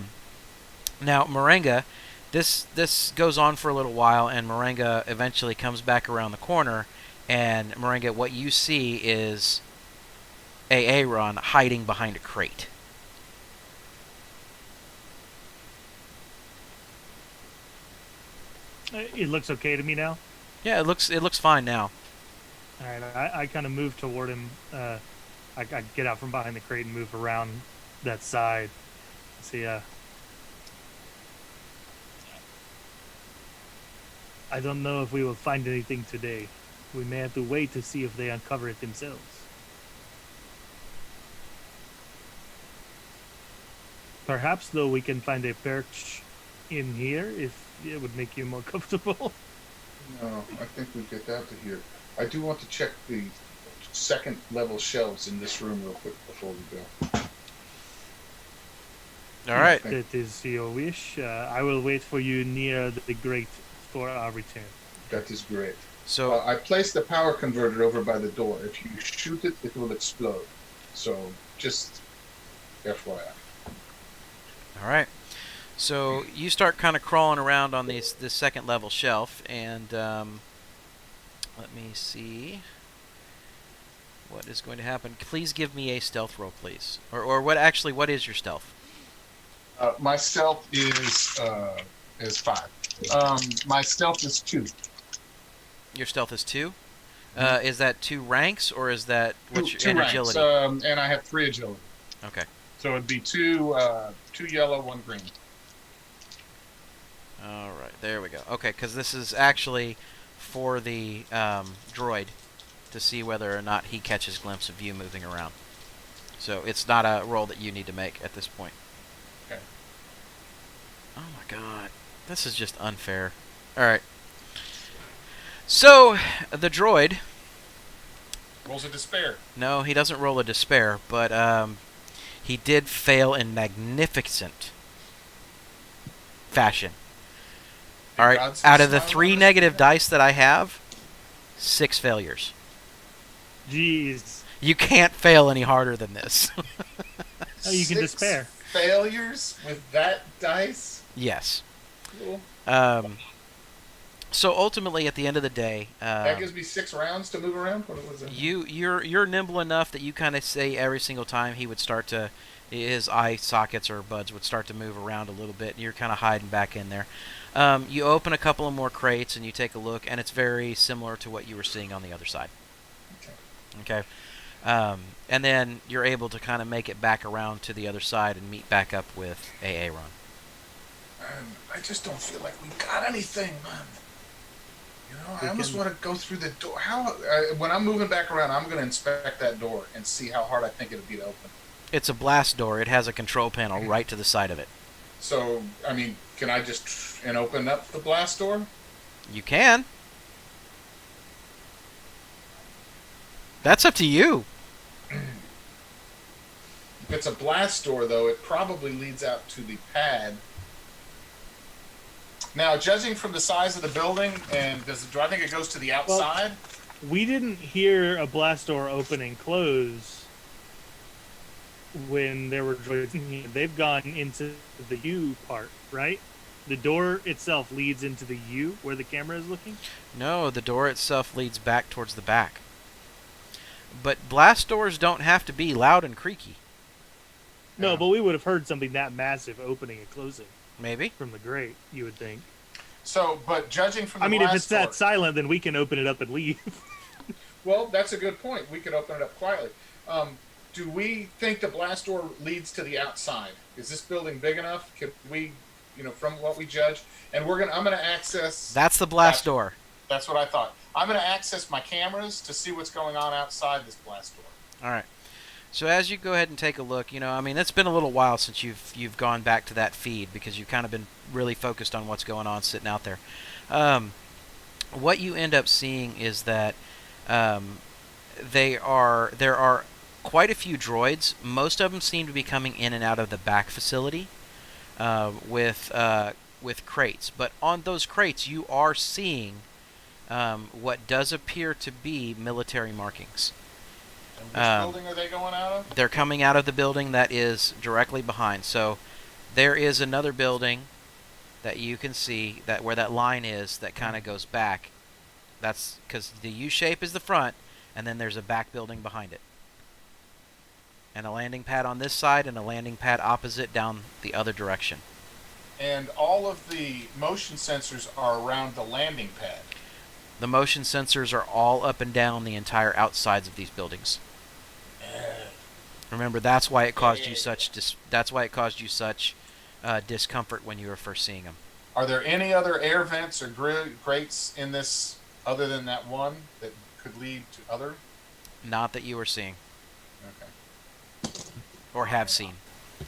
A: Moringa, this goes on for a little while, and Moringa eventually comes back around the corner. And Moringa, what you see is Aaron hiding behind a crate.
C: It looks okay to me now.
A: Yeah, it looks fine now.
C: All right, I kind of move toward him. I get out from behind the crate and move around that side. See, I don't know if we will find anything today. We may have to wait to see if they uncover it themselves. Perhaps, though, we can find a perch in here if it would make you more comfortable.
B: No, I think we get out of here. I do want to check the second level shelves in this room real quick before we go.
A: All right.
C: That is your wish. I will wait for you near the grate for our return.
B: That is great.
A: So
B: I placed the power converter over by the door. If you shoot it, it will explode. So just FYI.
A: all right. So you start kind of crawling around on this second level shelf, and let me see what is going to happen. Please give me a stealth roll, please. Or what is your stealth?
B: My stealth is 5. My stealth is 2.
A: Your stealth is 2. Is that 2 ranks, or is that what's your
B: 2
A: and
B: ranks,
A: agility?
B: and I have 3 agility.
A: Okay.
B: So it'd be 2 yellow, 1 green.
A: All right, there we go. Okay, because this is actually for the droid to see whether or not he catches a glimpse of you moving around. So it's not a roll that you need to make at this point.
B: Okay.
A: Oh my god, this is just unfair. All right. So the droid.
B: Rolls of despair.
A: No, he doesn't roll a despair, but he did fail in magnificent fashion. All right, out of the 3 negative dice that I have, 6 failures.
C: Jeez.
A: You can't fail any harder than this.
C: Oh, you can
B: 6
C: despair.
B: failures with that dice?
A: Yes.
B: Cool.
A: So ultimately, at the end of the day,
B: That gives me 6 rounds to move around? What was it?
A: you're nimble enough that you kind of say every single time he would start to, his eye sockets or buds would start to move around a little bit, and you're kind of hiding back in there. You open a couple of more crates and you take a look, and it's very similar to what you were seeing on the other side. Okay. And then you're able to kind of make it back around to the other side and meet back up with Aaron.
B: I just don't feel like we got anything, man. You know, I almost want to go through the door. When I'm moving back around, I'm going to inspect that door and see how hard I think it'll be to open.
A: It's a blast door. It has a control panel right to the side of it.
B: So, I mean, can I just and open up the blast door?
A: You can. That's up to you.
B: If it's a blast door, though, it probably leads out to the pad. Now, judging from the size of the building, and do I think it goes to the outside?
C: We didn't hear a blast door open and close when there were droids in here. They've gone into the U part, right? The door itself leads into the U where the camera is looking?
A: No, the door itself leads back towards the back. But blast doors don't have to be loud and creaky.
C: No,
B: Yeah.
C: but we would have heard something that massive opening and closing
A: Maybe.
C: from the grate, you would think.
B: So, but judging from the
C: I mean, if
B: blast
C: it's
B: door,
C: that silent, then we can open it up and leave.
B: well, that's a good point. We could open it up quietly. Do we think the blast door leads to the outside? Is this building big enough? Could we, from what we judge, and I'm gonna access.
A: That's the blast door.
B: That's what I thought. I'm gonna access my cameras to see what's going on outside this blast door.
A: All right. So as you go ahead and take a look, I mean, it's been a little while since you've gone back to that feed because you've kind of been really focused on what's going on sitting out there. What you end up seeing is that there are quite a few droids. Most of them seem to be coming in and out of the back facility with crates. But on those crates, you are seeing what does appear to be military markings.
B: And which building are they going out of?
A: They're coming out of the building that is directly behind. So there is another building that you can see where that line is that kind of goes back. That's because the U shape is the front, and then there's a back building behind it. And a landing pad on this side and a landing pad opposite down the other direction.
B: And all of the motion sensors are around the landing pad.
A: The motion sensors are all up and down the entire outsides of these buildings. Remember, that's why it caused you such discomfort when you were first seeing them.
B: Are there any other air vents or grates in this other than that one that could lead to other?
A: Not that you were seeing
B: Okay.
A: or have seen.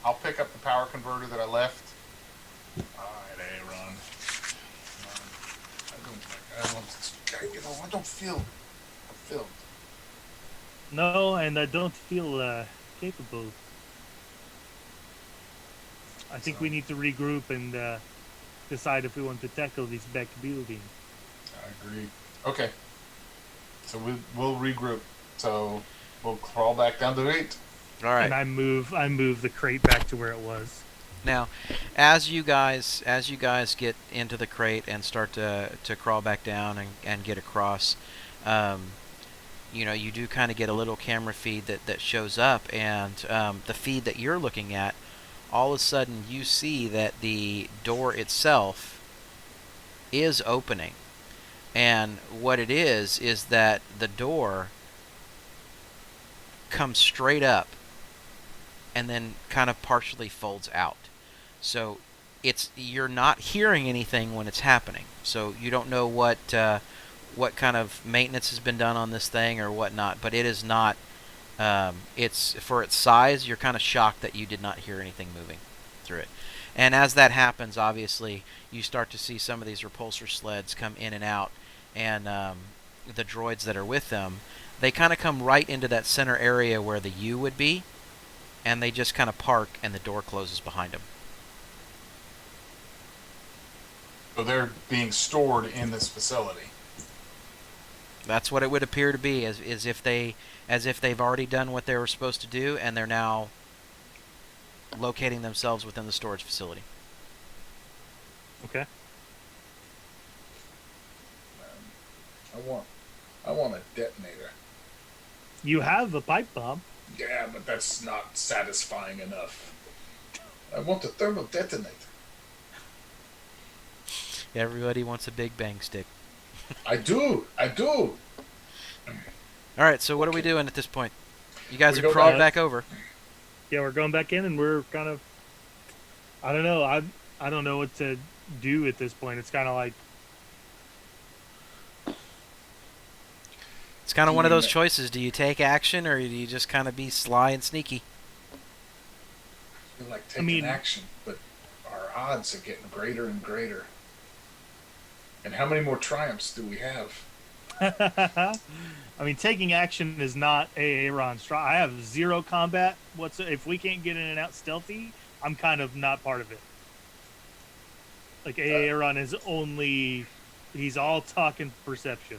B: I'll pick up the power converter that I left. All right, Aaron. I don't feel fulfilled.
C: No, and I don't feel capable. I think we need to regroup and decide if we want to tackle this back building.
B: I agree. Okay. So we'll regroup. So we'll crawl back down the gate.
A: All right.
C: And I move the crate back to where it was.
A: Now, as you guys get into the crate and start to crawl back down and get across, you do kind of get a little camera feed that shows up, and the feed that you're looking at, all of a sudden you see that the door itself is opening. And what it is that the door comes straight up and then kind of partially folds out. So you're not hearing anything when it's happening. So you don't know what kind of maintenance has been done on this thing or whatnot, but it is not. It's for its size. You're kind of shocked that you did not hear anything moving through it. And as that happens, obviously, you start to see some of these repulsor sleds come in and out, and the droids that are with them, they kind of come right into that center area where the U would be, and they just kind of park, and the door closes behind them.
B: So they're being stored in this facility.
A: That's what it would appear to be, as if they've already done what they were supposed to do, and they're now locating themselves within the storage facility.
C: Okay.
B: I want a detonator.
C: You have a pipe bomb.
B: Yeah, but that's not satisfying enough. I want a thermal detonator.
A: Everybody wants a big bang stick.
B: I do.
A: All right, so what are we doing at this point? You guys
B: We
A: have
B: go
A: crawled
C: back.
A: back over.
C: Yeah, we're going back in, and we're kind of. I don't know. I don't know what to do at this point. It's kind of like.
A: It's kind of one of those choices. Do you take action, or do you just kind of be sly and sneaky?
B: I feel like taking
C: mean-
B: action, but our odds are getting greater and greater. And how many more triumphs do we have?
C: I mean, taking action is not Aaron's strong. I have zero combat. If we can't get in and out stealthy, I'm kind of not part of it. Like
B: Uh,
C: Aaron is only he's all talk and perception.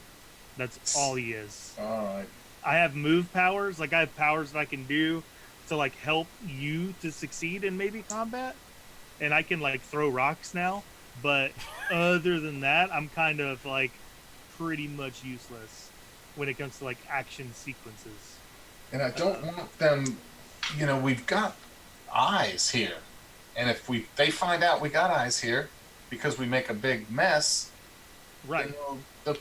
C: That's all he is.
B: all right.
C: I have move powers, like I have powers that I can do to like help you to succeed in maybe combat, and I can like throw rocks now. But other than that, I'm kind of like pretty much useless when it comes to like action sequences.
B: And I don't want them. We've got eyes here, and if they find out we got eyes here because we make a big mess,
C: Right.
B: then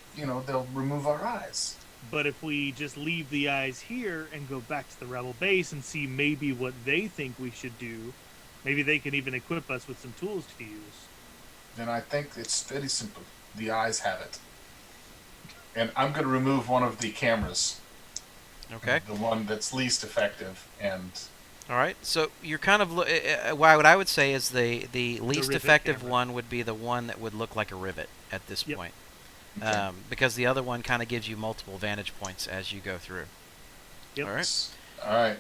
B: they'll remove our eyes.
C: But if we just leave the eyes here and go back to the rebel base and see maybe what they think we should do, maybe they can even equip us with some tools to use.
B: Then I think it's very simple. The eyes have it, and I'm going to remove one of the cameras,
A: Okay.
B: the one that's least effective, and
A: All right. So you're kind of what I would say is the least
C: rivet
A: effective
C: camera.
A: one would be the one that would look like a rivet at this
C: Yep.
A: point,
B: okay.
A: because the other one kind of gives you multiple vantage points as you go through.
C: Yep.
A: All right.
B: All right.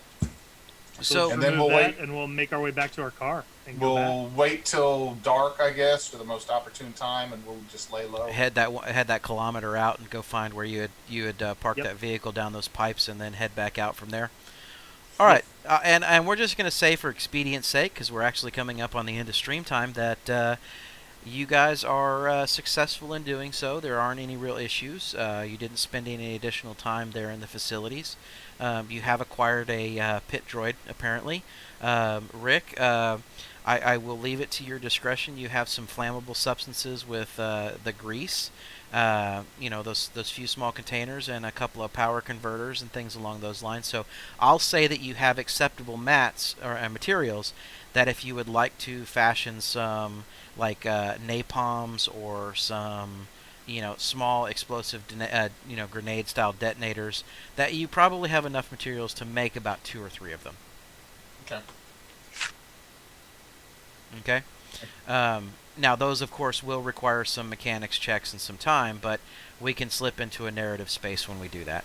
A: So
C: let's
B: And then
C: remove
B: we'll
C: that,
B: wait.
C: and we'll make our way back to our car and go back.
B: We'll wait till dark, I guess, for the most opportune time, and we'll just lay low.
A: head that kilometer out and go find where you had parked
C: Yep.
A: that vehicle down those pipes, and then head back out from there. All right, and we're just going to say for expedience sake, because we're actually coming up on the end of stream time, that you guys are successful in doing so. There aren't any real issues. You didn't spend any additional time there in the facilities. You have acquired a pit droid, apparently. Rick, I will leave it to your discretion. You have some flammable substances with the grease. Those few small containers and a couple of power converters and things along those lines. So I'll say that you have acceptable mats or materials that if you would like to fashion some like napalms or some small explosive grenade style detonators, that you probably have enough materials to make about 2 or 3 of them.
B: Okay.
A: Okay. Now, those, of course, will require some mechanics checks and some time, but we can slip into a narrative space when we do that.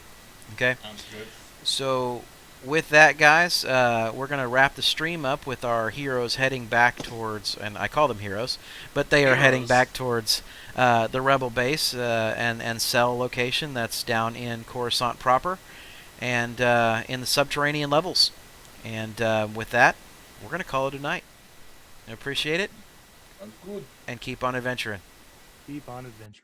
A: Okay?
B: Sounds good.
A: So, with that, guys, we're going to wrap the stream up with our heroes heading back towards, and I call them heroes, but they are heading back towards the Rebel base and cell location that's down in Coruscant proper and in the subterranean levels. And with that, we're going to call it a night. I appreciate it,
B: Sounds good.
A: and keep on adventuring.
C: Keep on adventure.